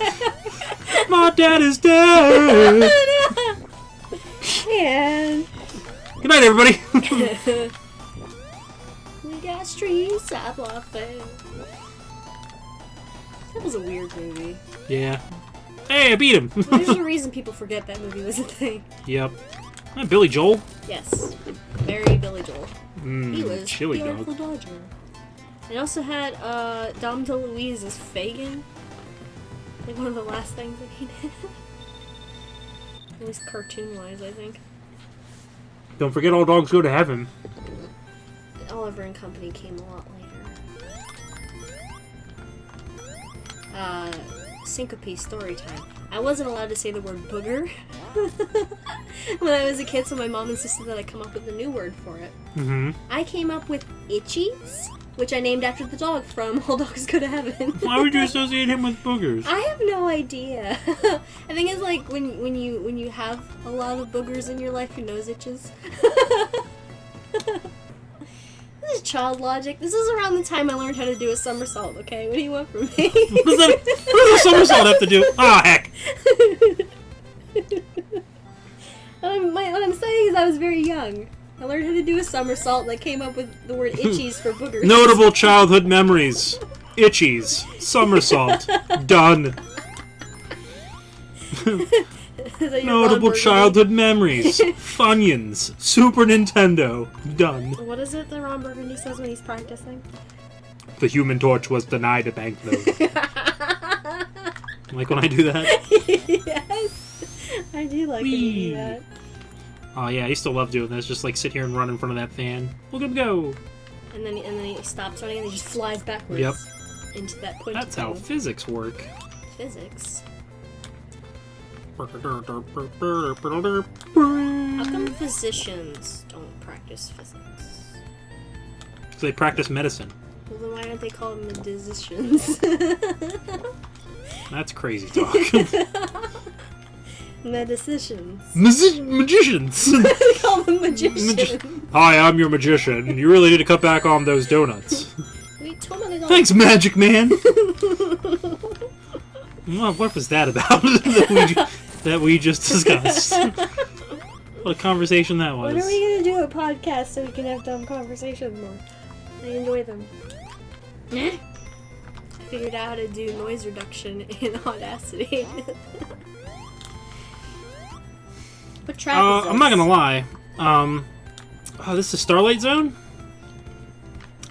My dad is dead." Man. Good night, everybody. We got streets of laughing. That was a weird movie. Yeah. Hey, I beat him. There's a reason people forget that movie was a thing. Yep. Billy Joel. Yes. Very Billy Joel. He was Chili the dog. Artful Dodger. It also had Dom DeLuise as Fagin. Like one of the last things that he did. At least cartoon-wise, I think. Don't forget all dogs go to heaven. Oliver and Company came a lot later. Syncope story time. I wasn't allowed to say the word booger when I was a kid, so my mom insisted that I come up with a new word for it. Mm-hmm. I came up with Itchies, which I named after the dog from All Dogs Go to Heaven. Why would you associate him with boogers? I have no idea. I think it's like when you have a lot of boogers in your life, your nose itches. This is child logic. This is around the time I learned how to do a somersault, okay? What do you want from me? What does a somersault have to do? Ah, heck. What I'm saying is I was very young. I learned how to do a somersault and I came up with the word itchies for boogers. Notable childhood memories. Itchies. Somersault. Done. Notable childhood memories. Funyuns. Super Nintendo. Done. What is it that Ron Burgundy says when he's practicing? The Human Torch was denied a banknote. Like when I do that? Yes. I do like when you do that. Oh yeah, I used to love doing this. Just like sit here and run in front of that fan. Look at him go. And then he stops running and he just flies backwards. Yep. Into that point. That's how physics work. Physics. How come physicians don't practice physics? Because they practice medicine. Well, then why aren't they called medicicians? That's crazy talk. Medicicians. Magicians! They call them magicians. Hi, I'm your magician. You really need to cut back on those donuts. Wait, totally don't. Thanks, Magic Man! Well, what was that about? that we just discussed. What a conversation that was. When are we gonna do a podcast so we can have dumb conversations more? I enjoy them. I figured out how to do noise reduction in Audacity. What track is this? I'm not gonna lie. Oh, this is Starlight Zone?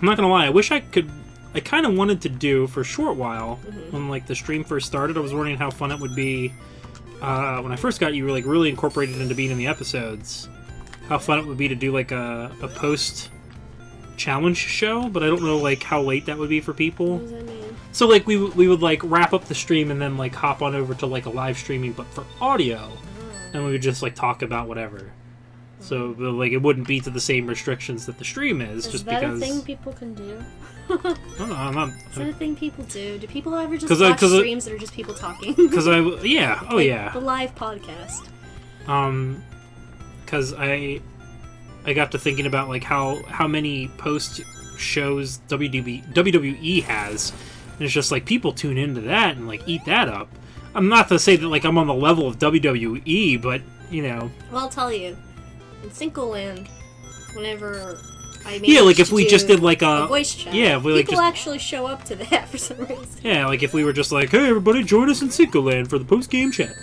I'm not gonna lie, I wish I could... I kind of wanted to do, for a short while, when like the stream first started, I was wondering how fun it would be, when I first got you like really incorporated into being in the episodes, how fun it would be to do like a post-challenge show, but I don't know like how late that would be for people. What does that mean? So like we would like wrap up the stream and then like hop on over to like a live streaming, but for audio, and we would just like talk about whatever. So like it wouldn't be to the same restrictions that the stream is just that because. a thing people can do? I don't know. I'm not. Is that a thing people do? Do people ever just 'Cause watch streams that are just people talking? Because yeah, oh like yeah. the live podcast. Because I got to thinking about like how many post shows WWE has, and it's just like people tune into that and like eat that up. I'm not to say that like I'm on the level of WWE, but you know. Well, I'll tell you, in Cinco-land, whenever I yeah, like if we just did like a voice chat, yeah, if we like people just actually show up to that for some reason. yeah, like if we were just like, hey everybody, join us in Cinco-land for the post game chat.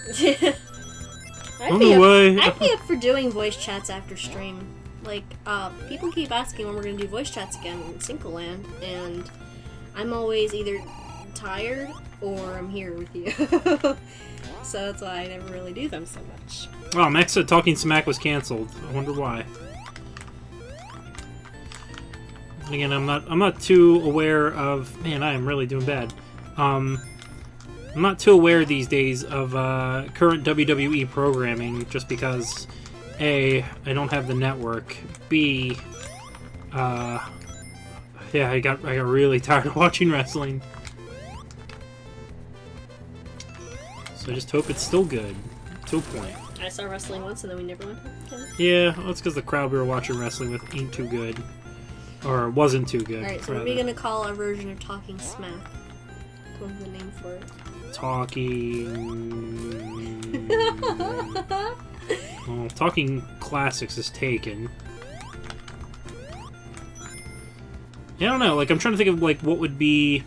I'd be up for doing voice chats after stream. Like, people keep asking when we're gonna do voice chats again in Cinco-land, and I'm always either tired or I'm here with you. So that's why I never really do them so much. Oh, Max said Talking Smack was canceled. I wonder why. Again, I'm not too aware of. Man, I am really doing bad. I'm not too aware these days of current WWE programming, just because A, I don't have the network. B, yeah, I got really tired of watching wrestling. So I just hope it's still good to a point. I saw wrestling once and then we never went again. Yeah, well, that's because the crowd we were watching wrestling with ain't too good. Or wasn't too good. Alright, so what are we gonna call our version of Talking Smack? What's the name for it? Well, Talking Classics is taken. Yeah, I don't know. Like, I'm trying to think of like what would be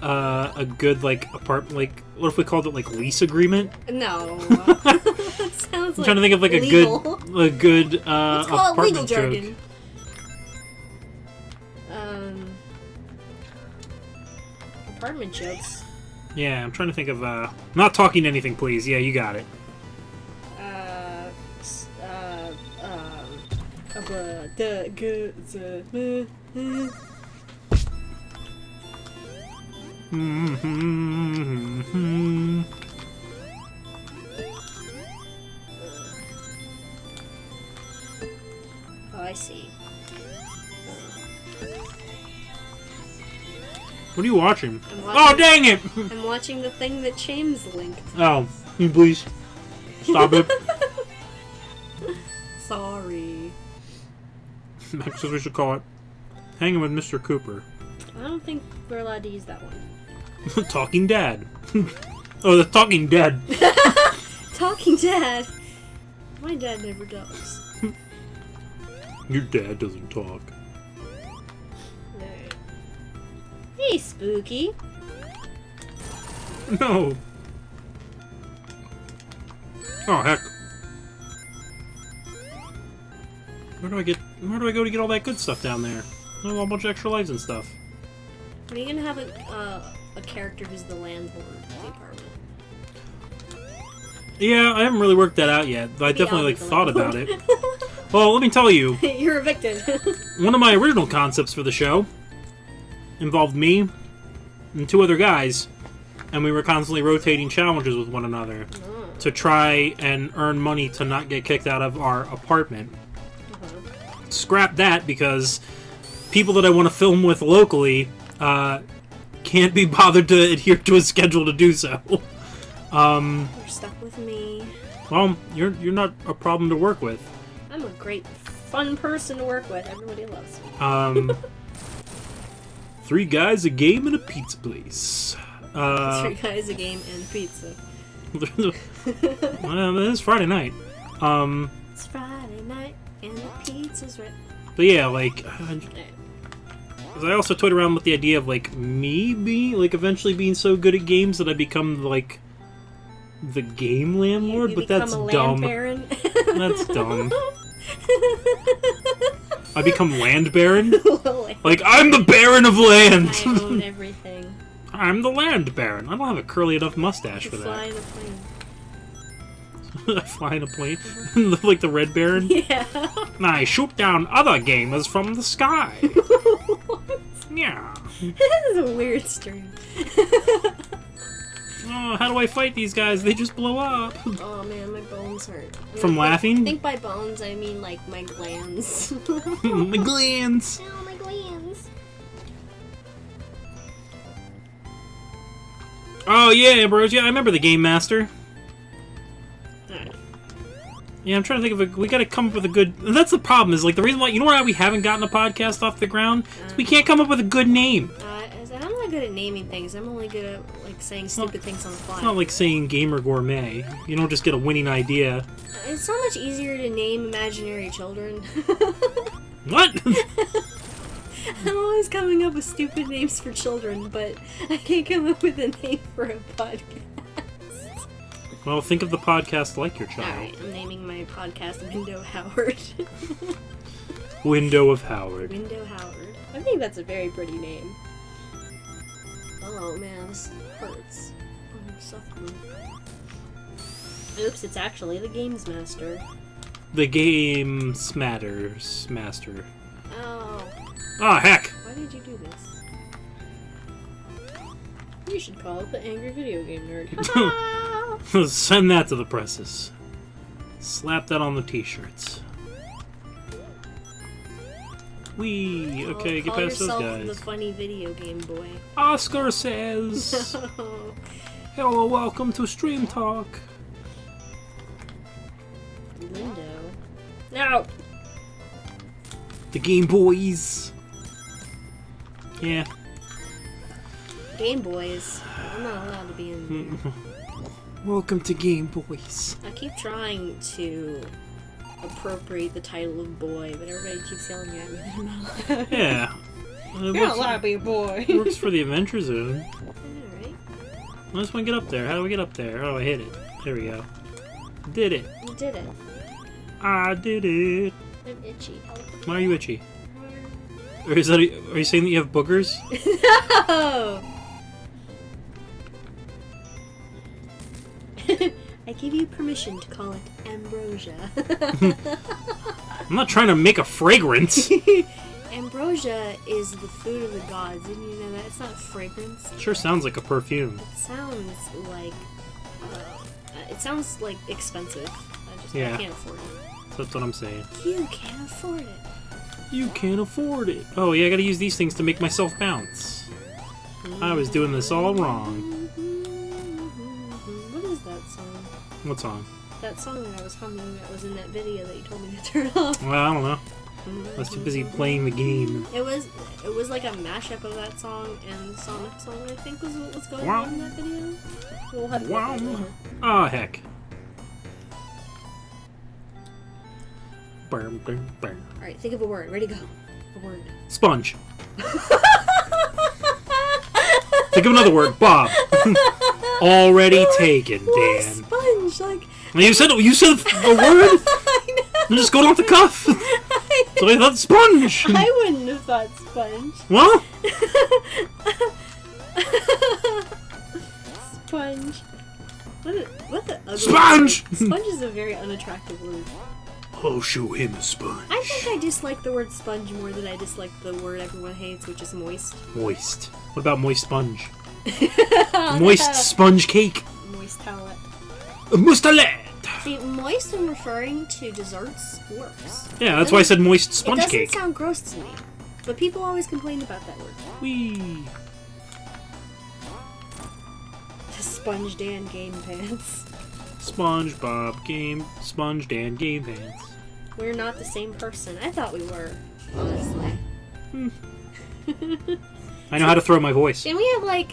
a good like apartment. Like, what if we called it like lease agreement? No, that sounds. I'm trying to think of like legal. a good Let's call it apartment legal joke. jargon. Apartment jokes. Yeah, I'm trying to think of not talking anything, please. Yeah, you got it. Oh, I see. What are you watching? Oh, dang it! I'm watching the thing that James linked. Oh, can you please stop it? Sorry. Max says we should call it Hanging with Mr. Cooper. I don't think we're allowed to use that one. Talking Dad. Oh, the Talking Dead. Talking Dad. My dad never does. Your dad doesn't talk. Alright. Hey, Spooky. No. Oh, heck. Where do I go to get all that good stuff down there? There's a whole bunch of extra lives and stuff. Are you gonna have a character who's the landlord of the apartment? Yeah, I haven't really worked that out yet, but I definitely like thought about it. Well, let me tell you. You're evicted. One of my original concepts for the show involved me and two other guys, and we were constantly rotating challenges with one another to try and earn money to not get kicked out of our apartment. Scrap that because people that I want to film with locally can't be bothered to adhere to a schedule to do so. You're stuck with me. Well, you're not a problem to work with. I'm a great, fun person to work with. Everybody loves me. 3 guys, a game, and a pizza place. 3 guys, a game, and pizza. Well, it is Friday night. It's Friday night and the pizza's right. But yeah, like, 'cause I also toyed around with the idea of like me being like eventually being so good at games that I become like the game landlord, You but that's become a dumb. land baron. That's dumb. I become land baron? Like, I'm the baron of land! I own everything. I'm the land baron. I don't have a curly enough mustache You for fly that. in a plane. I fly in a plane? Like the red baron? Yeah. I shoot down other gamers from the sky. Yeah. This is a weird stream. Oh, how do I fight these guys? They just blow up. Oh man, my bones hurt. From laughing? I think by bones I mean like my glands. My glands. Oh, my glands. Oh yeah, bros. Yeah, I remember the Game Master. Alright. Yeah, I'm trying to think of we gotta come up with a good... That's the problem, is like the reason why... You know why we haven't gotten a podcast off the ground? Is we can't come up with a good name. I'm not good at naming things. I'm only good at like saying stupid things on the fly. It's not like saying Gamer Gourmet. You don't just get a winning idea. It's so much easier to name imaginary children. What? I'm always coming up with stupid names for children, but I can't come up with a name for a podcast. Well, think of the podcast like your child. Alright, I'm naming my podcast Window Howard. Window of Howard. Window Howard. I think that's a very pretty name. Oh man, this hurts. I'm suffering. Oops, it's actually the Games Master. The Games Matters Master. Oh. Oh, heck! Why did you do this? You should call it the Angry Video Game Nerd. Send that to the presses. Slap that on the t-shirts. Wee! Okay, get Call past those yourself guys. the funny video game boy. Oscar says, hello, welcome to Stream Talk. Window. No! The Game Boys. Yeah. Game Boys. I'm not allowed to be in there. Welcome to Game Boys. I keep trying to appropriate the title of boy, but everybody keeps yelling at me. Yeah. You're not allowed to be a boy. Works for the Adventure Zone. Alright. Let's get up there. How do we get up there? Oh, I hit it. There we go. Did it. You did it. I did it. I'm itchy. Why are you itchy? Or is that? Are you saying that you have boogers? No! I give you permission to call it ambrosia. I'm not trying to make a fragrance. Ambrosia is the food of the gods. Didn't you know that? It's not fragrance. Sure sounds like a perfume. It sounds like expensive. Yeah. I can't afford it. That's what I'm saying. You can't afford it. You can't afford it. Oh yeah, I gotta use these things to make myself bounce. I was doing this all wrong. What is that song? What song? That song that I was humming that was in that video that you told me to turn off. Well, I don't know. I was too busy playing the game. It was like a mashup of that song and the Sonic song, I think was what was going on in that video. We'll have to look at it later. Oh, heck. Burn, burn, burn. Alright, think of a word. Ready, go. A word. Sponge. Think of another word. Bob. Already taken, Why Dan. sponge? Like, You said a word? I know. I'm just going off the cuff. So I thought sponge. I wouldn't have thought sponge. What? Sponge. What the ugly Sponge! word. Sponge is a very unattractive word. I'll show him a sponge. I think I dislike the word sponge more than I dislike the word everyone hates, which is moist. Moist. What about moist sponge? Moist sponge cake. Moist towelette. Moustalette. See, moist when referring to desserts works. Yeah, that's why I said moist It sponge doesn't cake. sound gross to me, but people always complain about that word. Whee. Sponge Dan game pants. SpongeBob game, Sponge Dan game pants. We're not the same person. I thought we were, honestly. I know how to throw my voice. And we have like,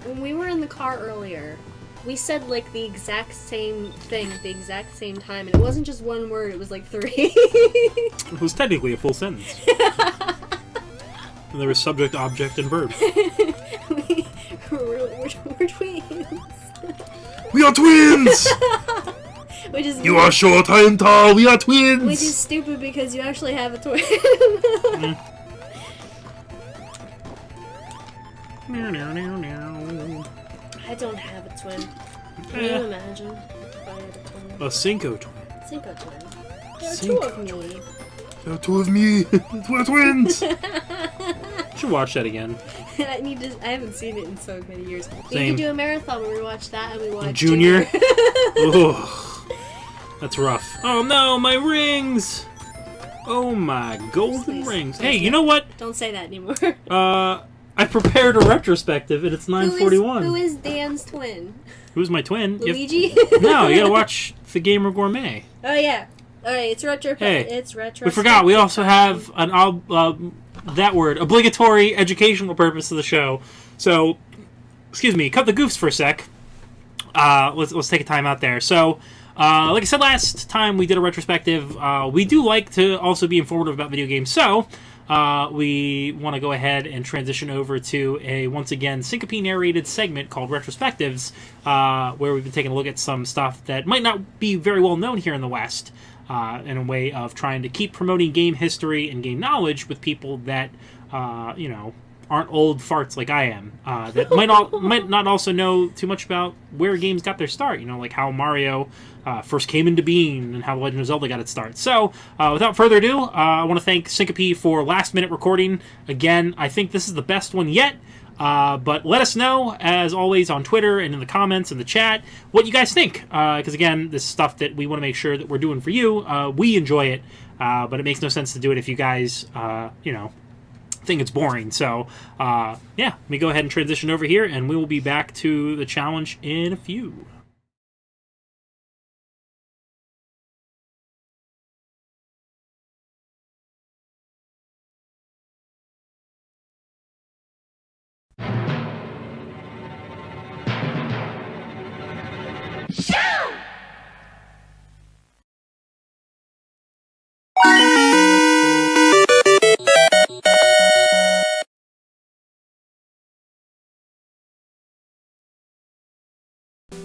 when we were in the car earlier, We said like the exact same thing at the exact same time, and it wasn't just one word, it was like 3. It was technically a full sentence. And there was subject, object, and verb. We're twins. We are twins! Which is You are short, I am tall, we are twins! Which is stupid because you actually have a twin. I don't have a twin. Can you imagine if I had a twin? A Cinco twin. Cinco twin. There are Cinco 2 of me. There are 2 of me! We're twins! Should watch that again. I haven't seen it in so many years. We Same. need to do a marathon where we watch that and we watch Junior? Ugh. That's rough. Oh no, my rings! Oh my golden Please, rings. please Hey, you don't. know what? Don't say that anymore. I prepared a retrospective and it's 9:41. Who is Dan's twin? Who's my twin? Luigi? No, you gotta watch The Gamer Gourmet. Oh yeah. Alright, it's retro. Hey, it's retro. We forgot, we also have an obligatory educational purpose of the show. So, excuse me, cut the goofs for a sec. Let's take a time out there. So, like I said last time we did a retrospective, we do like to also be informative about video games. So, we want to go ahead and transition over to a, once again, syncope narrated segment called Retrospectives, where we've been taking a look at some stuff that might not be very well known here in the West, in a way of trying to keep promoting game history and game knowledge with people that, aren't old farts like I am, that might not also know too much about where games got their start, like how Mario first came into being and how The Legend of Zelda got its start. So, without further ado, I want to thank Syncope for last-minute recording. Again, I think this is the best one yet, but let us know, as always, on Twitter and in the comments and the chat, what you guys think, because, again, this is stuff that we want to make sure that we're doing for you. We enjoy it, but it makes no sense to do it if you guys, think it's boring. So, let me go ahead and transition over here, and we will be back to the challenge in a few.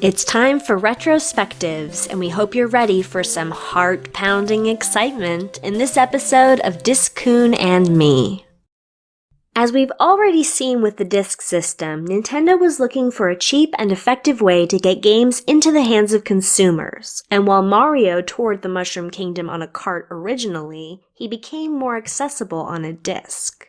It's time for retrospectives, and we hope you're ready for some heart-pounding excitement in this episode of Disk-kun Me. As we've already seen with the Disk System, Nintendo was looking for a cheap and effective way to get games into the hands of consumers, and while Mario toured the Mushroom Kingdom on a cart originally, he became more accessible on a disc.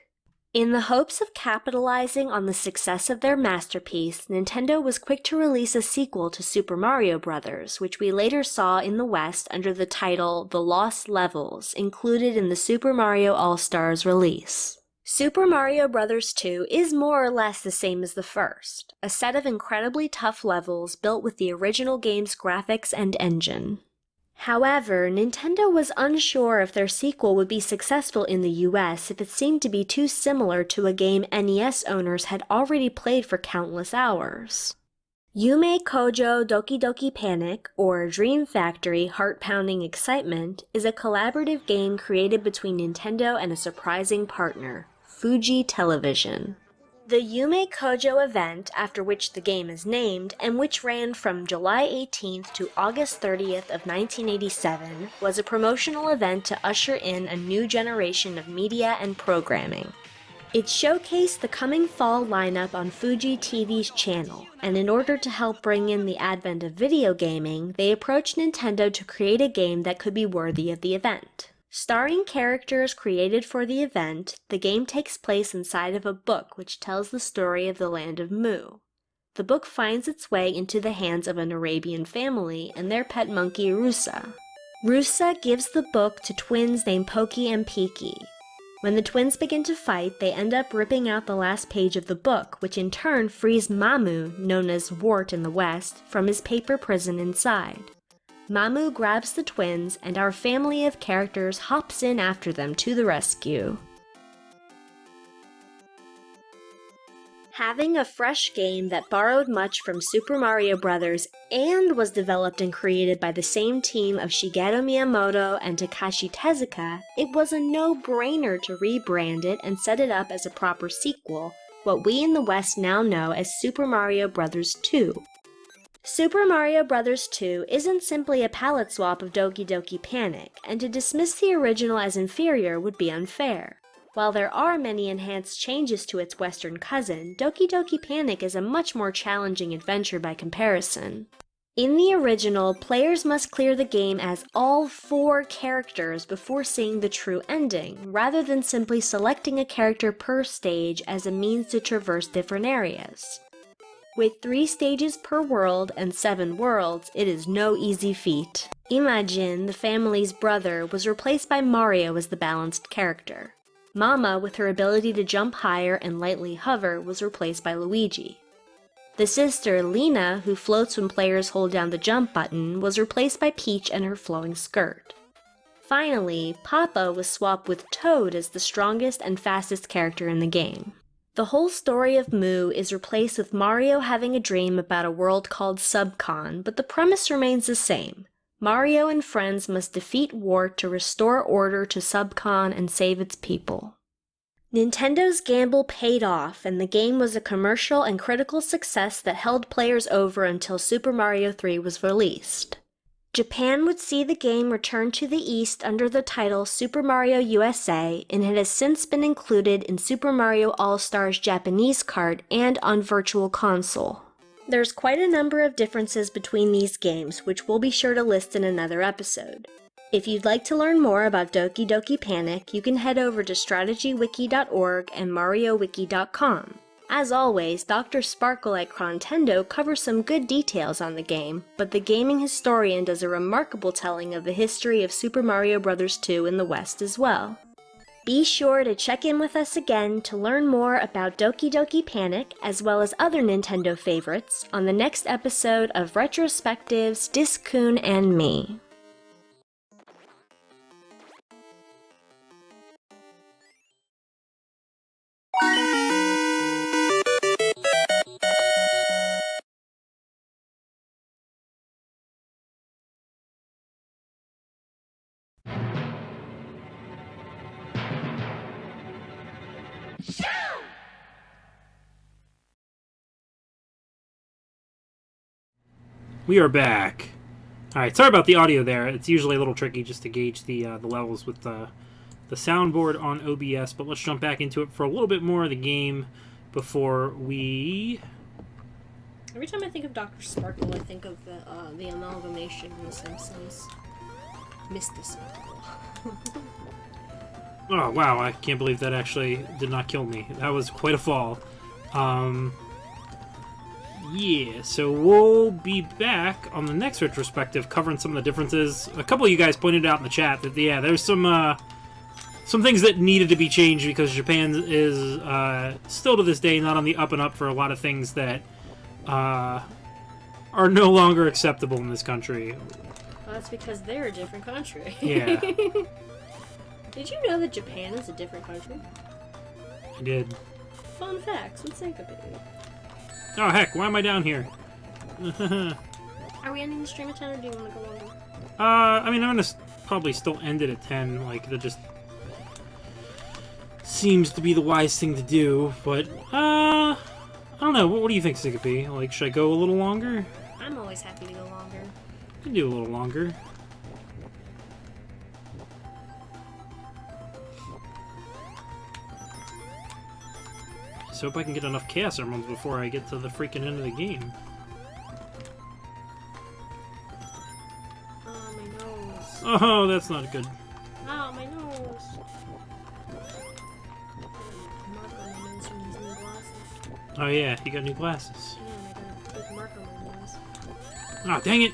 In the hopes of capitalizing on the success of their masterpiece, Nintendo was quick to release a sequel to Super Mario Bros., which we later saw in the West under the title The Lost Levels, included in the Super Mario All-Stars release. Super Mario Bros. 2 is more or less the same as the first, a set of incredibly tough levels built with the original game's graphics and engine. However, Nintendo was unsure if their sequel would be successful in the US if it seemed to be too similar to a game NES owners had already played for countless hours. Yume Kojo Doki Doki Panic, or Dream Factory Heart-Pounding Excitement, is a collaborative game created between Nintendo and a surprising partner, Fuji-Television. The Yume Kojo event, after which the game is named, and which ran from July 18th to August 30th of 1987, was a promotional event to usher in a new generation of media and programming. It showcased the coming fall lineup on Fuji-TV's channel, and in order to help bring in the advent of video gaming, they approached Nintendo to create a game that could be worthy of the event. Starring characters created for the event, the game takes place inside of a book which tells the story of the land of Mu. The book finds its way into the hands of an Arabian family and their pet monkey Rusa. Rusa gives the book to twins named Poki and Piki. When the twins begin to fight, they end up ripping out the last page of the book, which in turn frees Mamu, known as Wart in the West, from his paper prison inside. Mamu grabs the twins, and our family of characters hops in after them to the rescue. Having a fresh game that borrowed much from Super Mario Bros. And was developed and created by the same team of Shigeru Miyamoto and Takashi Tezuka, it was a no-brainer to rebrand it and set it up as a proper sequel, what we in the West now know as Super Mario Bros. 2. Super Mario Bros. 2 isn't simply a palette swap of Doki Doki Panic, and to dismiss the original as inferior would be unfair. While there are many enhanced changes to its Western cousin, Doki Doki Panic is a much more challenging adventure by comparison. In the original, players must clear the game as all 4 characters before seeing the true ending, rather than simply selecting a character per stage as a means to traverse different areas. With 3 stages per world and 7 worlds, it is no easy feat. Imagine the family's brother was replaced by Mario as the balanced character. Mama, with her ability to jump higher and lightly hover, was replaced by Luigi. The sister, Lena, who floats when players hold down the jump button, was replaced by Peach and her flowing skirt. Finally, Papa was swapped with Toad as the strongest and fastest character in the game. The whole story of Moo is replaced with Mario having a dream about a world called Subcon, but the premise remains the same. Mario and friends must defeat Wart to restore order to Subcon and save its people. Nintendo's gamble paid off, and the game was a commercial and critical success that held players over until Super Mario 3 was released. Japan would see the game return to the East under the title Super Mario USA, and it has since been included in Super Mario All-Stars Japanese cart and on Virtual Console. There's quite a number of differences between these games, which we'll be sure to list in another episode. If you'd like to learn more about Doki Doki Panic, you can head over to strategywiki.org and mariowiki.com. As always, Dr. Sparkle at Crontendo covers some good details on the game, but the gaming historian does a remarkable telling of the history of Super Mario Bros. 2 in the West as well. Be sure to check in with us again to learn more about Doki Doki Panic, as well as other Nintendo favorites, on the next episode of Retrospectives Disk-kun Me. We are back. Alright, sorry about the audio there. It's usually a little tricky just to gauge the levels with the soundboard on OBS, but let's jump back into it for a little bit more of the game before we... Every time I think of Dr. Sparkle, I think of the amalgamation in The Simpsons. Mr. Sparkle. Oh, wow, I can't believe that actually did not kill me. That was quite a fall. Yeah, so we'll be back on the next retrospective covering some of the differences. A couple of you guys pointed out in the chat that, yeah, there's some things that needed to be changed because Japan is still to this day not on the up and up for a lot of things that are no longer acceptable in this country. Well, that's because they're a different country. Yeah. Did you know that Japan is a different country? I did. Fun facts with Sega Baby. Oh, heck, why am I down here? Are we ending the stream at 10 or do you want to go longer? I mean, I'm gonna probably still end it at 10. Like, that just seems to be the wise thing to do. But, I don't know. What do you think, Sigapi? Like, should I go a little longer? I'm always happy to go longer. I can do a little longer. Just hope I can get enough Chaos Emeralds before I get to the freaking end of the game. Oh, my nose. Oh, that's not good. Oh, my nose. Mark on my nose from these new glasses. Oh yeah, you got new glasses. Yeah, and I got a big mark on my nose. Oh, dang it!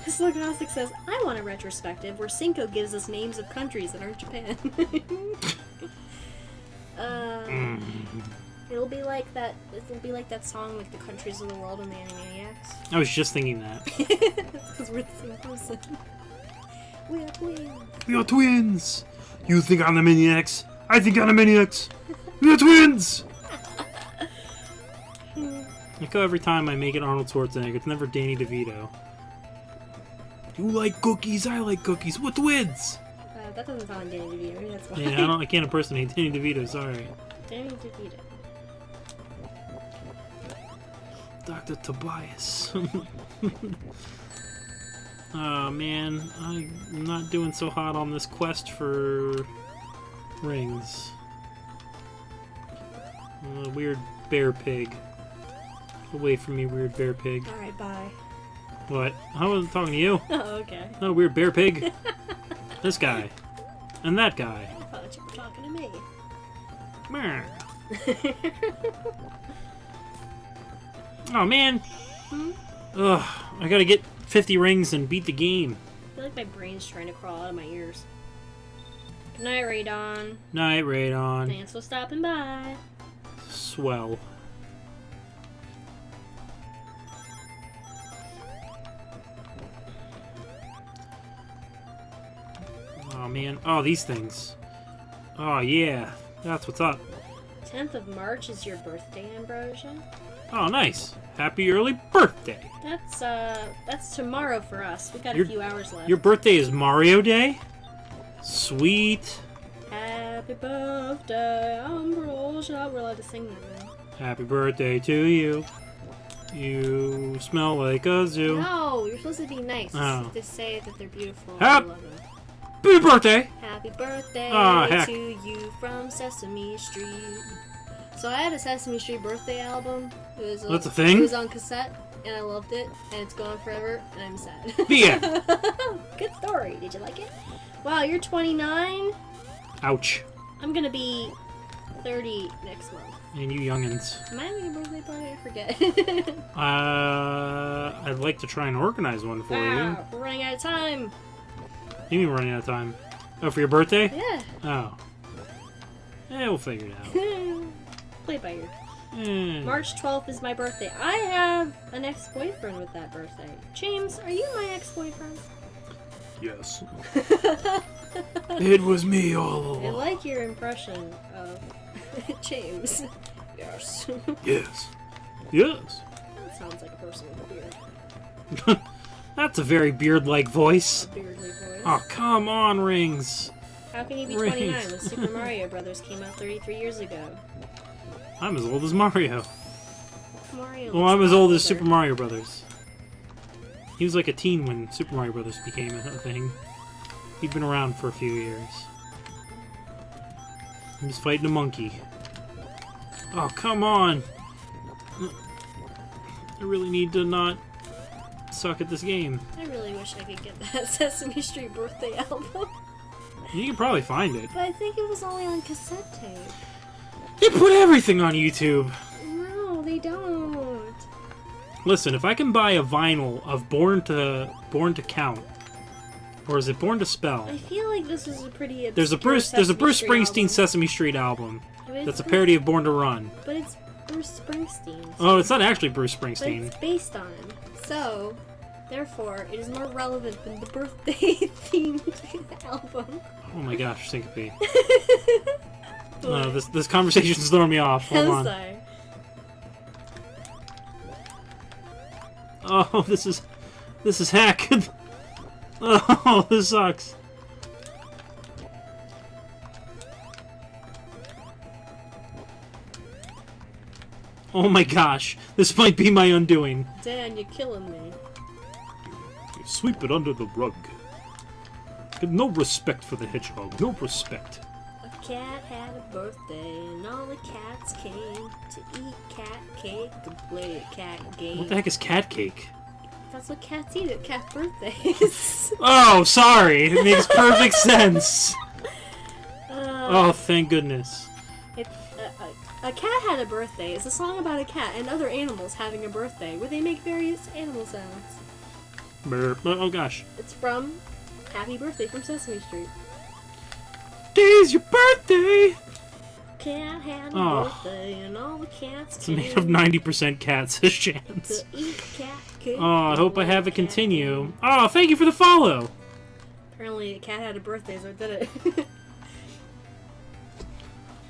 Slugnostic says, I want a retrospective where Cinco gives us names of countries that aren't Japan. It'll be like that song, like the countries of the world and the Animaniacs. I was just thinking that. Because we're the same person. We are twins. We are twins! You think I'm the Maniacs? I think I'm the Maniacs! We are twins! Like how every time I make it Arnold Schwarzenegger, it's never Danny DeVito. You like cookies, I like cookies. What wins? That doesn't sound like Danny DeVito. Maybe that's why. Yeah, I can't impersonate Danny DeVito, sorry. Danny DeVito. Dr. Tobias. Oh man, I'm not doing so hot on this quest for rings. Weird bear pig. Away from me, weird bear pig. Alright, bye. What? I wasn't talking to you. Oh, okay. No, weird bear pig. This guy. And that guy. I thought you were talking to me. Meh. Oh man. Ugh, I gotta get 50 rings and beat the game. I feel like my brain's trying to crawl out of my ears. Good night, Radon. Night, Radon. Thanks for stopping by. Swell. Oh man. Oh, these things. Oh yeah. That's what's up. 10th of March is your birthday, Ambrosia? Oh, nice. Happy early birthday. That's tomorrow for us. We got a few hours left. Your birthday is Mario Day? Sweet. Happy birthday, Ambrosia. We're allowed to sing that now. Happy birthday to you. You smell like a zoo. No, you're supposed to be nice. Oh. To say that they're beautiful. Happy I love them. birthday. Happy birthday Oh, heck. to you from Sesame Street. So I had a Sesame Street birthday album. It was That's a thing? It was on cassette, and I loved it, and it's gone forever, and I'm sad. The end. Good story. Did you like it? Wow, you're 29? Ouch. I'm gonna be 30 next month. And you youngins. Am I having a birthday party? I forget. I'd like to try and organize one for you. We're running out of time. You mean we're running out of time? Oh, for your birthday? Yeah. Oh. Yeah, we'll figure it out. Play it by ear. Eh. March 12th is my birthday. I have an ex-boyfriend with that birthday. James, are you my ex-boyfriend? Yes. It was me all I along. like your impression of James. Yes. Yes. Yes. That sounds like a person with a beard. That's a very beard-like voice. A beardly voice. Oh, come on, Rings. How can you be Rings. 29 when Super Mario Brothers came out 33 years ago? I'm as old as Mario. Mario Well, looks I'm as old as older. Super Mario Brothers. He was like a teen when Super Mario Brothers became a thing. He'd been around for a few years. He was fighting a monkey. Oh, come on! I really need to not suck at this game. I really wish I could get that Sesame Street birthday album. You can probably find it. But I think it was only on cassette tape. They put everything on YouTube! No, they don't. Listen, if I can buy a vinyl of Born to Count, or is it Born to Spell? I feel like this is a pretty There's a Bruce Sesame Street Springsteen album. Sesame Street album. But it's That's a parody of Born to Run. But it's Bruce Springsteen. Oh, it's not actually Bruce But Springsteen. it's based on him. So, therefore, it is more relevant than the birthday-themed album. Oh my gosh, syncope. No, this conversation's throwing me off. Hold I'm on. sorry. Oh, this is heck. Oh, this sucks. Oh my gosh, this might be my undoing. Dan, you're killing me. You sweep it under the rug. No respect for the hedgehog. No respect. A cat had a birthday, and all the cats came to eat cat cake and play a cat game. What the heck is cat cake? That's what cats eat at cat birthdays. Oh, sorry. It makes perfect sense. Oh, thank goodness. A cat had a birthday. It's a song about a cat and other animals having a birthday, where they make various animal sounds. Burp. Oh gosh. It's from Happy Birthday from Sesame Street. Today's your birthday. Cat had a Oh. birthday, and all the cats It's came made of 90% cats. His chance. to eat cat cake. Oh, I hope I and have it play cat continue. game. Oh, thank you for the follow. Apparently, a cat had a birthday, so I did it.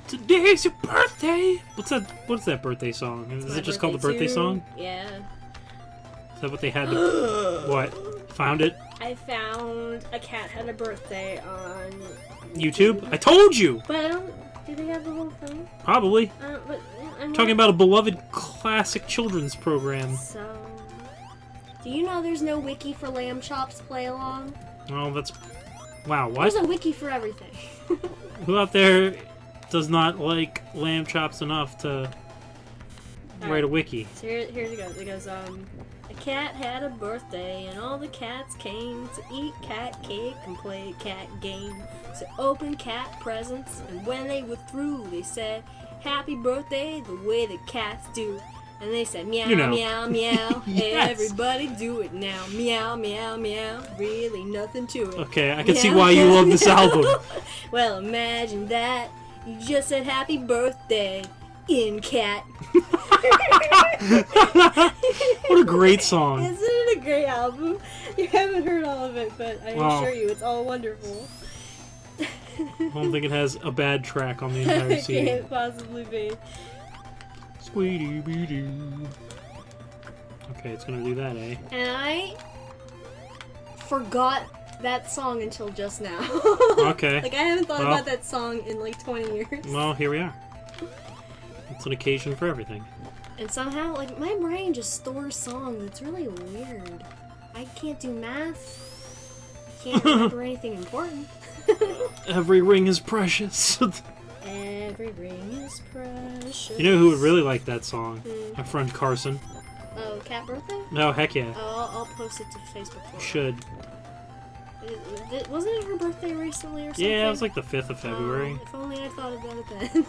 Today's your birthday. What's that? What's that birthday song? Is it just called the birthday song? Yeah. Is that what they had? What? Found it? I found a cat had a birthday on YouTube? I told you. But I don't. Do they have the whole thing? Probably. But I'm Talking about a beloved classic children's program. So, do you know there's no wiki for Lamb Chops Play Along? Oh, that's... Wow, what? There's a wiki for everything. Who out there does not like lamb chops enough to write a wiki? So here it goes. It goes, a cat had a birthday and all the cats came to eat cat cake and play a cat game. So open cat presents and when they were through they said, "Happy birthday," the way the cats do. And they said, meow, You know. meow, meow. Yes. Everybody do it now. Meow, meow, meow. Really nothing to it. Okay, I can see Meow, why you meow. love this album. Well, imagine that. You just said happy birthday in cat. What a great song. Isn't it a great album? You haven't heard all of it, but I assure you, it's all wonderful. I don't think it has a bad track on the entire It CD. can't possibly be. Squeedy-bee-doo. Okay, it's gonna do that, eh? And I forgot that song until just now. Okay. Like, I haven't thought Well. about that song in like 20 years. Well, here we are. It's an occasion for everything. And somehow, like, my brain just stores songs. It's really weird. I can't do math. Can't remember anything important. Every ring is precious. Every ring is precious. You know who would really like that song? Hmm. My friend Carson. Oh, cat birthday? No, heck yeah. Oh, I'll post it to Facebook for her. Should. Wasn't it her birthday recently or something? Yeah, it was like the 5th of February. Oh, if only I thought about it then.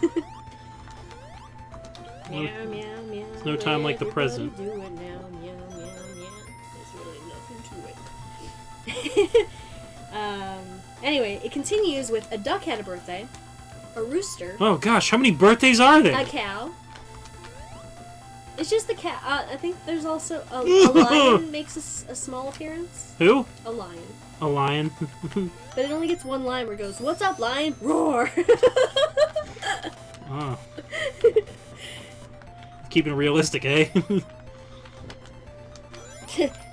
Well, meow, meow, meow. there's no time like the Everybody present. do it now. Meow, meow, meow. There's really nothing to it. Anyway, it continues with a duck had a birthday, a rooster, Oh gosh, how many birthdays are a there? cow. It's just the cat. I think there's also a lion makes a small appearance. Who? A lion. A lion. But it only gets one line where it goes, "What's up, lion? Roar!" Oh. Keeping it realistic, eh?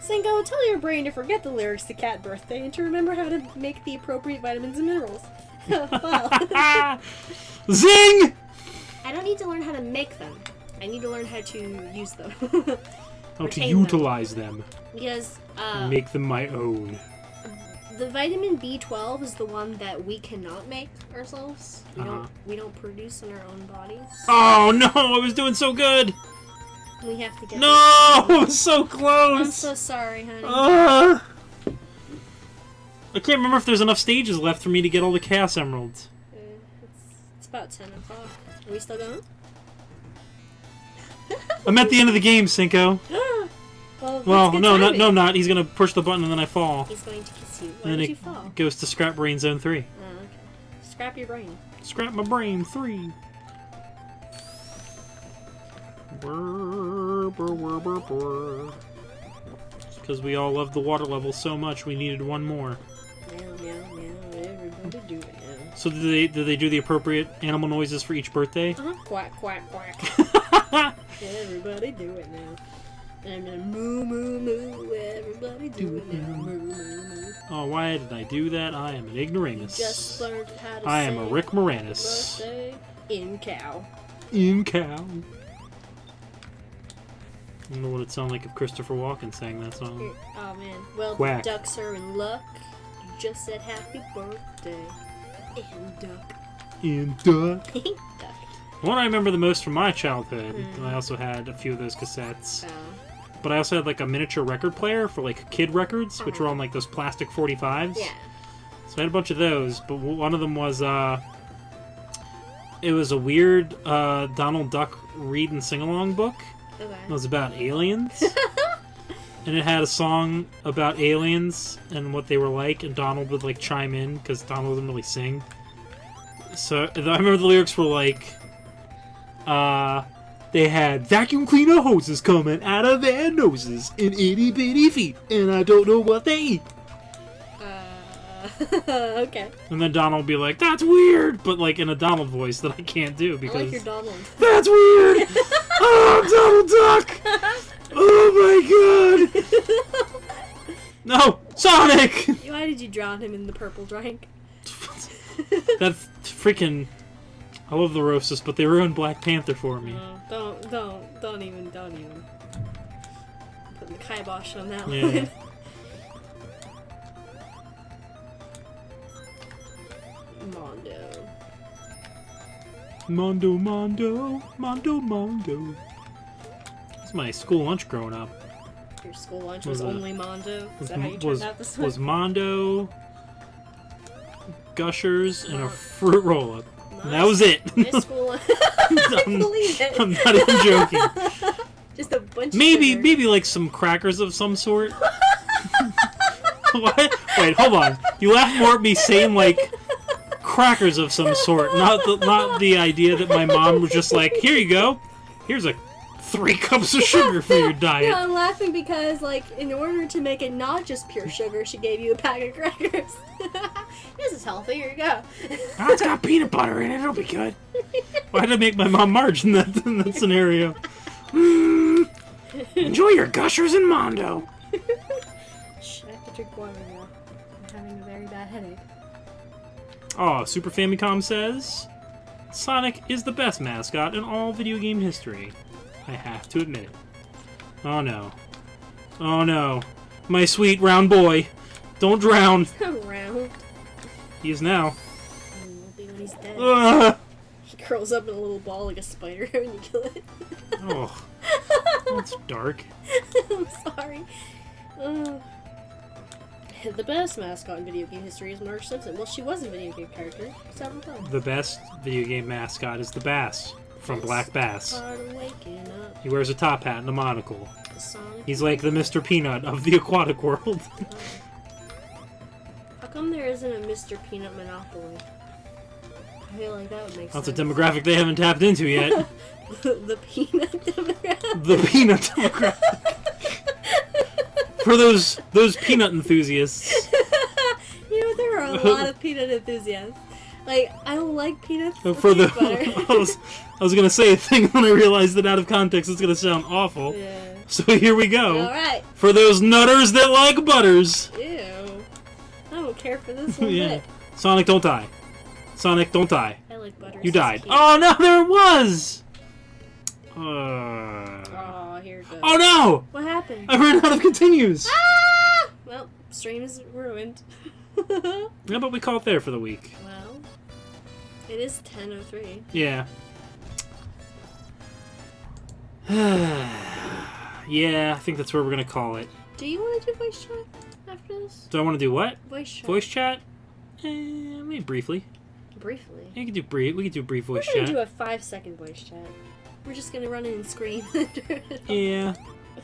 Cinco, tell your brain to forget the lyrics to Cat Birthday and to remember how to make the appropriate vitamins and minerals. Well, Zing! I don't need to learn how to make them. I need to learn how to use them. How to Retain them. utilize them. Because Make them my own. the vitamin B12 is the one that we cannot make ourselves. Uh-huh. We don't produce in our own bodies. Oh no, I was doing so good! We have to get No, I was so I'm close! so sorry, honey. I can't remember if there's enough stages left for me to get all the Chaos Emeralds. It's about 10 o'clock. Are we still going? I'm at the end of the game, Cinco. Well, that's good no, timing. no, I'm not. He's gonna push the button and then I fall. He's going to kiss you. Why And then did it you fall? goes to Scrap Brain Zone 3. Oh, okay. Scrap your brain. Scrap my brain 3. Because we all love the water level so much, we needed one more. Meow, meow, meow. Everybody do it now. So did they do the appropriate animal noises for each birthday? Uh-huh. Quack, quack, quack. Everybody do it now. And then moo, moo, moo. Everybody do it now. Moo, moo, moo. Oh, why did I do that? I am an ignoramus. Just learned how to I say am a Rick Moranis. birthday in cow. In cow. I don't know what it'd sound like if Christopher Walken sang that song. Oh man. Well, Quack. the ducks are in luck. You just said happy birthday. In duck. In duck. Duck. The one I remember the most from my childhood, and I also had a few of those cassettes, but I also had like a miniature record player for like kid records, which were on like those plastic 45s. Yeah. So I had a bunch of those, but one of them was, it was a weird Donald Duck read and sing-along book. Okay. It was about aliens. And it had a song about aliens and what they were like, and Donald would like chime in, because Donald doesn't really sing. So I remember the lyrics were like, they had vacuum cleaner hoses coming out of their noses and itty bitty feet, and I don't know what they eat. Okay. And then Donald will be like, "That's weird," but like in a Donald voice that I can't do because I like your Donald. that's weird. Oh, Donald Duck. Oh my god. No, Sonic. Why did you drown him in the purple drink? That's freaking. I love the Rosas, but they ruined Black Panther for me. Don't even. Putting the kibosh on that Yeah. one. Mondo. It's my school lunch growing up. Your school lunch was Was only Mondo? Is that how you turned out this one? Was Mondo, Gushers, and a fruit roll-up. And that was it. My school lunch. I believe it. I'm not even joking. Just a bunch of Maybe sugar. like some crackers of some sort. What? Wait, hold on. You laugh more at me saying like crackers of some sort, not the idea that my mom was just like, "Here you go. Here's 3 cups of sugar for your diet." No, I'm laughing because, like, in order to make it not just pure sugar, she gave you a pack of crackers. This is healthy. Here you go. Oh, it's got peanut butter in it. It'll be good. Why did I make my mom Marge in that scenario? Enjoy your Gushers and Mondo. Shh, I have to drink water now. I'm having a very bad headache. Oh, Super Famicom says, Sonic is the best mascot in all video game history. I have to admit it. Oh no. Oh no. My sweet round boy. Don't drown. Round. He is now. Will be when he's dead. Ugh. He curls up in a little ball like a spider when you kill it. Oh, that's dark. I'm sorry. The best mascot in video game history is Marge Simpson. Well, she was a video game character several times. The best video game mascot is the Bass from Black Bass. Part of waking up. He wears a top hat and a monocle. The Sonic. He's like the Mr. Peanut of the aquatic world. How come there isn't a Mr. Peanut Monopoly? I feel like that would make That's sense. a demographic they haven't tapped into yet. The peanut demographic. The peanut demographic. For those peanut enthusiasts. You know, there are a lot of peanut enthusiasts. Like, I don't like peanuts. For the butter. I was gonna say a thing when I realized that out of context it's gonna sound awful. Yeah. So here we go. Alright. For those nutters that like butters. Ew. I don't care for this one Yeah. bit. Sonic, don't die. Sonic, don't die. I like butter. You so died. cute. Oh no, there it was! Oh, here it goes. Oh no! What happened? I ran out of continues! Ah! Well, stream is ruined. Yeah, but we call it there for the week. Well, it is 10:03. Yeah. Yeah, I think that's where we're gonna call it. Do you want to do voice chat after this? Do I want to do what? Voice chat. Voice chat? Maybe briefly. Briefly. Yeah, we could do brief voice We're gonna chat. do a 5-second voice chat. We're just gonna run in and scream. Yeah,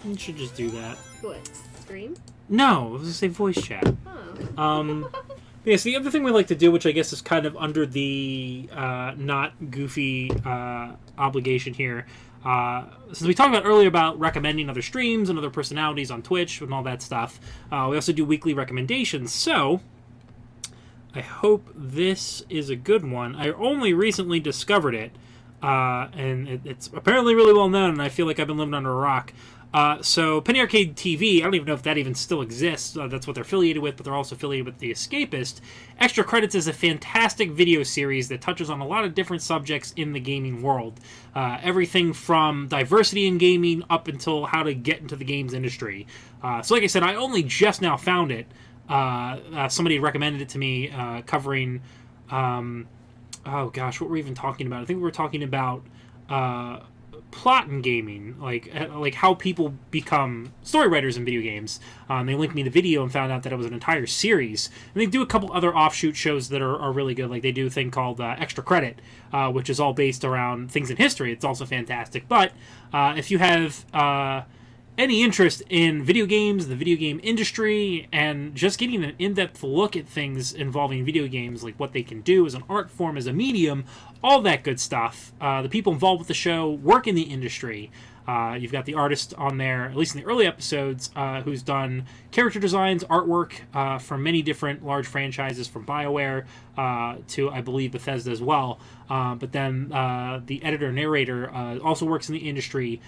we should just do that. What? Scream? No, I was gonna say voice chat. Oh. Yes, the other thing we like to do, which I guess is kind of under the not goofy obligation here, since we talked about earlier about recommending other streams and other personalities on Twitch and all that stuff, we also do weekly recommendations. So, I hope this is a good one. I only recently discovered it, and it's apparently really well known, and I feel like I've been living under a rock. So Penny Arcade TV, I don't even know if that even still exists. That's what they're affiliated with, but they're also affiliated with The Escapist. Extra Credits is a fantastic video series that touches on a lot of different subjects in the gaming world. Everything from diversity in gaming up until how to get into the games industry. So like I said, I only just now found it. Somebody recommended it to me, covering... oh gosh, what were we even talking about? I think we were talking about... plot in gaming, like how people become story writers in video games. They linked me the video and found out that it was an entire series. And they do a couple other offshoot shows that are really good. Like they do a thing called Extra Credit, which is all based around things in history. It's also fantastic. But if you have any interest in video games, the video game industry, and just getting an in-depth look at things involving video games, like what they can do as an art form, as a medium, all that good stuff. The people involved with the show work in the industry. You've got the artist on there, at least in the early episodes, who's done character designs, artwork for many different large franchises, from BioWare to, I believe, Bethesda as well. But then the editor-narrator also works in the industry,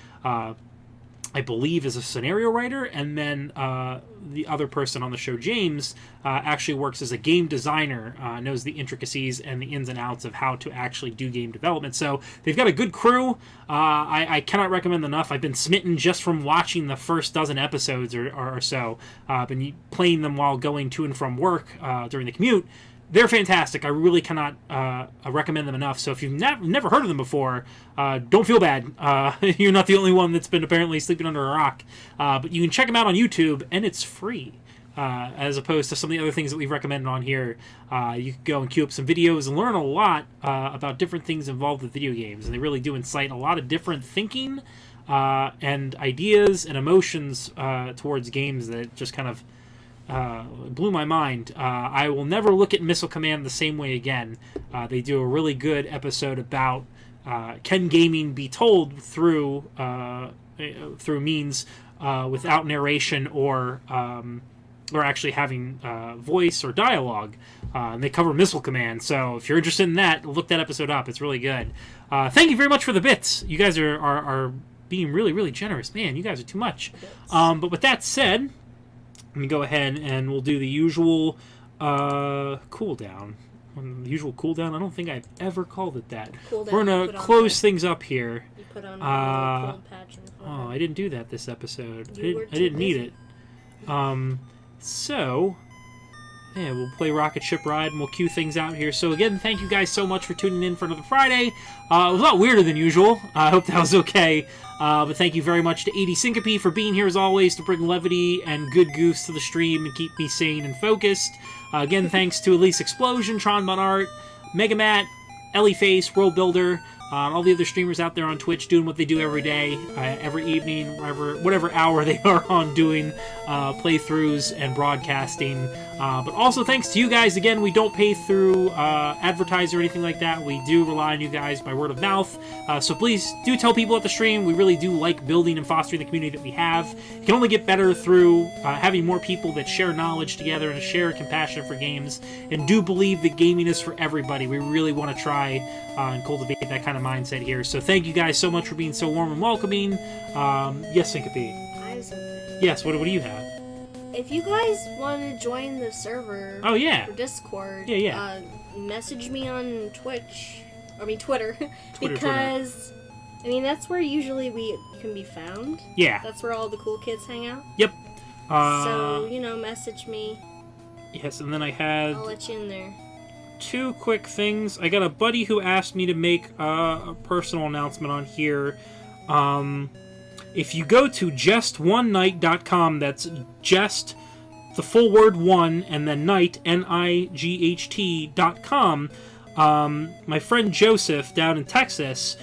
I believe, is a scenario writer, and then the other person on the show, James, actually works as a game designer, knows the intricacies and the ins and outs of how to actually do game development. So they've got a good crew. I cannot recommend enough. I've been smitten just from watching the first dozen episodes or so. I've been playing them while going to and from work during the commute. They're fantastic. I really cannot recommend them enough. So if you've never heard of them before, don't feel bad. You're not the only one that's been apparently sleeping under a rock. But you can check them out on YouTube, and it's free. As opposed to some of the other things that we've recommended on here. You can go and queue up some videos and learn a lot about different things involved with video games. And they really do incite a lot of different thinking and ideas and emotions towards games that just kind of blew my mind. I will never look at Missile Command the same way again. They do a really good episode about can gaming be told through means without narration or actually having voice or dialogue. And they cover Missile Command, so if you're interested in that, look that episode up. It's really good. Thank you very much for the bits. You guys are being really, really generous. Man, you guys are too much. But with that said, let me go ahead and we'll do the usual cooldown. The usual cooldown? I don't think I've ever called it that. We're going to close things up here. You put on a cold patch. Oh, I didn't do that this episode. I didn't busy. need it. So, yeah, we'll play Rocket Ship Ride and we'll cue things out here. So again, thank you guys so much for tuning in for another Friday. It was a lot weirder than usual. I hope that was okay. But thank you very much to 80 Syncope for being here as always to bring levity and good goofs to the stream and keep me sane and focused. Again, thanks to Elise Explosion, Tron Bon Art, Megamat, Ellie Face, World Builder, all the other streamers out there on Twitch doing what they do every day, every evening, whatever hour they are on doing playthroughs and broadcasting. But also thanks to you guys. Again, we don't pay through advertise or anything like that. We do rely on you guys by word of mouth. So please do tell people at the stream. We really do like building and fostering the community that we have. It can only get better through having more people that share knowledge together and share a compassion for games and do believe that gaming is for everybody. We really want to try and cultivate that kind of mindset here. So thank you guys so much for being so warm and welcoming. Yes, Syncope. I have something. Yes, what do you have? If you guys want to join the server Oh, yeah. for Discord, message me on Twitter. Twitter, because, I mean, that's where usually we can be found. Yeah. That's where all the cool kids hang out. Yep. So, message me. Yes, and then I had I'll let you in there. two quick things. I got a buddy who asked me to make a personal announcement on here. If you go to justonenight.com, that's just the full word one and then night, NIGHT.com, my friend Joseph down in Texas,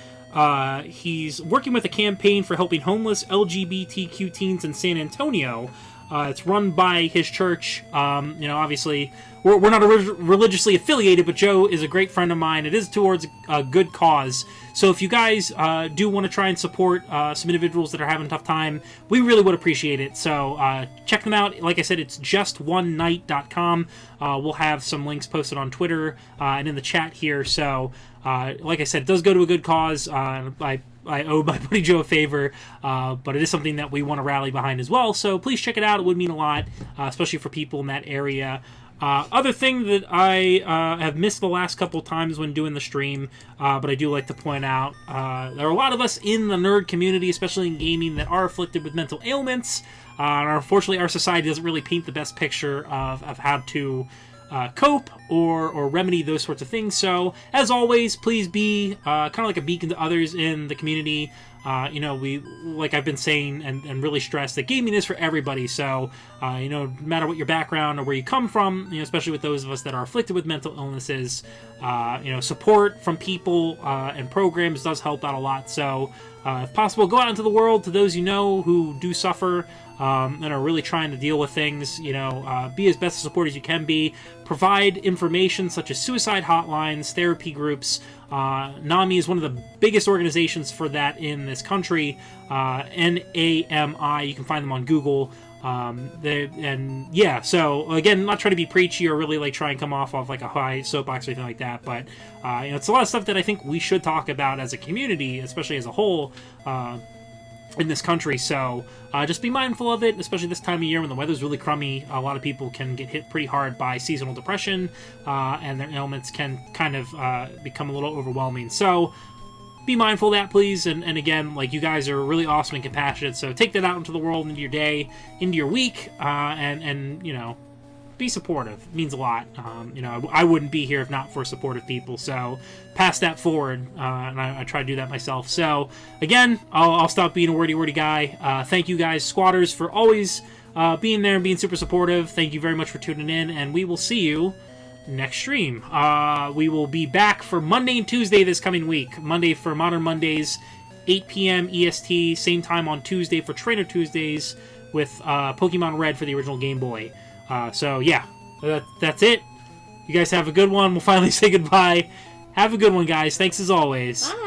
he's working with a campaign for helping homeless LGBTQ teens in San Antonio. It's run by his church. Obviously, we're not religiously affiliated, but Joe is a great friend of mine. It is towards a good cause. So if you guys do want to try and support some individuals that are having a tough time, we really would appreciate it. So check them out. Like I said, it's justonenight.com. We'll have some links posted on Twitter and in the chat here. So like I said, it does go to a good cause. I owe my buddy Joe a favor, but it is something that we want to rally behind as well. So please check it out. It would mean a lot, especially for people in that area. Other thing that I have missed the last couple times when doing the stream, but I do like to point out, there are a lot of us in the nerd community, especially in gaming, that are afflicted with mental ailments. And unfortunately, our society doesn't really paint the best picture of how to cope or remedy those sorts of things. So, as always, please be kind of like a beacon to others in the community. We, like I've been saying and really stress that gaming is for everybody. So, no matter what your background or where you come from, especially with those of us that are afflicted with mental illnesses, support from people and programs does help out a lot. So, if possible, go out into the world to those who do suffer and are really trying to deal with things. Be as best a support as you can be. Provide information such as suicide hotlines, therapy groups, NAMI is one of the biggest organizations for that in this country. NAMI, you can find them on Google. So again, not trying to be preachy or really like try and come off like a high soapbox or anything like that, but it's a lot of stuff that I think we should talk about as a community, especially as a whole, in this country. So just be mindful of it, especially this time of year when the weather's really crummy. A lot of people can get hit pretty hard by seasonal depression, and their ailments can kind of become a little overwhelming. So be mindful of that, please. And again, like, you guys are really awesome and compassionate, so take that out into the world, into your day, into your week, and you know, be supportive. It means a lot. I wouldn't be here if not for supportive people, so pass that forward, and I try to do that myself. So again, I'll stop being a wordy guy. Thank you guys, squatters, for always being there and being super supportive. Thank you very much for tuning in, and we will see you next stream. We will be back for Monday and Tuesday this coming week. Monday for Modern Mondays, 8 p.m. EST, same time on Tuesday for Trainer Tuesdays, with Pokemon Red for the original Game Boy. So yeah, that's it. You guys have a good one. We'll finally say goodbye. Have a good one, guys. Thanks as always. Bye.